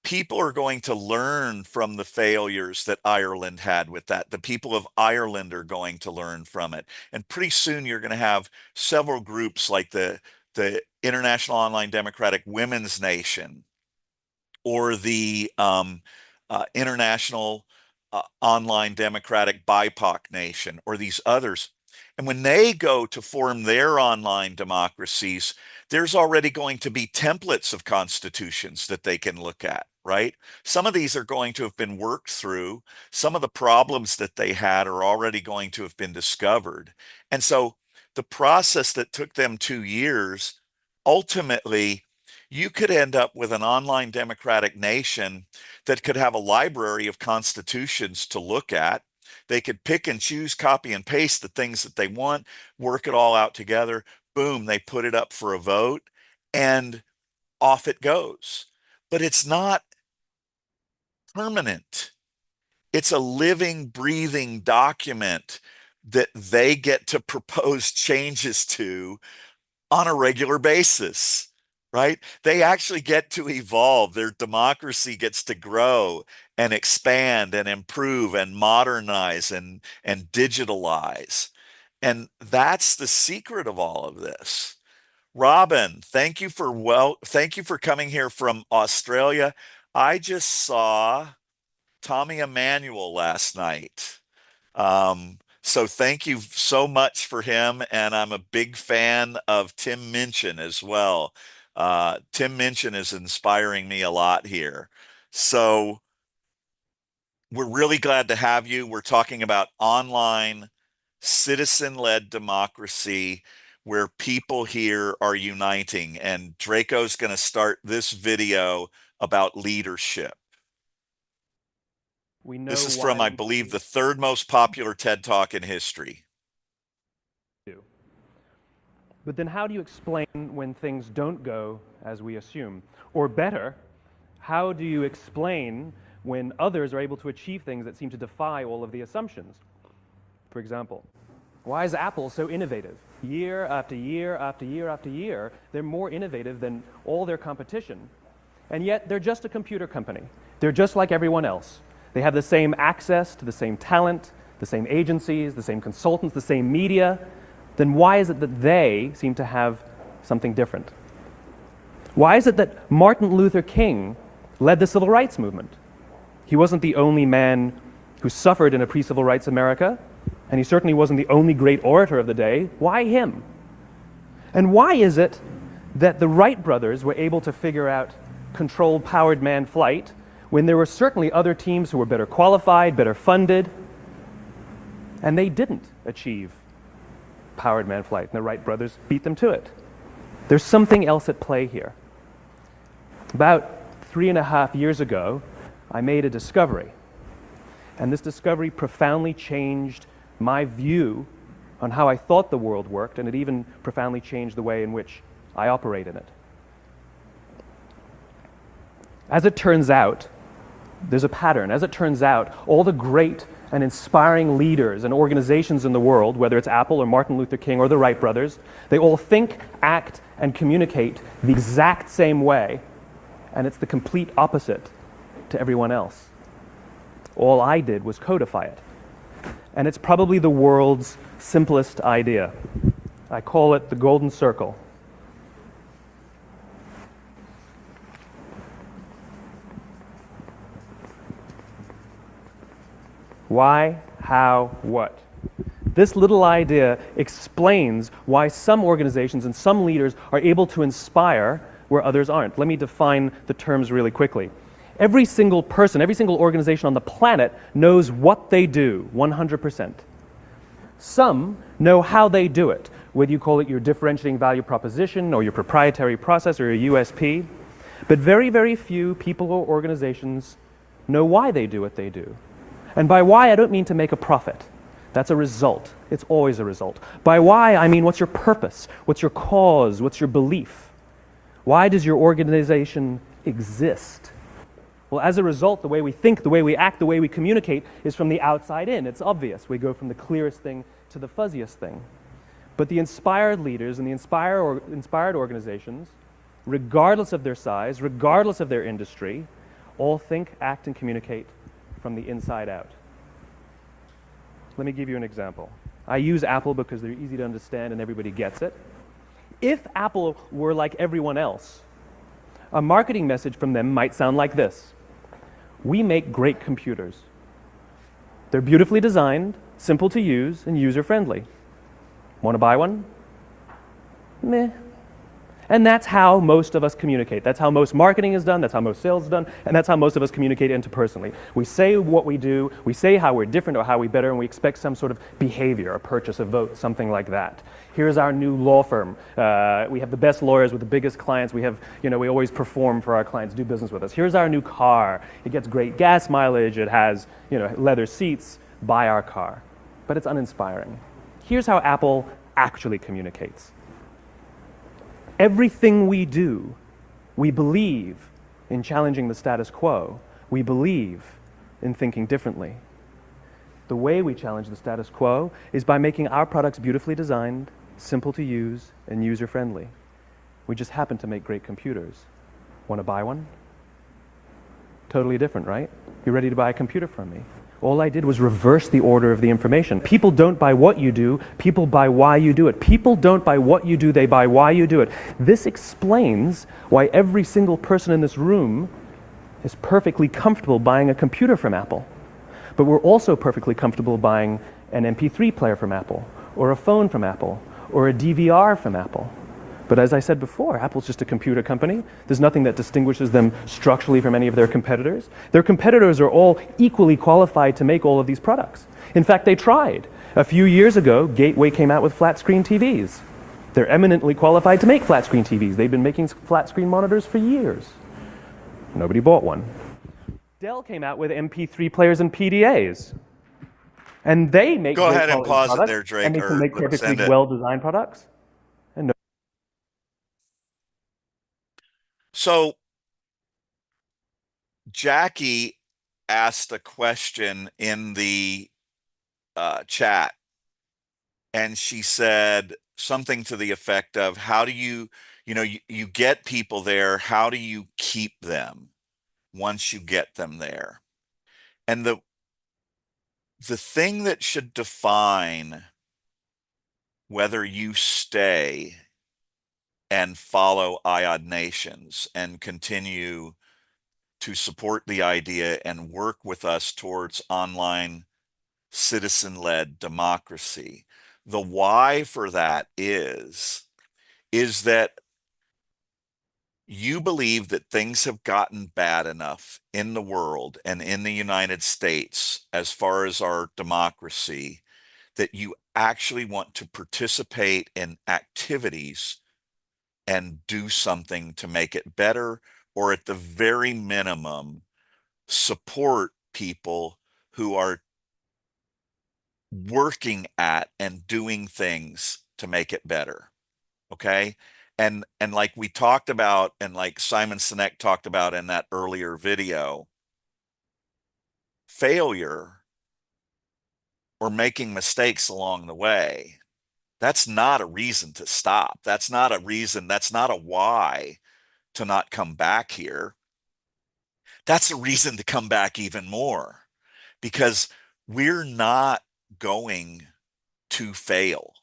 people are going to learn from the failures that Ireland had with that. The people of Ireland are going to learn from it. And pretty soon you're going to have several groups like the International Online Democratic Women's Nation or the International Online Democratic BIPOC Nation or these others. And when they go to form their online democracies, there's already going to be templates of constitutions that they can look at, right? Some of these are going to have been worked through. Some of the problems that they had are already going to have been discovered. And so the process that took them 2 years, ultimately, you could end up with an online democratic nation that could have a library of constitutions to look at. They could pick and choose, copy and paste the things that they want, work it all out together. Boom, they put it up for a vote, and off it goes. But it's not permanent. It's a living, breathing document that they get to propose changes to on a regular basis, right? They actually get to evolve. Their democracy gets to grow and expand and improve and modernize and digitalize. And that's the secret of all of this. Robin, thank you for coming here from Australia. I just saw Tommy Emmanuel last night. So thank you so much for him. And I'm a big fan of Tim Minchin as well. Tim Minchin is inspiring me a lot here. So we're really glad to have you. We're talking about online citizen-led democracy where people here are uniting. And Draco's going to start this video about leadership. We know This is from, I believe, the third most popular TED Talk in history. But then how do you explain when things don't go as we assume? Or better, how do you explain when others are able to achieve things that seem to defy all of the assumptions? For example, why is Apple so innovative? Year after year after year after year, they're more innovative than all their competition. And yet they're just a computer company. They're just like everyone else. They have the same access to the same talent, the same agencies, the same consultants, the same media. Then why is it that they seem to have something different? Why is it that Martin Luther King led the civil rights movement? He wasn't the only man who suffered in a pre-civil rights America, and he certainly wasn't the only great orator of the day. Why him? And why is it that the Wright brothers were able to figure out controlled powered manned flight when there were certainly other teams who were better qualified, better funded, and they didn't achieve powered manned flight, and the Wright brothers beat them to it? There's something else at play here. About 3.5 years ago, I made a discovery, and this discovery profoundly changed my view on how I thought the world worked, and it even profoundly changed the way in which I operate in it. As it turns out, there's a pattern. As it turns out, all the great and inspiring leaders and organizations in the world, whether it's Apple or Martin Luther King or the Wright brothers, they all think, act, and communicate the exact same way, and it's the complete opposite to everyone else. All I did was codify it. And it's probably the world's simplest idea. I call it the golden circle. Why, how, what? This little idea explains why some organizations and some leaders are able to inspire where others aren't. Let me define the terms really quickly. Every single person, every single organization on the planet knows what they do, 100%. Some know how they do it, whether you call it your differentiating value proposition or your proprietary process or your USP. But very, very few people or organizations know why they do what they do. And by why, I don't mean to make a profit. That's a result. It's always a result. By why, I mean what's your purpose? What's your cause? What's your belief? Why does your organization exist? Well, as a result, the way we think, the way we act, the way we communicate is from the outside in. It's obvious. We go from the clearest thing to the fuzziest thing. But the inspired leaders and the inspired organizations, regardless of their size, regardless of their industry, all think, act, and communicate from the inside out. Let me give you an example. I use Apple because they're easy to understand and everybody gets it. If Apple were like everyone else, a marketing message from them might sound like this: we make great computers. They're beautifully designed, simple to use, and user-friendly. Want to buy one? Meh. And that's how most of us communicate. That's how most marketing is done, that's how most sales is done, and that's how most of us communicate interpersonally. We say what we do, we say how we're different or how we're better, and we expect some sort of behavior, a purchase, a vote, something like that. Here's our new law firm. We have the best lawyers with the biggest clients. We have, we always perform for our clients, do business with us. Here's our new car. It gets great gas mileage. It has, leather seats. Buy our car. But it's uninspiring. Here's how Apple actually communicates. Everything we do, we believe in challenging the status quo. We believe in thinking differently. The way we challenge the status quo is by making our products beautifully designed, simple to use, and user-friendly. We just happen to make great computers. Want to buy one? Totally different, right? You ready to buy a computer from me? All I did was reverse the order of the information. People don't buy what you do, people buy why you do it. People don't buy what you do, they buy why you do it. This explains why every single person in this room is perfectly comfortable buying a computer from Apple. But we're also perfectly comfortable buying an MP3 player from Apple, or a phone from Apple, or a DVR from Apple. But as I said before, Apple's just a computer company. There's nothing that distinguishes them structurally from any of their competitors. Their competitors are all equally qualified to make all of these products. In fact, they tried. A few years ago, Gateway came out with flat screen TVs. They're eminently qualified to make flat screen TVs. They've been making flat screen monitors for years. Nobody bought one. Dell came out with MP3 players and PDAs. And they make Go great ahead and quality pause it products, there, Drake, and they can or make perfectly send it. well-designed products. So Jackie asked a question in the chat, and she said something to the effect of, how do you get people there, how do you keep them once you get them there? And the thing that should define whether you stay and follow IOD nations and continue to support the idea and work with us towards online citizen-led democracy. The why for that is that you believe that things have gotten bad enough in the world and in the United States as far as our democracy that you actually want to participate in activities and do something to make it better, or at the very minimum, support people who are working at and doing things to make it better. Okay. And like we talked about, and like Simon Sinek talked about in that earlier video, failure or making mistakes along the way, that's not a reason to stop. That's not a reason. That's not a why to not come back here. That's a reason to come back even more, because we're not going to fail.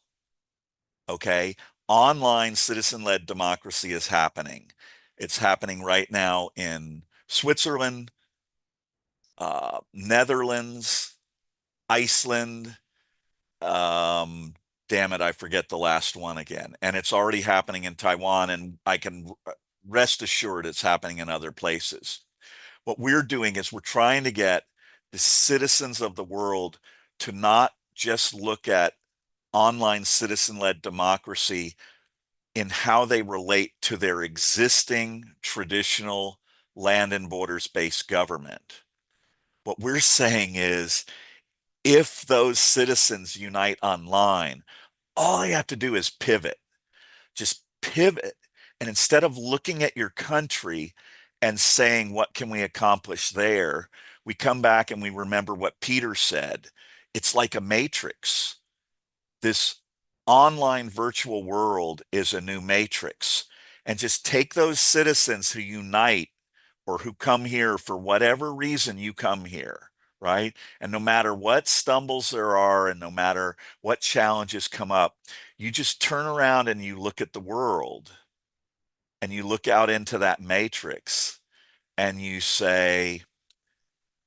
Okay. Online citizen-led democracy is happening. It's happening right now in Switzerland, Netherlands, Iceland. Damn it, I forget the last one again. And it's already happening in Taiwan, and I can rest assured it's happening in other places. What we're doing is we're trying to get the citizens of the world to not just look at online citizen-led democracy in how they relate to their existing traditional land and borders-based government. What we're saying is, if those citizens unite online, all you have to do is pivot. Just pivot. And instead of looking at your country and saying, what can we accomplish there? We come back and we remember what Peter said. It's like a matrix. This online virtual world is a new matrix. And just take those citizens who unite or who come here for whatever reason you come here, right? And no matter what stumbles there are and no matter what challenges come up, you just turn around and you look at the world and you look out into that matrix and you say,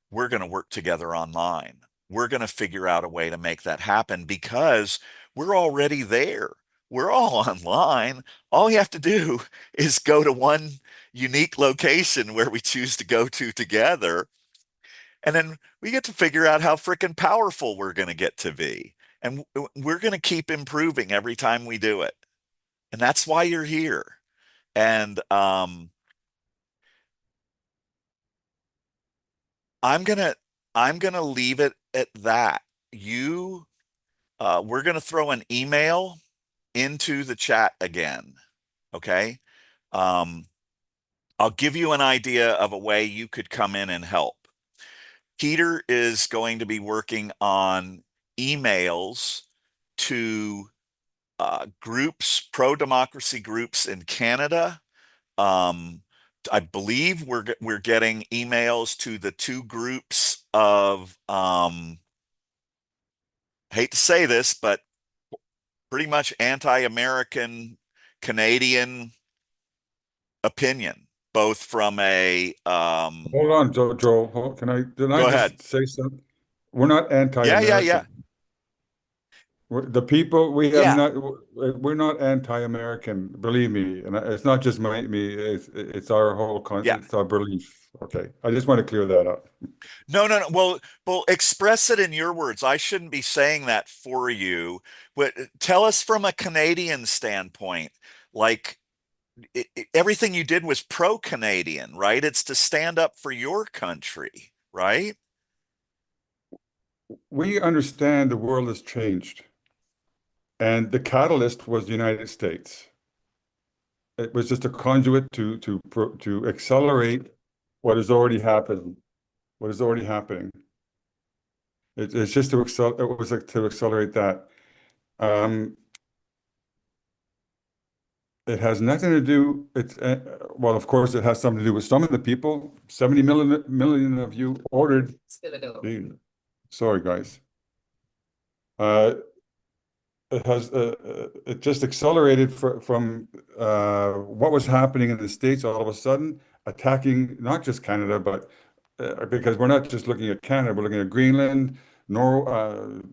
we're going to work together online. we're going to figure out a way to make that happen because we're already there. We're all online. All you have to do is go to one unique location where we choose to go to together. And then we get to figure out how freaking powerful we're going to get to be. And we're going to keep improving every time we do it. And that's why you're here. And I'm gonna leave it at that. We're gonna throw an email into the chat again. Okay. Um, I'll give you an idea of a way you could come in and help. Peter is going to be working on emails to groups, pro-democracy groups in Canada. I believe we're getting emails to the two groups of hate to say this, but pretty much anti-American Canadian opinion, both from a Hold on, Joe. Did I go ahead. just say something? We're not Yeah. anti-American. The people we have Yeah. not. We're not anti-American. Believe me, and it's not just me. It's our whole Yeah. it's our belief. Okay, I just want to clear that up. No. Well, express it in your words. I shouldn't be saying that for you. But tell us from a Canadian standpoint, like everything you did was pro-Canadian, right? It's to stand up for your country, right? We understand the world has changed, and the catalyst was the United States. It was just a conduit to accelerate what has already happened, what is already happening. It's just to it was to accelerate that. Um, it has nothing to do. Well, of course, it has something to do with some of the people. 70 million of you ordered. Sorry, guys. It just accelerated from what was happening in the States all of a sudden, attacking not just Canada, but because we're not just looking at Canada, we're looking at Greenland, Holland,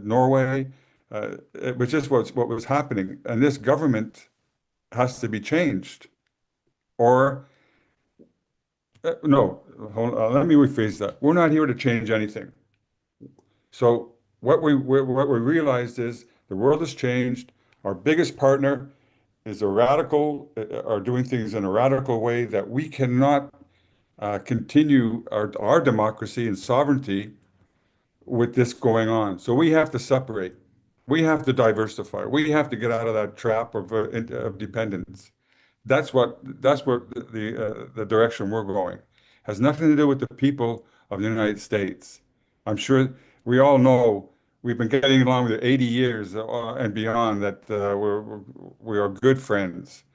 Norway. It was just what was happening, and this government has to be changed, or no. Let me rephrase that. We're not here to change anything. So what we realized is the world has changed. Our biggest partner is are doing things in a radical way that we cannot continue our democracy and sovereignty with this going on. So we have to separate. We have to diversify. We have to get out of that trap of dependence. That's what the direction we're going. Has nothing to do with the people of the United States. I'm sure we all know we've been getting along with 80 years and beyond that we are good friends.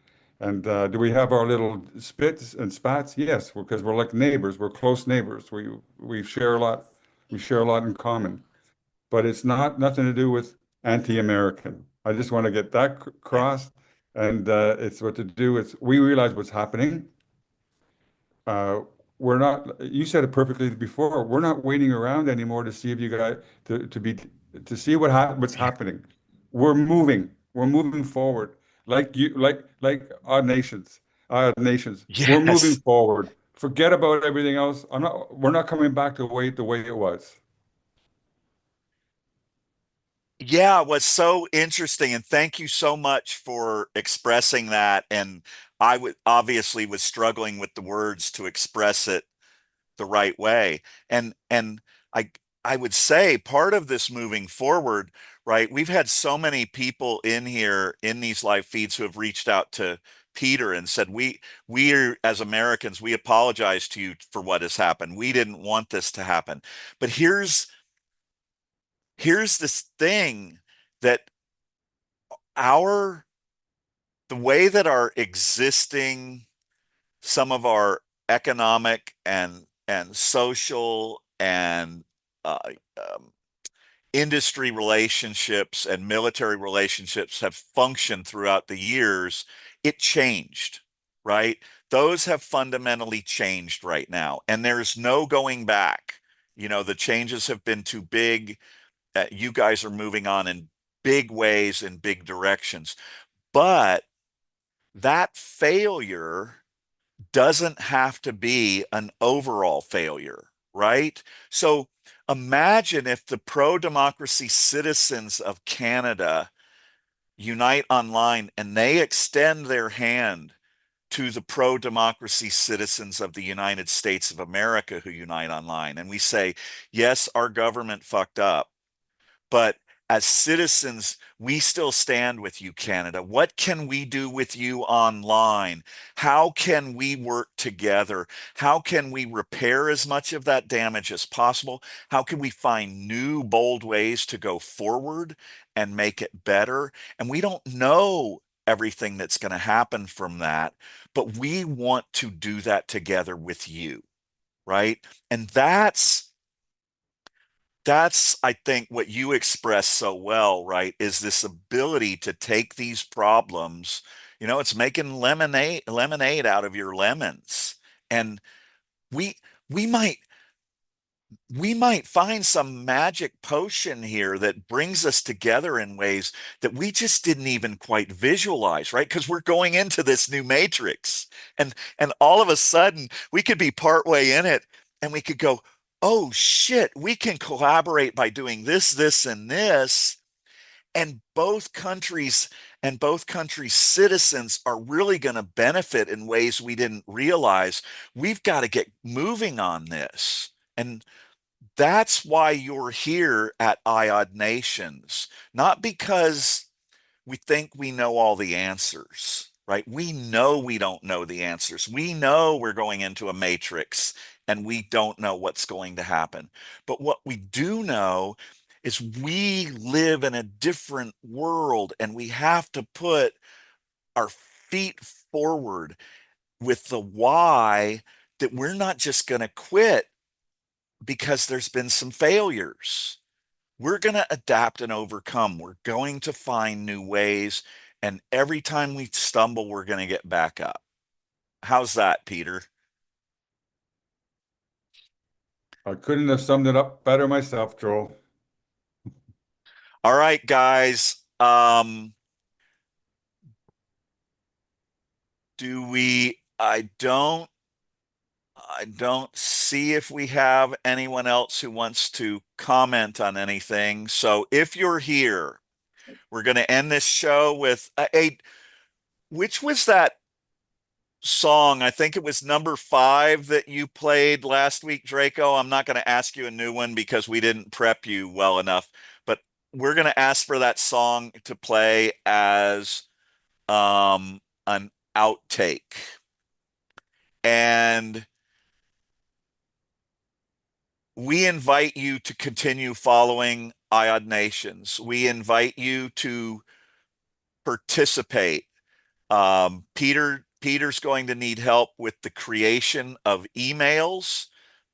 And do we have our little spits and spats? Yes, because we're like neighbors. We're close neighbors. We share a lot. We share a lot in common. But it's nothing to do with anti-American. I just want to get that across. And it's what to do with, we realize what's happening. We're not, you said it perfectly before, we're not waiting around anymore to see if you guys, to see what's happening. We're moving forward. Like odd nations. We're moving Yes. forward. Forget about everything else. We're not coming back to the way it was. Yeah, it was so interesting, and thank you so much for expressing that. And obviously was struggling with the words to express it the right way. And I I would say part of this moving forward, right? We've had so many people in here in these live feeds who have reached out to Peter and said, we are, as Americans, we apologize to you for what has happened. We didn't want this to happen. But here's this thing that our the way that our existing some of our economic and social and uh, um, industry relationships and military relationships have functioned throughout the years, it changed, right? Those have fundamentally changed right now, and there's no going back. You know, the changes have been too big. You guys are moving on in big ways, in big directions. But that failure doesn't have to be an overall failure, right? So imagine if the pro-democracy citizens of Canada unite online and they extend their hand to the pro-democracy citizens of the United States of America who unite online. And we say, yes, our government fucked up, but as citizens, we still stand with you, Canada. What can we do with you online? How can we work together? How can we repair as much of that damage as possible? How can we find new, bold ways to go forward and make it better? And we don't know everything that's going to happen from that, but we want to do that together with you, right? And that's I think what you express so well, right, is this ability to take these problems, you know, it's making lemonade out of your lemons. And we we might we might find some magic potion here that brings us together in ways that we just didn't even quite visualize, right? Because we're going into this new matrix, and all of a sudden we could be partway in it and we could go, oh shit, we can collaborate by doing this, this, and this. And both countries' citizens are really going to benefit in ways we didn't realize. We've got to get moving on this. And that's why you're here at IOD Nations, not because we think we know all the answers, right? We know we don't know the answers. We know we're going into a matrix and we don't know what's going to happen. But what we do know is we live in a different world and we have to put our feet forward with the why that we're not just going to quit because there's been some failures. We're going to adapt and overcome. We're going to find new ways. And every time we stumble, we're going to get back up. How's that, Peter? I couldn't have summed it up better myself, Joel. All right, guys. Do we, I don't see if we have anyone else who wants to comment on anything. So if you're here, we're going to end this show with which was that song? I think it was number 5 that you played last week, Draco. I'm not going to ask you a new one because we didn't prep you well enough, but we're going to ask for that song to play as an outtake. And we invite you to continue following IOD Nations. We invite you to participate. Peter's going to need help with the creation of emails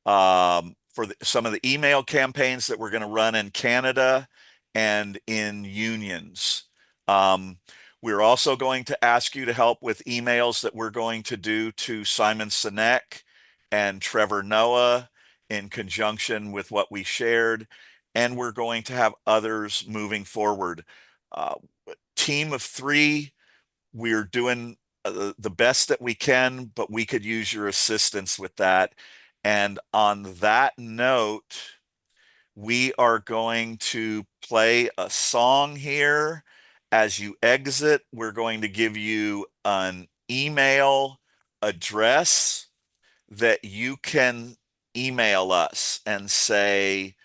for some of the email campaigns that we're going to run in Canada and in unions. We're also going to ask you to help with emails that we're going to do to Simon Sinek and Trevor Noah in conjunction with what we shared. And we're going to have others moving forward. Team of 3, we're doing the best that we can, but we could use your assistance with that. And on that note, we are going to play a song here. As you exit, we're going to give you an email address that you can email us and say,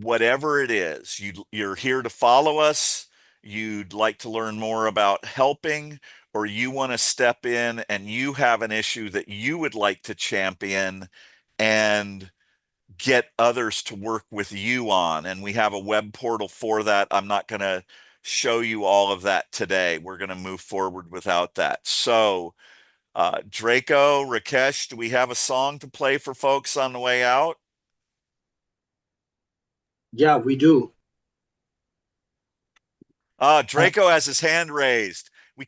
whatever it is, you're here to follow us, you'd like to learn more about helping, or you want to step in and you have an issue that you would like to champion and get others to work with you on. And we have a web portal for that. I'm not going to show you all of that today. We're going to move forward without that. So, Draco, Rakesh, do we have a song to play for folks on the way out? Yeah, we do. Draco has his hand raised. We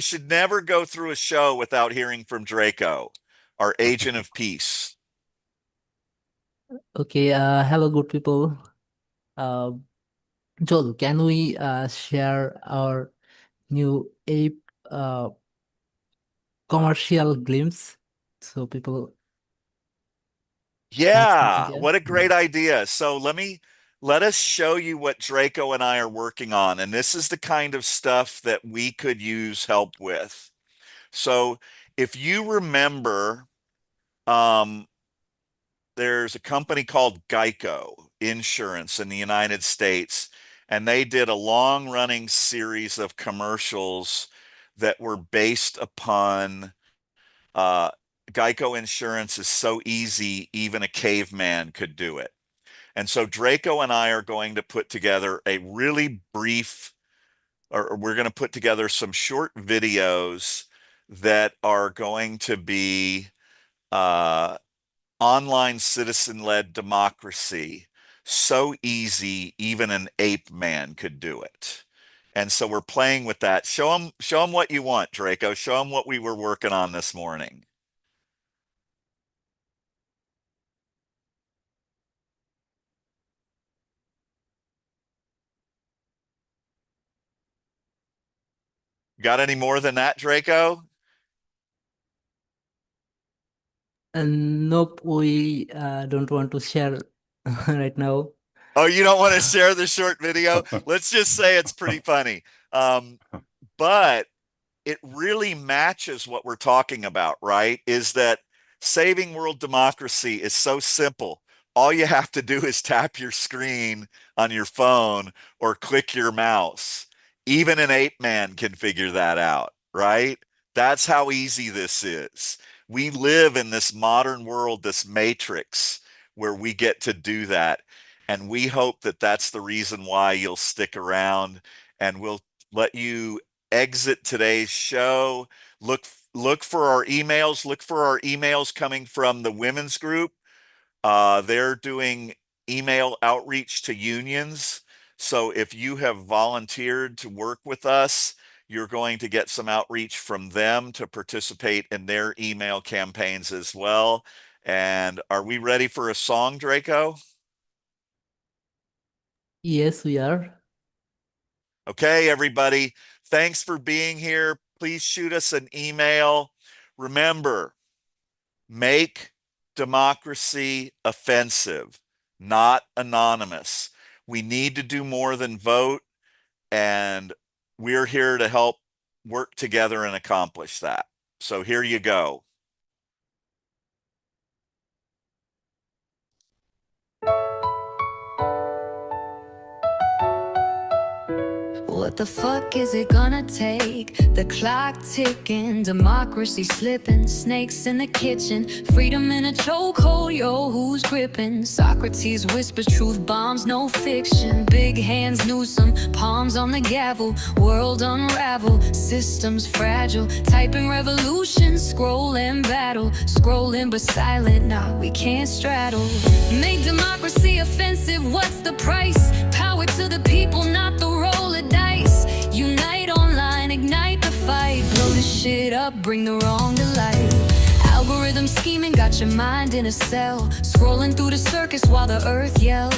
should never go through a show without hearing from Draco, our agent of peace. Okay, hello, good people. Uh, Joel, can we share our new ape commercial glimpse so people have some Yeah, idea? what a great idea. So let us show you what Draco and I are working on. And this is the kind of stuff that we could use help with. So if you remember, there's a company called Geico Insurance in the United States, and they did a long-running series of commercials that were based upon Geico Insurance is so easy, even a caveman could do it. And so Draco and I are going to put together a really brief, or we're going to put together some short videos that are going to be online citizen-led democracy. So easy, even an ape man could do it. And so we're playing with that. Show them what you want, Draco. Show them what we were working on this morning. Got any more than that, Draco? Nope, we don't want to share right now. Oh, you don't want to share the short video? Let's just say it's pretty funny. But it really matches what we're talking about, right? Is that saving world democracy is so simple. All you have to do is tap your screen on your phone or click your mouse. Even an ape man can figure that out, right? That's how easy this is. We live in this modern world, this matrix, where we get to do that. And we hope that that's the reason why you'll stick around, and we'll let you exit today's show. Look for our emails. Look for our emails coming from the women's group. They're doing email outreach to unions. So if you have volunteered to work with us, you're going to get some outreach from them to participate in their email campaigns as well. And are we ready for a song, Draco? Yes, we are. Okay, everybody. Thanks for being here. Please shoot us an email. Remember, make democracy offensive, not anonymous. We need to do more than vote, and we're here to help work together and accomplish that. So here you go. What the fuck is it gonna take? The clock ticking, democracy slipping, snakes in the kitchen, freedom in a chokehold, yo, who's gripping? Socrates whispers truth bombs, no fiction. Big hands Newsom, palms on the gavel, world unravel, systems fragile, typing revolution, scroll and battle, scrolling but silent, nah, we can't straddle. Make democracy offensive, what's the price? Power to the people, not the roll of dice. Unite online, ignite the fight, blow the shit up, bring the wrong to light. Algorithm scheming got your mind in a cell, scrolling through the circus while the earth yell.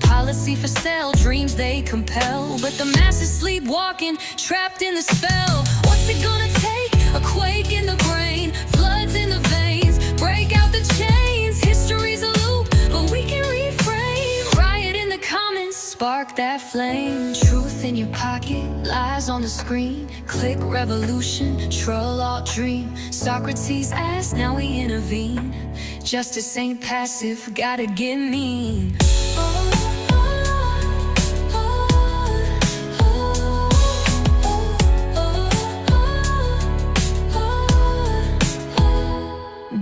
Policy for sale, dreams they compel, but the masses sleepwalking, trapped in the spell. What's it gonna take? A quake in the brain, floods in the veins, break out the chains. History's a loop, but we can reframe. Riot in the comments, spark that flame. Truth in your pocket, lies on the screen. Click revolution, troll alt dream. Socrates asked, now we intervene. Justice ain't passive, gotta get mean.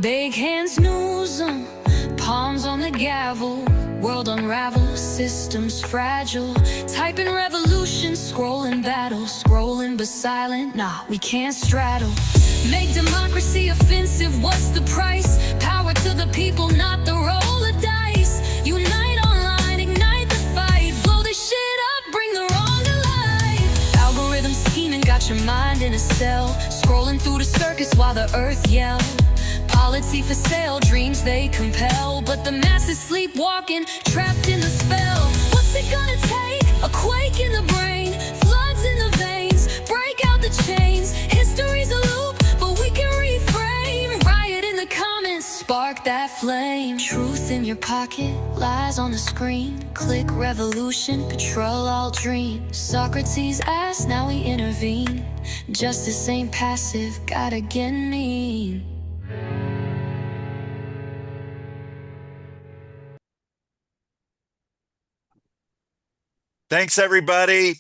Big hands Newsom, palms on the gavel, world unravel, systems fragile, typing revolution, scrolling battle, scrolling but silent, nah, we can't straddle. Make democracy offensive, what's the price? Power to the people, not the roll of dice. Unite online, ignite the fight, blow this shit up, bring the wrong to life. Algorithm scheming got your mind in a cell, scrolling through the circus while the earth yell. Quality for sale, dreams they compel, but the masses sleepwalking, trapped in the spell. What's it gonna take? A quake in the brain, floods in the veins, break out the chains. History's a loop, but we can reframe. Riot in the comments, spark that flame. Truth in your pocket, lies on the screen. Click revolution, patrol all dreams. Socrates asked, now we intervene. Justice ain't passive, gotta get mean. Thanks, everybody.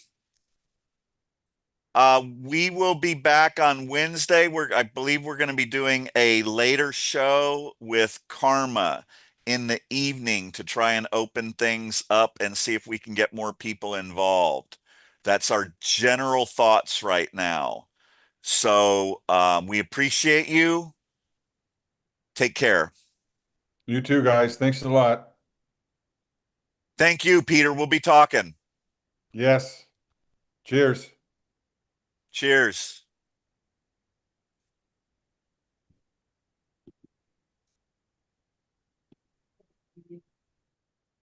We will be back on Wednesday. I believe we're going to be doing a later show with Karma in the evening to try and open things up and see if we can get more people involved. That's our general thoughts right now. So we appreciate you. Take care. You too, guys. Thanks a lot. Thank you, Peter. We'll be talking. Yes. Cheers. Cheers.